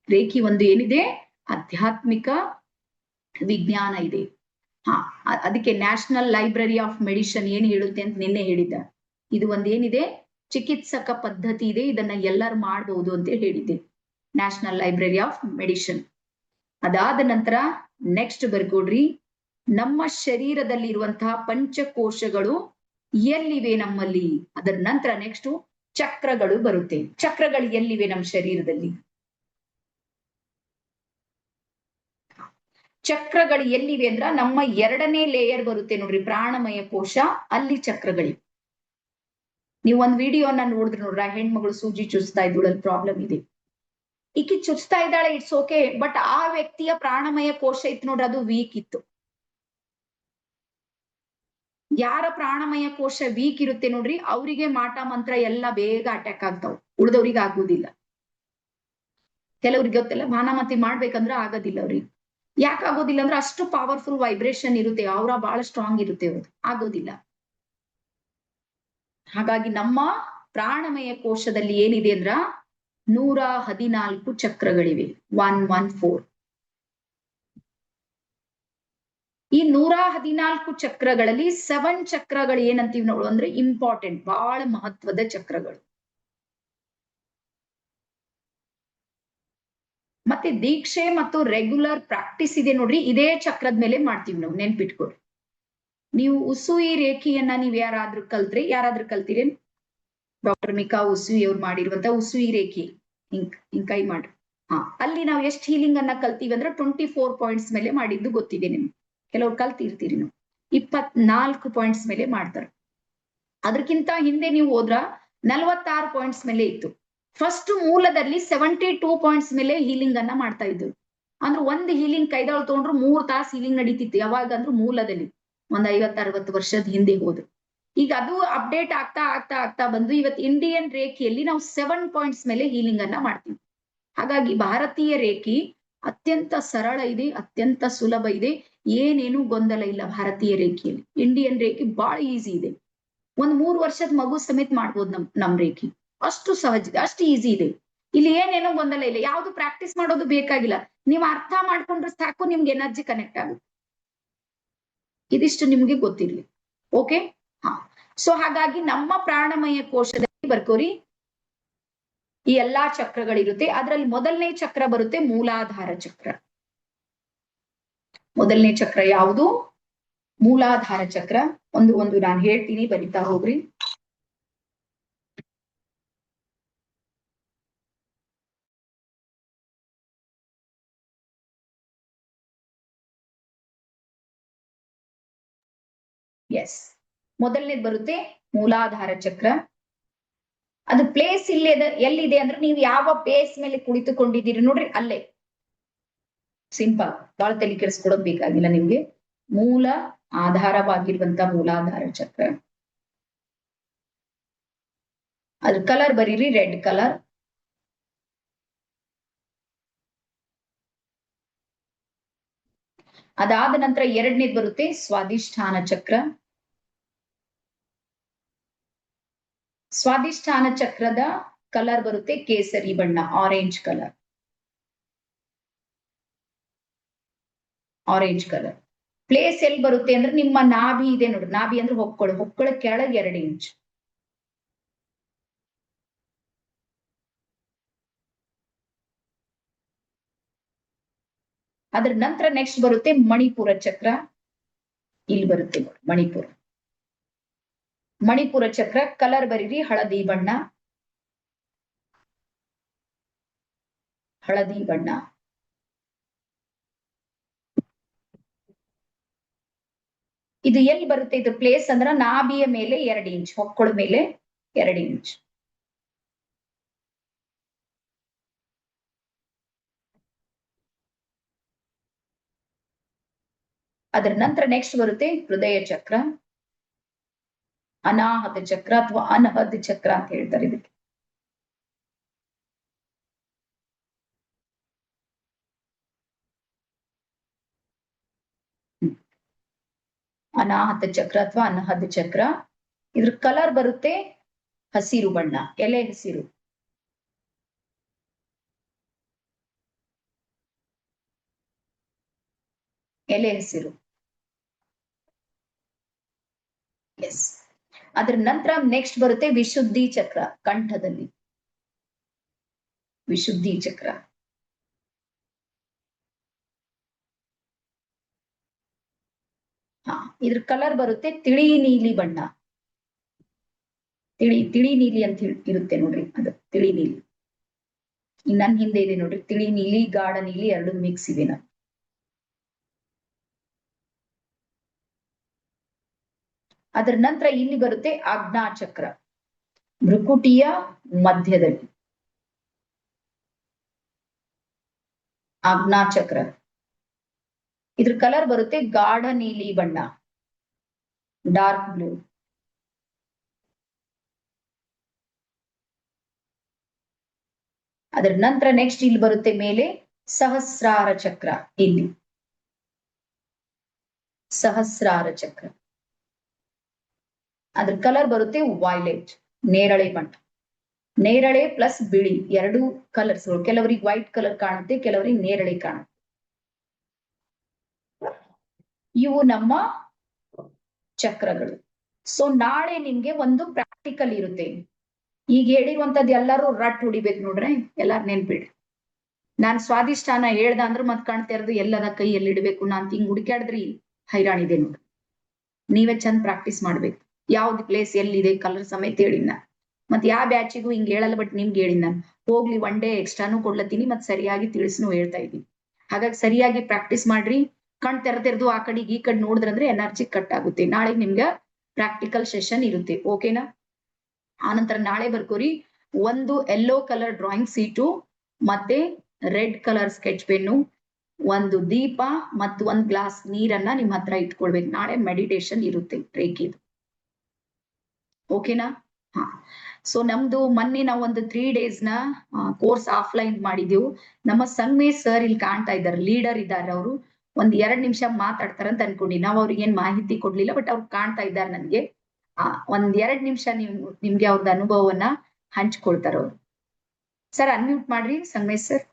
ರೇಖಿ ಒಂದು ಏನಿದೆ? ಆಧ್ಯಾತ್ಮಿಕ ವಿಜ್ಞಾನ ಇದೆ. ಅದಕ್ಕೆ ನ್ಯಾಷನಲ್ ಲೈಬ್ರರಿ ಆಫ್ ಮೆಡಿಸಿನ್ ಏನ್ ಹೇಳುತ್ತೆ ಅಂತ ನಿನ್ನೆ ಹೇಳಿದ್ದ, ಇದು ಒಂದೇನಿದೆ ಚಿಕಿತ್ಸಕ ಪದ್ಧತಿ ಇದೆ, ಇದನ್ನ ಎಲ್ಲರೂ ಮಾಡಬಹುದು ಅಂತ ಹೇಳಿದ್ದೆ, ನ್ಯಾಷನಲ್ ಲೈಬ್ರರಿ ಆಫ್ ಮೆಡಿಸಿನ್. ಅದಾದ ನಂತರ ನೆಕ್ಸ್ಟ್ ಬರ್ಕೊಡ್ರಿ, ನಮ್ಮ ಶರೀರದಲ್ಲಿ ಇರುವಂತಹ ಪಂಚಕೋಶಗಳು ಎಲ್ಲಿವೆ ನಮ್ಮಲ್ಲಿ. ಅದರ ನಂತರ ನೆಕ್ಸ್ಟ್ ಚಕ್ರಗಳು ಬರುತ್ತೆ. ಚಕ್ರಗಳು ಎಲ್ಲಿವೆ ನಮ್ಮ ಶರೀರದಲ್ಲಿ? ಚಕ್ರಗಳು ಎಲ್ಲಿವೆ ಅಂದ್ರ ನಮ್ಮ 2ನೇ ಲೇಯರ್ ಬರುತ್ತೆ ನೋಡ್ರಿ, ಪ್ರಾಣಮಯ ಕೋಶ, ಅಲ್ಲಿ ಚಕ್ರಗಳಿವೆ. ನೀವು ಒಂದ್ ವಿಡಿಯೋನ ನೋಡಿದ್ರೆ ನೋಡ್ರ, ಹೆಣ್ಮಗಳು ಸೂಜಿ ಚುಚ್ತಾ ಇದ್ದಳು, ಅಲ್ಲಿ ಪ್ರಾಬ್ಲಮ್ ಇದೆ. ಈಕಿ ಚುಚ್ತಾ ಇದ್ದಾಳೆ, ಇಟ್ಸ್ ಓಕೆ, ಬಟ್ ಆ ವ್ಯಕ್ತಿಯ ಪ್ರಾಣಮಯ ಕೋಶ ಇತ್ತು ನೋಡ್ರಿ, ಅದು ವೀಕ್ ಇತ್ತು. ಯಾರ ಪ್ರಾಣಮಯ ಕೋಶ ವೀಕ್ ಇರುತ್ತೆ ನೋಡ್ರಿ, ಅವರಿಗೆ ಮಾಟ ಮಂತ್ರ ಎಲ್ಲ ಬೇಗ ಅಟ್ಯಾಕ್ ಆಗ್ತಾವ, ಉಳಿದವ್ರಿಗೆ ಆಗುದಿಲ್ಲ. ಕೆಲವ್ರಿಗೆ ಗೊತ್ತಿಲ್ಲ, ಭಾನಾಮತಿ ಮಾಡ್ಬೇಕಂದ್ರೆ ಆಗೋದಿಲ್ಲ ಅವ್ರಿಗೆ. ಯಾಕೆ ಆಗೋದಿಲ್ಲ ಅಂದ್ರೆ ಅಷ್ಟು ಪವರ್ಫುಲ್ ವೈಬ್ರೇಷನ್ ಇರುತ್ತೆ, ಅವರ ಬಹಳ ಸ್ಟ್ರಾಂಗ್ ಇರುತ್ತೆ, ಅವ್ರು ಆಗೋದಿಲ್ಲ. ಹಾಗಾಗಿ ನಮ್ಮ ಪ್ರಾಣಮಯ ಕೋಶದಲ್ಲಿ ಏನಿದೆ ಅಂದ್ರ 114 ಚಕ್ರಗಳಿವೆ, 114. ಈ 114 ಚಕ್ರಗಳಲ್ಲಿ 7 ಚಕ್ರಗಳು ಏನಂತೀವಿ ನೋಡು ಅಂದ್ರೆ ಇಂಪಾರ್ಟೆಂಟ್, ಬಹಳ ಮಹತ್ವದ ಚಕ್ರಗಳು. ಮತ್ತೆ ದೀಕ್ಷೆ ಮತ್ತು ರೆಗ್ಯುಲರ್ ಪ್ರಾಕ್ಟೀಸ್ ಇದೆ ನೋಡ್ರಿ, ಇದೇ ಚಕ್ರದ ಮೇಲೆ ಮಾಡ್ತೀವಿ ನಾವು, ನೆನ್ಪಿಟ್ಕೊಡ್ರಿ. ನೀವು ಉಸುಯಿ ರೇಖೆಯನ್ನ ನೀವ್ ಯಾರಾದ್ರೂ ಕಲ್ತೀರಿ? ಡಾಕ್ಟರ್ ಮಿಕಾ ಉಸುಯಿ ಅವ್ರು ಮಾಡಿರುವಂತ ಉಸುಯಿ ರೇಖೆ ಹಿಂಗ್ ಕೈ ಮಾಡ್ರಿ. ಅಲ್ಲಿ ನಾವು ಎಷ್ಟು ಹೀಲಿಂಗ್ ಅನ್ನ ಕಲ್ತೀವಿ ಅಂದ್ರೆ 24 ಪಾಯಿಂಟ್ಸ್ ಮೇಲೆ ಮಾಡಿದ್ದು ಗೊತ್ತಿದೆ ನಿಮ್ಗೆ. ಕೆಲವ್ರು ಕಲ್ತಿರ್ತೀರಿ ನೀವು 24 ಪಾಯಿಂಟ್ಸ್ ಮೇಲೆ ಮಾಡ್ತಾರೆ. ಅದಕ್ಕಿಂತ ಹಿಂದೆ ನೀವು ಹೋದ್ರ 46 ಪಾಯಿಂಟ್ಸ್ ಮೇಲೆ ಇತ್ತು. ಫಸ್ಟ್ ಮೂಲದಲ್ಲಿ 72 ಪಾಯಿಂಟ್ಸ್ ಮೇಲೆ ಹೀಲಿಂಗ್ ಅನ್ನ ಮಾಡ್ತಾ ಇದ್ರು. ಅಂದ್ರೆ ಒಂದು ಹೀಲಿಂಗ್ ಕೈದೊಳಗೆ ತಗೊಂಡ್ರು 3 ತಾಸು ಹೀಲಿಂಗ್ ನಡೀತಿತ್ತು. ಯಾವಾಗ ಅಂದ್ರೆ ಮೂಲದಲ್ಲಿ ಒಂದ್ 50-60 ವರ್ಷದ ಹಿಂದೆ ಹೋದ್ರು. ಈಗ ಅದು ಅಪ್ಡೇಟ್ ಆಗ್ತಾ ಆಗ್ತಾ ಆಗ್ತಾ ಬಂದು ಇವತ್ತು ಇಂಡಿಯನ್ ರೇಖೆಯಲ್ಲಿ ನಾವು 7 ಪಾಯಿಂಟ್ಸ್ ಮೇಲೆ ಹೀಲಿಂಗ್ ಅನ್ನ ಮಾಡ್ತೀವಿ. ಹಾಗಾಗಿ ಭಾರತೀಯ ರೇಖೆ ಅತ್ಯಂತ ಸರಳ ಇದೆ, ಅತ್ಯಂತ ಸುಲಭ ಇದೆ, ಏನೇನು ಗೊಂದಲ ಇಲ್ಲ ಭಾರತೀಯ ರೇಖೆಯಲ್ಲಿ. ಇಂಡಿಯನ್ ರೇಖೆ ಬಹಳ ಈಸಿ ಇದೆ. ಒಂದ್ 3 ವರ್ಷದ ಮಗು ಸಮೇತ ಮಾಡ್ಬೋದು ನಮ್ ರೇಖೆ. ಅಷ್ಟು ಸಹಜ ಇದೆ, ಅಷ್ಟು ಈಸಿ ಇದೆ. ಇಲ್ಲಿ ಏನೇನೋ ಗೊಂದಲ ಇಲ್ಲ, ಯಾವ್ದು ಪ್ರಾಕ್ಟೀಸ್ ಮಾಡೋದು ಬೇಕಾಗಿಲ್ಲ. ನೀವು ಅರ್ಥ ಮಾಡ್ಕೊಂಡ್ರೆ ಸಾಕು, ನಿಮ್ಗೆ ಎನರ್ಜಿ ಕನೆಕ್ಟ್ ಆಗುತ್ತೆ. ಇದಿಷ್ಟು ನಿಮ್ಗೆ ಗೊತ್ತಿರ್ಲಿ. ಓಕೆ, ಸೊ ಹಾಗಾಗಿ ನಮ್ಮ ಪ್ರಾಣಮಯ ಕೋಶದಲ್ಲಿ ಬರ್ಕೋರಿ, ಈ ಎಲ್ಲಾ ಚಕ್ರಗಳಿರುತ್ತೆ. ಅದರಲ್ಲಿ ಮೊದಲನೇ ಚಕ್ರ ಬರುತ್ತೆ ಮೂಲಾಧಾರ ಚಕ್ರ. ಮೊದಲನೇ ಚಕ್ರ ಯಾವುದು? ಮೂಲಾಧಾರ ಚಕ್ರ. ಒಂದು ನಾನು ಹೇಳ್ತೀನಿ, ಬರಿತಾ ಹೋಗ್ರಿ. ಎಸ್, ಮೊದಲನೇದು ಬರುತ್ತೆ ಮೂಲಾಧಾರ ಚಕ್ರ. ಅದು ಪ್ಲೇಸ್ ಎಲ್ಲಿದೆ ಅಂದ್ರೆ ನೀವು ಯಾವ ಬೇಸ್ ಮೇಲೆ ಕುಳಿತುಕೊಂಡಿದ್ದೀರಿ ನೋಡ್ರಿ, ಅಲ್ಲೇ. ಸಿಂಪಲ್, ಬಹಳ ತಲೆ ಕೆಡಿಸ್ಕೊಡೋದ್ ಬೇಕಾಗಿಲ್ಲ ನಿಮ್ಗೆ. ಮೂಲ ಆಧಾರವಾಗಿರುವಂತ ಮೂಲಾಧಾರ ಚಕ್ರ. ಅದ್ರ ಕಲರ್ ಬರೀರಿ, ರೆಡ್ ಕಲರ್. ಅದಾದ ನಂತರ ಎರಡನೇದು ಬರುತ್ತೆ ಸ್ವಾಧಿಷ್ಠಾನ ಚಕ್ರ. ಸ್ವಾಧಿಷ್ಠಾನ ಚಕ್ರದ ಕಲರ್ ಬರುತ್ತೆ ಕೇಸರಿ ಬಣ್ಣ, orange colour. Orange colour place ಎಲ್ಲಿ ಬರುತ್ತೆ ಅಂದ್ರೆ ನಿಮ್ಮ ನಾಭಿ ಇದೆ ನೋಡ್ರಿ, ನಾಭಿ ಅಂದ್ರೆ ಹೊಕ್ಕಳ ಕೆಳಗೆ 2 ಇಂಚ್. ಅದ್ರ ನಂತರ ನೆಕ್ಸ್ಟ್ ಬರುತ್ತೆ ಮಣಿಪುರ ಚಕ್ರ. ಇಲ್ಲಿ ಬರುತ್ತೆ ನೋಡಿ ಮಣಿಪುರ. ಮಣಿಪುರ ಚಕ್ರ ಕಲರ್ ಬರೀರಿ ಹಳದಿ ಬಣ್ಣ, ಹಳದಿ ಬಣ್ಣ. ಇದು ಎಲ್ಲಿ ಬರುತ್ತೆ? ಇದು ಪ್ಲೇಸ್ ಅಂದ್ರ ನಾಭಿಯ ಮೇಲೆ 2 ಇಂಚ್, ಹೊಕ್ಕಳ ಮೇಲೆ 2 ಇಂಚ್. ಅದರ ನಂತರ ನೆಕ್ಸ್ಟ್ ಬರುತ್ತೆ ಹೃದಯ ಚಕ್ರ, ಅನಾಹತ ಚಕ್ರ ಅಥವಾ ಅನಹದ್ ಚಕ್ರ ಅಂತ ಹೇಳ್ತಾರೆ ಇದಕ್ಕೆ. ಅನಾಹತ ಚಕ್ರ ಅಥವಾ ಅನಹದ್ ಚಕ್ರ. ಇದ್ರ ಕಲರ್ ಬರುತ್ತೆ ಹಸಿರು ಬಣ್ಣ, ಎಲೆ ಹಸಿರು. ಎಲೆ ಹಸಿರು. ಎಸ್. ಅದ್ರ ನಂತರ ನೆಕ್ಸ್ಟ್ ಬರುತ್ತೆ ವಿಶುದ್ಧಿ ಚಕ್ರ, ಕಂಠದಲ್ಲಿ ವಿಶುದ್ಧಿ ಚಕ್ರ. ಇದ್ರ ಕಲರ್ ಬರುತ್ತೆ ತಿಳಿ ನೀಲಿ ಬಣ್ಣ. ತಿಳಿ ನೀಲಿ ಅಂತ ಇರುತ್ತೆ ನೋಡ್ರಿ, ಅದು ತಿಳಿ ನೀಲಿ. ನನ್ ಹಿಂದೆ ಇದೆ ನೋಡ್ರಿ ತಿಳಿ ನೀಲಿ, ಗಾಢ ನೀಲಿ, 2 ಮಿಕ್ಸ್ ಇದೆ. ಅದರ ನಂತರ ಇಲ್ಲಿ ಬರುತ್ತೆ ಆಜ್ಞಾ ಚಕ್ರ, ಭ್ರುಕುಟಿಯ ಮಧ್ಯದಲ್ಲಿ. ಆಜ್ಞಾ ಚಕ್ರ. ಇದ್ರ ಕಲರ್ ಬರುತ್ತೆ ಗಾಢ ನೀಲಿ ಬಣ್ಣ, ಡಾರ್ಕ್ ಬ್ಲೂ. ಅದರ ನಂತರ ನೆಕ್ಸ್ಟ್ ಇಲ್ಲಿ ಬರುತ್ತೆ ಮೇಲೆ ಸಹಸ್ರಾರ ಚಕ್ರ. ಇಲ್ಲಿ ಸಹಸ್ರಾರ ಚಕ್ರ. ಅದ್ರ ಕಲರ್ ಬರುತ್ತೆ ವೈಲೆಟ್, ನೇರಳೆ ಬಣ್ಣ. ನೇರಳೆ ಪ್ಲಸ್ ಬಿಳಿ 2 ಕಲರ್ಸ್. ಕೆಲವರಿಗೆ ವೈಟ್ ಕಲರ್ ಕಾಣುತ್ತೆ, ಕೆಲವರಿಗೆ ನೇರಳೆ ಕಾಣುತ್ತೆ. ಇವು ನಮ್ಮ ಚಕ್ರಗಳು. ಸೊ ನಾಳೆ ನಿಮ್ಗೆ ಒಂದು ಪ್ರಾಕ್ಟಿಕಲ್ ಇರುತ್ತೆ. ಈಗ ಹೇಳಿರುವಂತದ್ದು ಎಲ್ಲಾರು ರಟ್ ಹೊಡಿಬೇಕು ನೋಡ್ರಿ, ಎಲ್ಲಾರು ನೆನ್ಪಿಡ್ರಿ. ನಾನ್ ಸ್ವಾದಿಷ್ಟಾನ ಹೇಳ್ದ ಅಂದ್ರ ಮತ್ ಕಣ್ ತೆರೆದು ಎಲ್ಲದ ಕೈಯಲ್ಲಿ ಇಡ್ಬೇಕು ನಾನ್ ಹಿಂಗ್ ಹುಡುಕ್ಯಾಡಿದ್ರಿ ಹೈರಾಣಿದೆ ನೋಡ್ರಿ. ನೀವೇ ಚಂದ ಪ್ರಾಕ್ಟೀಸ್ ಮಾಡ್ಬೇಕು. ಯಾವ್ದು ಪ್ಲೇಸ್ ಎಲ್ಲಿದೆ ಕಲರ್ ಸಮೇತ ಹೇಳಿನ. ಮತ್ ಯಾವ ಬ್ಯಾಚಿಗೂ ಹಿಂಗ್ ಹೇಳಲ್ಲ, ಬಟ್ ನಿಮ್ಗೆ ಹೇಳಿನ ನಾನು. ಹೋಗ್ಲಿ ಒನ್ ಡೇ ಎಕ್ಸ್ಟ್ರಾನು ಕೊಡ್ಲತ್ತೀನಿ, ಮತ್ ಸರಿಯಾಗಿ ತಿಳಿಸ್ನು ಹೇಳ್ತಾ ಇದ್ದೀನಿ. ಹಾಗಾಗಿ ಸರಿಯಾಗಿ ಪ್ರಾಕ್ಟೀಸ್ ಮಾಡ್ರಿ. ಕಣ್ ತೆರೆದು ಆ ಕಡೆಗೆ ಈ ಕಡೆ ನೋಡಿದ್ರಂದ್ರೆ ಎನರ್ಜಿ ಕಟ್ ಆಗುತ್ತೆ. ನಾಳೆ ನಿಮ್ಗ ಪ್ರಾಕ್ಟಿಕಲ್ ಸೆಷನ್ ಇರುತ್ತೆ, ಓಕೆನಾ? ಆನಂತರ ನಾಳೆ ಬರ್ಕೋರಿ, ಒಂದು ಯೆಲ್ಲೋ ಕಲರ್ ಡ್ರಾಯಿಂಗ್ ಸೀಟು ಮತ್ತೆ ರೆಡ್ ಕಲರ್ ಸ್ಕೆಚ್ ಪೆನ್ನು, ಒಂದು ದೀಪ ಮತ್ತು ಒಂದ್ ಗ್ಲಾಸ್ ನೀರನ್ನ ನಿಮ್ ಹತ್ರ ಇಟ್ಕೊಳ್ಬೇಕು. ನಾಳೆ ಮೆಡಿಟೇಷನ್ ಇರುತ್ತೆ ರೇಖಿದು, ಓಕೆನಾ? ಹಾ. ಸೊ ನಮ್ದು ಮೊನ್ನೆ ನಾವು ಒಂದು 3 days ನ ಕೋರ್ಸ್ ಆಫ್ಲೈನ್ ಮಾಡಿದೆವು. ನಮ್ಮ ಸಂಗಮೇಶ್ ಸರ್ ಇಲ್ಲಿ ಕಾಣ್ತಾ ಇದ್ದಾರೆ, ಲೀಡರ್ ಇದ್ದಾರೆ. ಅವರು ಒಂದ್ 2 ನಿಮಿಷ ಮಾತಾಡ್ತಾರಂತ ಅನ್ಕೊಂಡಿ. ನಾವು ಅವ್ರಿಗೆ ಏನ್ ಮಾಹಿತಿ ಕೊಡ್ಲಿಲ್ಲ, ಬಟ್ ಅವ್ರು ಕಾಣ್ತಾ ಇದ್ದಾರೆ ನನ್ಗೆ. ಒಂದ್ 2 ನಿಮಿಷ ನಿಮ್ಗೆ ಅವ್ರದ್ದು ಅನುಭವವನ್ನ ಹಂಚ್ಕೊಳ್ತಾರ ಅವ್ರು. ಸರ್ ಅನ್ಮ್ಯೂಟ್ ಮಾಡ್ರಿ Sangamesh sir.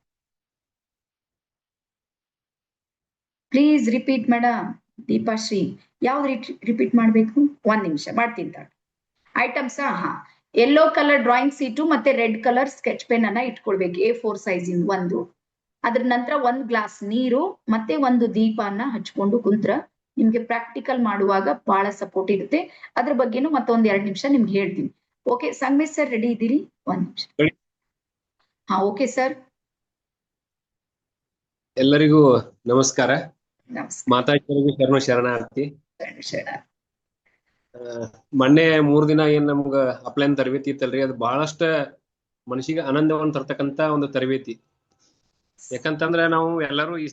Please repeat madam. Deepashree ಯಾವ್ದು ರಿಪೀಟ್ ಮಾಡ್ಬೇಕು? 1 ನಿಮಿಷ ಮಾಡ್ತೀನಿ ತಾಳು. ಐಟಮ್ಸ್ ಹಾ, ಯೆಲ್ಲೋ ಕಲರ್ ಡ್ರಾಯಿಂಗ್ ಸೀಟು ಮತ್ತೆ ರೆಡ್ ಕಲರ್ ಸ್ಕೆಚ್ ಪೆನ್ ಅನ್ನ ಇಟ್ಕೊಳ್ಬೇಕು, A4 ಸೈಜ್ ಇಂದ ಒಂದು. ಅದ್ರ ನಂತರ ಒಂದ್ ಗ್ಲಾಸ್ ನೀರು ಮತ್ತೆ ಒಂದು ದೀಪನ ಹಚ್ಕೊಂಡು ಕುಂತ್ರ ನಿಮ್ಗೆ ಪ್ರಾಕ್ಟಿಕಲ್ ಮಾಡುವಾಗ ಬಹಳ ಸಪೋರ್ಟ್ ಇರುತ್ತೆ. ಅದ್ರ ಬಗ್ಗೆನೂ ಮತ್ತೊಂದ್ 2 ನಿಮಿಷ ನಿಮ್ಗೆ ಹೇಳ್ತೀನಿ. ಓಕೆ ಸಂಗಮೇಶ್ ಸರ್ ರೆಡಿ ಇದ್ದೀರಿ? 1 ನಿಮಿಷ. ಹಾ ಓಕೆ ಸರ್. ಎಲ್ಲರಿಗೂ ನಮಸ್ಕಾರ. ನಮಸ್ಕಾರ. ಮಾತಾಡ್ತಿರೋದು ಶರಣಾರ್ಥಿ. ಮೊನ್ನೆ 3 ದಿನ ಏನ್ ನಮ್ಗ ಅಪ್ಲೈನ್ ತರಬೇತಿ ಇತ್ತಲ್ರಿ, ಅದು ಬಹಳಷ್ಟ ಮನಸ್ಸಿಗೆ ಆನಂದವನ್ನು ತರ್ತಕ್ಕಂತ ಒಂದು ತರಬೇತಿ. ಯಾಕಂತಂದ್ರ ನಾವು ಎಲ್ಲರೂ ಈ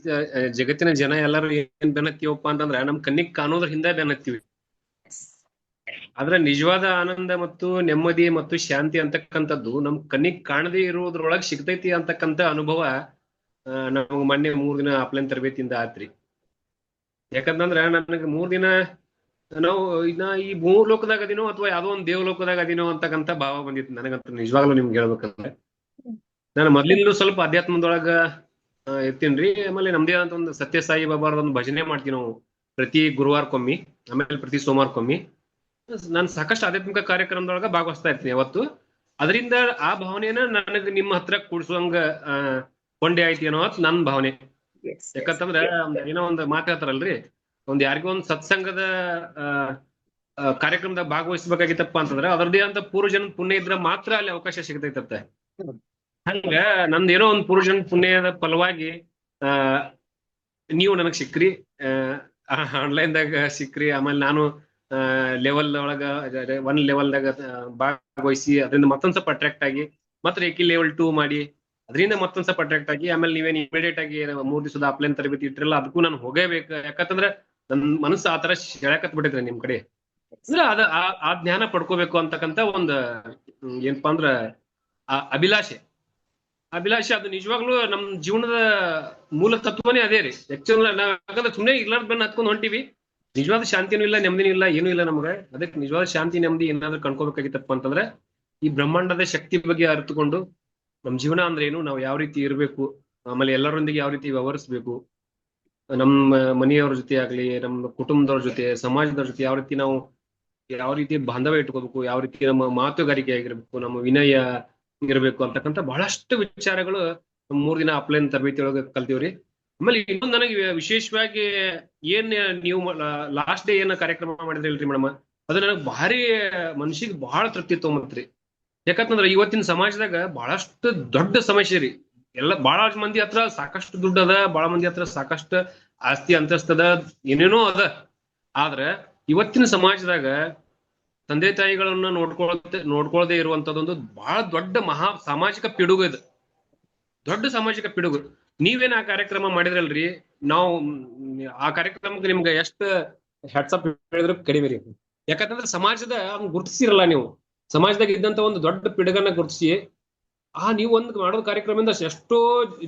ಜಗತ್ತಿನ ಜನ ಎಲ್ಲರೂ ಏನ್ ಬೆನ್ನತ್ತೀವಪ್ಪ ಅಂತಂದ್ರ ನಮ್ ಕಣ್ಣಿಗೆ ಕಾಣೋದ್ರ ಹಿಂದೆ ಬೆನ್ನತ್ತೀವಿ. ಆದ್ರೆ ನಿಜವಾದ ಆನಂದ ಮತ್ತು ನೆಮ್ಮದಿ ಮತ್ತು ಶಾಂತಿ ಅಂತಕ್ಕಂಥದ್ದು ನಮ್ ಕಣ್ಣಿಗೆ ಕಾಣದೇ ಇರೋದ್ರೊಳಗ್ ಸಿಗ್ತೈತಿ ಅಂತಕ್ಕಂಥ ಅನುಭವ ನಮಗ್ ಮೊನ್ನೆ 3 ದಿನ ಅಪ್ಲೈನ್ ತರಬೇತಿಯಿಂದ ಆತ್ರಿ. ಯಾಕಂತಂದ್ರ ನನಗೆ 3 ದಿನ ನಾವು ಇನ್ನ ಈ ಭೂಲೋಕದಾಗ ಅದಿನೋ ಅಥವಾ ಯಾವ್ದೋ ಒಂದ್ ದೇವಲೋಕದಾಗ ಅದಿನೋ ಅಂತಕ್ಕಂಥ ಭಾವ ಬಂದಿತ್ತು ನನಗಂತ. ನಿಜವಾಗ್ಲೂ ನಿಮ್ಗೆ ಹೇಳ್ಬೇಕಂದ್ರೆ ನಾನು ಮೊದ್ಲಿಂದಲೂ ಸ್ವಲ್ಪ ಅಧ್ಯಾತ್ಮದೊಳಗ ಇರ್ತೀನ್ರಿ. ಆಮೇಲೆ ನಮ್ದೇ ಅಂತ ಒಂದು ಸತ್ಯ ಸಾಯಿ ಬಾಬಾರದ ಒಂದು ಭಜನೆ ಮಾಡ್ತೀವಿ ನಾವು ಪ್ರತಿ ಗುರುವಾರಕ್ಕೊಮ್ಮಿ, ಆಮೇಲೆ ಪ್ರತಿ ಸೋಮವಾರಕ್ಕೊಮ್ಮಿ. ನಾನು ಸಾಕಷ್ಟು ಆಧ್ಯಾತ್ಮಿಕ ಕಾರ್ಯಕ್ರಮದೊಳಗ ಭಾಗವಹಿಸ್ತಾ ಇರ್ತೀನಿ ಯಾವತ್ತು. ಅದರಿಂದ ಆ ಭಾವನೆಯನ್ನ ನನಗೆ ನಿಮ್ಮ ಹತ್ರ ಕೂಡ್ಸುವಂಗ ಕೊಂಡೆ ಆಯ್ತು ಏನೋ ಅಂತ ನನ್ನ ಭಾವನೆ. ಯಾಕಂತಂದ್ರ ಏನೋ ಒಂದು ಮಾತಾಡ್ತಾರಲ್ರಿ, ಒಂದ್ ಯಾರಿಗೋ ಒಂದ್ ಸತ್ಸಂಗದ ಕಾರ್ಯಕ್ರಮದಾಗ ಭಾಗವಹಿಸ್ಬೇಕಾಗಿತ್ತಪ್ಪ ಅಂತಂದ್ರ ಅದರದೇ ಅಂತ ಪೂರ್ವಜನ ಪುಣ್ಯ ಇದ್ರ ಮಾತ್ರ ಅಲ್ಲಿ ಅವಕಾಶ ಸಿಗ್ತೈತತ್ತೆ. ಹಂಗ ನಂದೇನೋ ಒಂದ್ ಪೂರ್ವಜನ ಪುಣ್ಯದ ಫಲವಾಗಿ ನೀವು ನನಗ್ ಸಿಕ್ಕ್ರಿ, ಆನ್ಲೈನ್ದಾಗ ಸಿಕ್ಕ್ರಿ. ಆಮೇಲೆ ನಾನು ಲೆವೆಲ್ ಒಳಗ 1 ಲೆವೆಲ್ದಾಗ ಭಾಗವಹಿಸಿ ಅದರಿಂದ ಮತ್ತೊಂದ್ ಸ್ವಲ್ಪ ಅಟ್ರಾಕ್ಟ್ ಆಗಿ ಮತ್ತೆ ರೇಖಿ ಲೆವೆಲ್ 2 ಮಾಡಿ ಅದರಿಂದ ಮತ್ತೊಂದ್ ಸ್ವಲ್ಪ ಅಟ್ರಾಕ್ಟ್ ಆಗಿ ಆಮೇಲೆ ನೀವೇನ್ ಇಮಿಡಿಯೇಟ್ ಆಗಿ 3 ದಿವಸದ ಆಫ್ಲೈನ್ ತರಬೇತಿ ಇಟ್ಟಿರಲ್ಲ, ಅದಕ್ಕೂ ನಾನು ಹೋಗೇಬೇಕು. ಯಾಕಂತಂದ್ರೆ ನನ್ ಮನಸ್ಸು ಆತರ ಸೆಳೆಕತ್ ಬಿಟ್ಟೈತ್ರಿ ನಿಮ್ ಕಡೆ. ಅಂದ್ರೆ ಆ ಜ್ಞಾನ ಪಡ್ಕೋಬೇಕು ಅಂತಕ್ಕಂತ ಒಂದ್ ಏನಪ್ಪಾ ಅಂದ್ರ ಅಭಿಲಾಷೆ. ಅದು ನಿಜವಾಗ್ಲೂ ನಮ್ ಜೀವನದ ಮೂಲ ತತ್ವನೇ ಅದೇ ರೀ. ಯಾಕಂದ್ರೆ ಯಾಕಂದ್ರೆ ಸುಮ್ಮನೆ ಇರ್ಲಾರ್ದ ಬೆನ್ನ ಹತ್ಕೊಂಡ್ ಹೊಂಟಿವಿ, ನಿಜವಾದ ಶಾಂತಿನೂ ಇಲ್ಲ, ನೆಮ್ಮದಿನೂ ಇಲ್ಲ, ಏನೂ ಇಲ್ಲ ನಮ್ಗೆ. ಅದಕ್ಕೆ ನಿಜವಾದ ಶಾಂತಿ ನೆಮ್ಮದಿ ಏನಾದ್ರು ಕಣ್ಕೋಬೇಕಾಗಿತ್ತಪ್ಪ ಅಂತಂದ್ರೆ ಈ ಬ್ರಹ್ಮಾಂಡದ ಶಕ್ತಿ ಬಗ್ಗೆ ಅರಿತುಕೊಂಡು ನಮ್ ಜೀವನ ಅಂದ್ರೆ ಏನು, ನಾವು ಯಾವ ರೀತಿ ಇರ್ಬೇಕು, ಆಮೇಲೆ ಎಲ್ಲರೊಂದಿಗೆ ಯಾವ ರೀತಿ ವ್ಯವಹರಿಸ್ಬೇಕು, ನಮ್ಮ ಮನೆಯವ್ರ ಜೊತೆ ಆಗ್ಲಿ, ನಮ್ಮ ಕುಟುಂಬದವ್ರ ಜೊತೆ, ಸಮಾಜದವ್ರ ಜೊತೆ ಯಾವ ರೀತಿ ಬಾಂಧವ್ಯ ಇಟ್ಕೋಬೇಕು, ಯಾವ ರೀತಿ ನಮ್ಮ ಮಾತುಗಾರಿಕೆ ಆಗಿರ್ಬೇಕು, ನಮ್ಮ ವಿನಯ ಇರ್ಬೇಕು ಅಂತಕ್ಕಂಥ ಬಹಳಷ್ಟು ವಿಚಾರಗಳು 3 ದಿನ ಆಫ್ಲೈನ್ ತರಬೇತಿ ಒಳಗೆ ಕಲ್ತೀವ್ರಿ. ಆಮೇಲೆ ಇನ್ನೊಂದು ನನಗೆ ವಿಶೇಷವಾಗಿ ಏನ್ ನೀವು ಲಾಸ್ಟ್ ಡೇ ಏನ ಕಾರ್ಯಕ್ರಮ ಮಾಡಿದ್ರಿ ಮೇಡಮ್, ಅದು ನನಗೆ ಭಾರಿ ಮನ್ಸಿಗೆ ಬಹಳ ತೃಪ್ತಿ ತೊಗೊಂಬತ್ರಿ. ಯಾಕಂತಂದ್ರ ಇವತ್ತಿನ ಸಮಾಜದಾಗ ಬಹಳಷ್ಟು ದೊಡ್ಡ ಸಮಸ್ಯೆ ರೀ. ಬಹಳ ಮಂದಿ ಹತ್ರ ಸಾಕಷ್ಟು ದುಡ್ಡು ಅದ, ಬಹಳ ಮಂದಿ ಹತ್ರ ಸಾಕಷ್ಟು ಆಸ್ತಿ ಅಂತಸ್ತದ, ಏನೇನೋ ಅದ. ಆದ್ರೆ ಇವತ್ತಿನ ಸಮಾಜದಾಗ ತಂದೆ ತಾಯಿಗಳನ್ನ ನೋಡ್ಕೊಳ್ದೆ ಇರುವಂತದೊಂದು ಬಹಳ ದೊಡ್ಡ ಸಾಮಾಜಿಕ ಪಿಡುಗು ಇದು, ದೊಡ್ಡ ಸಾಮಾಜಿಕ ಪಿಡುಗು. ನೀವೇನ್ ಆ ಕಾರ್ಯಕ್ರಮ ಮಾಡಿದ್ರಲ್ರಿ, ನಾವು ಆ ಕಾರ್ಯಕ್ರಮಕ್ಕೆ ನಿಮ್ಗೆ ಎಷ್ಟು ಹೆಡ್ಸಪ್ ಹೇಳಿದ್ರು ಕಡಿಮೆ ರೀ. ಯಾಕಂತಂದ್ರೆ ಸಮಾಜದ ಗುರುತಿಸಿರಲ್ಲ ನೀವು, ಸಮಾಜದಾಗ ಇದ್ದಂತ ಒಂದು ದೊಡ್ಡ ಪಿಡುಗನ್ನ ಗುರುತಿಸಿ ನೀವು ಒಂದು ಮಾಡೋ ಕಾರ್ಯಕ್ರಮದಿಂದ ಎಷ್ಟೋ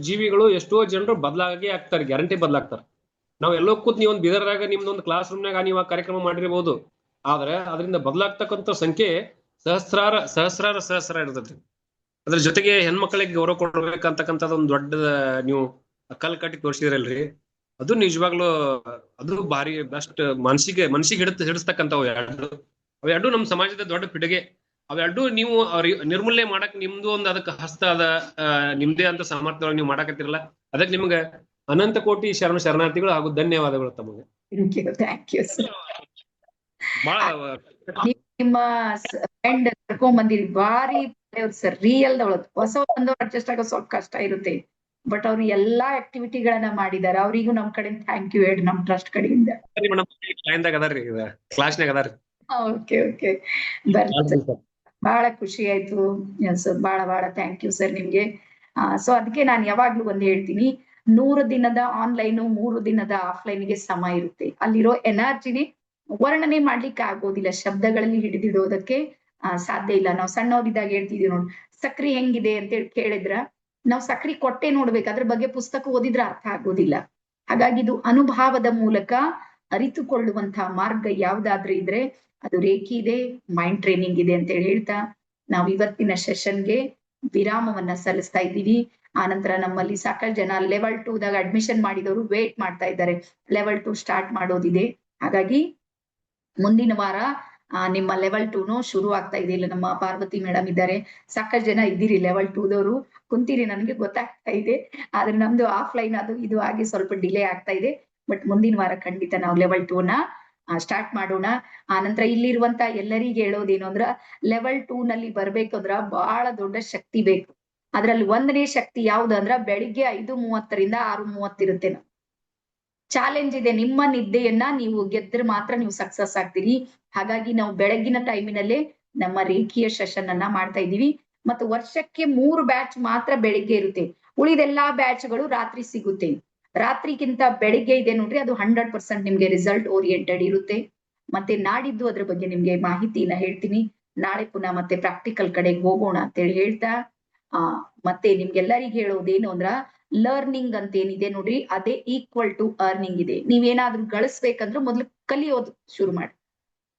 ಜೀವಿಗಳು, ಎಷ್ಟೋ ಜನರು ಬದಲಾಗಿ ಆಗ್ತಾರೆ, ಗ್ಯಾರಂಟಿ ಬದಲಾಗ್ತಾರೆ. ನಾವ್ ಎಲ್ಲೋ ಕೂತ್ ನೀವೊಂದು ಬೀದರ್ದಾಗ ನಿಮ್ದೊಂದು ಕ್ಲಾಸ್ ರೂಮ್ನಾಗ ನೀವು ಆ ಕಾರ್ಯಕ್ರಮ ಮಾಡಿರ್ಬೋದು, ಆದ್ರೆ ಅದರಿಂದ ಬದಲಾಗ್ತಕ್ಕಂಥ ಸಂಖ್ಯೆ ಸಹಸ್ರಾರ ಇರ್ತೈತಿ. ಅದ್ರ ಜೊತೆಗೆ ಹೆಣ್ಮಕ್ಳಿಗೆ ಗೌರವ ಕೊಡ್ಬೇಕಂತಕ್ಕಂಥದ್ದು ಒಂದು ದೊಡ್ಡ ನೀವು ಕಲ್ ಕಟ್ಟಿ ತೋರಿಸಿದ್ರಲ್ರಿ, ಅದು ನಿಜವಾಗ್ಲೂ ಅದು ಭಾರಿ ಬೆಸ್ಟ್ ಮನ್ಸಿಗೆ ಹಿಡಿಸ್ತಕ್ಕಂಥವು ಅವೆರಡು ನಮ್ಮ ಸಮಾಜದ ದೊಡ್ಡ ಪಿಡುಗೆ. ಅವೆರಡು ನೀವು ನಿರ್ಮೂಲನೆ ಮಾಡಕ್ ನಿಮ್ದು ಒಂದು ಅದಕ್ಕೆ ಹಸ್ತ ಅದ, ನಿಮ್ದೇ ಅಂತ ಸಾಮರ್ಥ್ಯವಾಗಿ ನೀವು ಮಾಡಕತ್ತಿರಲ್ಲ. ಅದಕ್ಕೆ ನಿಮ್ಗೆ ಅನಂತ ಕೋಟಿ ಶರಣಾರ್ಥಿಗಳು ಹಾಗೂ ಧನ್ಯವಾದಗಳು ತಮಗೆ. Thank you sir. ಬಹಳ ನಿಮ್ಮ ಫ್ರೆಂಡ್ ಕರ್ಕೊಂಡ್ ಬಂದಿರಿ, ಭಾರಿ ಸರ್. ರಿಯಲ್ ಹೊಸ ಬಂದವ್ರು ಅಡ್ಜಸ್ಟ್ ಆಗೋ ಸ್ವಲ್ಪ ಕಷ್ಟ ಇರುತ್ತೆ, ಬಟ್ ಅವ್ರು ಎಲ್ಲಾ ಆಕ್ಟಿವಿಟಿಗಳನ್ನ ಮಾಡಿದಾರೆ. ಅವ್ರಿಗೂ ನಮ್ ಕಡೆ ಥ್ಯಾಂಕ್ ಯು ಹೇಳಿ, ನಮ್ ಟ್ರಸ್ಟ್ ಕಡೆಯಿಂದ. ಅದಾರ್ರಿ, ಕ್ಲಾಸ್ನಾಗ ಅದಾರ್ರಿ. ಓಕೆ ಓಕೆ, ಬರ್ರಿ. ಬಹಳ ಖುಷಿ ಆಯ್ತು ಸರ್, ಬಹಳ ಥ್ಯಾಂಕ್ ಯು ಸರ್ ನಿಮ್ಗೆ. ಸೊ ಅದಕ್ಕೆ ನಾನು ಯಾವಾಗ್ಲೂ ಒಂದ್ ಹೇಳ್ತೀನಿ, 100 ದಿನದ ಆನ್ಲೈನು 3 ದಿನದ ಆಫ್ಲೈನ್ಗೆ ಸಮ ಇರುತ್ತೆ. ಅಲ್ಲಿರೋ ಎನರ್ಜಿನೇ ವರ್ಣನೆ ಮಾಡ್ಲಿಕ್ಕೆ ಆಗೋದಿಲ್ಲ, ಶಬ್ದಗಳಲ್ಲಿ ಹಿಡಿದಿಡೋದಕ್ಕೆ ಸಾಧ್ಯ ಇಲ್ಲ. ನಾವು ಸಣ್ಣವರಿದ್ದಾಗ ಹೇಳ್ತಿದೀವಿ ನೋಡಿ, ಸಕ್ರಿ ಹೆಂಗಿದೆ ಅಂತ ಹೇಳಿ ಕೇಳಿದ್ರ ನಾವು ಸಕ್ರಿ ಕೊಟ್ಟೆ ನೋಡ್ಬೇಕು, ಅದ್ರ ಬಗ್ಗೆ ಪುಸ್ತಕ ಓದಿದ್ರೆ ಅರ್ಥ ಆಗೋದಿಲ್ಲ. ಹಾಗಾಗಿ ಇದು ಅನುಭವದ ಮೂಲಕ ಅರಿತುಕೊಳ್ಳುವಂತಹ ಮಾರ್ಗ ಯಾವ್ದಾದ್ರೂ ಇದ್ರೆ ಅದು ರೇಖಿ ಇದೆ, ಮೈಂಡ್ ಟ್ರೈನಿಂಗ್ ಇದೆ ಅಂತ ಹೇಳಿ ಹೇಳ್ತಾ ನಾವು ಇವತ್ತಿನ ಸೆಷನ್ಗೆ ವಿರಾಮವನ್ನ ಸಲ್ಲಿಸ್ತಾ ಇದ್ದೀವಿ. ಆನಂತರ ನಮ್ಮಲ್ಲಿ ಸಾಕಷ್ಟು ಜನ ಲೆವೆಲ್ 2 ದಾಗ ಅಡ್ಮಿಷನ್ ಮಾಡಿದವರು ವೇಟ್ ಮಾಡ್ತಾ ಇದ್ದಾರೆ, ಲೆವೆಲ್ 2 ಸ್ಟಾರ್ಟ್ ಮಾಡೋದಿದೆ. ಹಾಗಾಗಿ ಮುಂದಿನ ವಾರ ನಿಮ್ಮ ಲೆವೆಲ್ 2 ಶುರು ಆಗ್ತಾ ಇದೆ. ಇಲ್ಲ ನಮ್ಮ ಪಾರ್ವತಿ ಮೇಡಮ್ ಇದ್ದಾರೆ, ಸಾಕಷ್ಟು ಜನ ಇದ್ದೀರಿ ಲೆವೆಲ್ 2 ದವರು, ಕುಂತೀರಿ, ನನಗೆ ಗೊತ್ತಾಗ್ತಾ ಇದೆ. ಆದ್ರೆ ನಮ್ದು ಆಫ್ಲೈನ್ ಅದು ಇದು ಆಗಿ ಸ್ವಲ್ಪ ಡಿಲೇ ಆಗ್ತಾ ಇದೆ. ಬಟ್ ಮುಂದಿನ ವಾರ ಖಂಡಿತ ನಾವು ಲೆವೆಲ್ 2 ನ ಸ್ಟಾರ್ಟ್ ಮಾಡೋಣ. ಆನಂತರ ಇಲ್ಲಿರುವಂತ ಎಲ್ಲರಿಗೆ ಹೇಳೋದೇನು ಅಂದ್ರ, ಲೆವೆಲ್ 2 ನಲ್ಲಿ ಬರ್ಬೇಕಂದ್ರ ಬಹಳ ದೊಡ್ಡ ಶಕ್ತಿ ಬೇಕು. ಅದ್ರಲ್ಲಿ ಒಂದನೇ ಶಕ್ತಿ ಯಾವ್ದಂದ್ರ ಬೆಳಿಗ್ಗೆ 5:30 ರಿಂದ 6:30 ಇರುತ್ತೆ. ಚಾಲೆಂಜ್ ಇದೆ, ನಿಮ್ಮ ನಿದ್ದೆಯನ್ನ ನೀವು ಗೆದ್ರೆ ಮಾತ್ರ ನೀವು ಸಕ್ಸಸ್ ಆಗ್ತೀರಿ. ಹಾಗಾಗಿ ನಾವು ಬೆಳಗಿನ ಟೈಮಿನಲ್ಲೇ ನಮ್ಮ ರೇಖೀಯ ಸೆಷನ್ ಅನ್ನ ಮಾಡ್ತಾ ಇದೀವಿ. ಮತ್ತು ವರ್ಷಕ್ಕೆ 3 ಬ್ಯಾಚ್ ಮಾತ್ರ ಬೆಳಿಗ್ಗೆ ಇರುತ್ತೆ, ಉಳಿದೆಲ್ಲಾ ಬ್ಯಾಚ್ಗಳು ರಾತ್ರಿ ಸಿಗುತ್ತೆ. ರಾತ್ರಿಗಿಂತ ಬೆಳಿಗ್ಗೆ ಇದೆ ನೋಡ್ರಿ, ಅದು 100% ನಿಮ್ಗೆ ರಿಸಲ್ಟ್ ಓರಿಯೆಂಟೆಡ್ ಇರುತ್ತೆ. ಮತ್ತೆ ನಾಡಿದ್ದು ಅದ್ರ ಬಗ್ಗೆ ನಿಮ್ಗೆ ಮಾಹಿತಿನ ಹೇಳ್ತೀನಿ. ನಾಳೆ ಪುನಃ ಮತ್ತೆ ಪ್ರಾಕ್ಟಿಕಲ್ ಕಡೆಗೆ ಹೋಗೋಣ ಅಂತ ಹೇಳಿ ಹೇಳ್ತಾ, ಮತ್ತೆ ನಿಮ್ಗೆಲ್ಲರಿಗೂ ಹೇಳೋದೇನು ಅಂದ್ರ, ಲರ್ನಿಂಗ್ ಅಂತ ಏನಿದೆ ನೋಡ್ರಿ, ಅದೇ ಈಕ್ವಲ್ ಟು ಅರ್ನಿಂಗ್ ಇದೆ. ನೀವೇನಾದ್ರೂ ಗಳಿಸ್ಬೇಕಂದ್ರೆ ಮೊದ್ಲು ಕಲಿಯೋದು ಶುರು ಮಾಡಿ.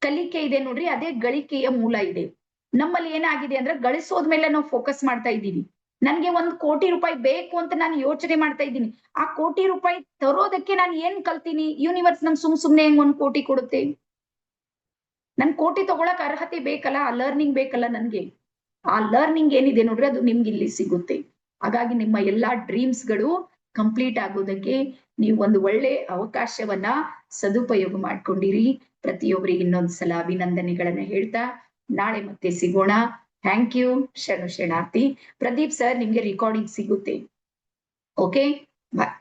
ಕಲಿಕೆ ಇದೆ ನೋಡ್ರಿ, ಅದೇ ಗಳಿಕೆಯ ಮೂಲ ಇದೆ. ನಮ್ಮಲ್ಲಿ ಏನಾಗಿದೆ ಅಂದ್ರೆ, ಗಳಿಸೋದ್ಮೇಲೆ ನಾವು ಫೋಕಸ್ ಮಾಡ್ತಾ ಇದ್ದೀವಿ. ನನ್ಗೆ 1 ಕೋಟಿ ರೂಪಾಯಿ ಬೇಕು ಅಂತ ನಾನು ಯೋಚನೆ ಮಾಡ್ತಾ ಇದ್ದೀನಿ. ಆ ಕೋಟಿ ರೂಪಾಯಿ ತರೋದಕ್ಕೆ ನಾನು ಏನ್ ಕಲ್ತೀನಿ? ಯೂನಿವರ್ಸ್ ನನ್ ಸುಮ್ನೆ ಹೆಂಗ್ 1 ಕೋಟಿ ಕೊಡುತ್ತೆ? ನನ್ ಕೋಟಿ ತಗೊಳಕ್ ಅರ್ಹತೆ ಬೇಕಲ್ಲ, ಆ ಲರ್ನಿಂಗ್ ಬೇಕಲ್ಲ ನನ್ಗೆ. ಆ ಲರ್ನಿಂಗ್ ಏನಿದೆ ನೋಡ್ರಿ, ಅದು ನಿಮ್ಗೆ ಇಲ್ಲಿ ಸಿಗುತ್ತೆ. ಹಾಗಾಗಿ ನಿಮ್ಮ ಎಲ್ಲಾ ಡ್ರೀಮ್ಸ್ ಗಳು ಕಂಪ್ಲೀಟ್ ಆಗೋದಕ್ಕೆ ನೀವು ಒಂದು ಒಳ್ಳೆ ಅವಕಾಶವನ್ನ ಸದುಪಯೋಗ ಮಾಡ್ಕೊಂಡಿರಿ. ಪ್ರತಿಯೊಬ್ಬರಿಗೆ ಇನ್ನೊಂದ್ಸಲ ಅಭಿನಂದನೆಗಳನ್ನ ಹೇಳ್ತಾ ನಾಳೆ ಮತ್ತೆ ಸಿಗೋಣ. Thank you. ಶರಣಾರ್ಥಿ. ಪ್ರದೀಪ್ ಸರ್, ನಿಮ್ಗೆ ರೆಕಾರ್ಡಿಂಗ್ ಸಿಗುತ್ತೆ. ಓಕೆ, ಬಾಯ್.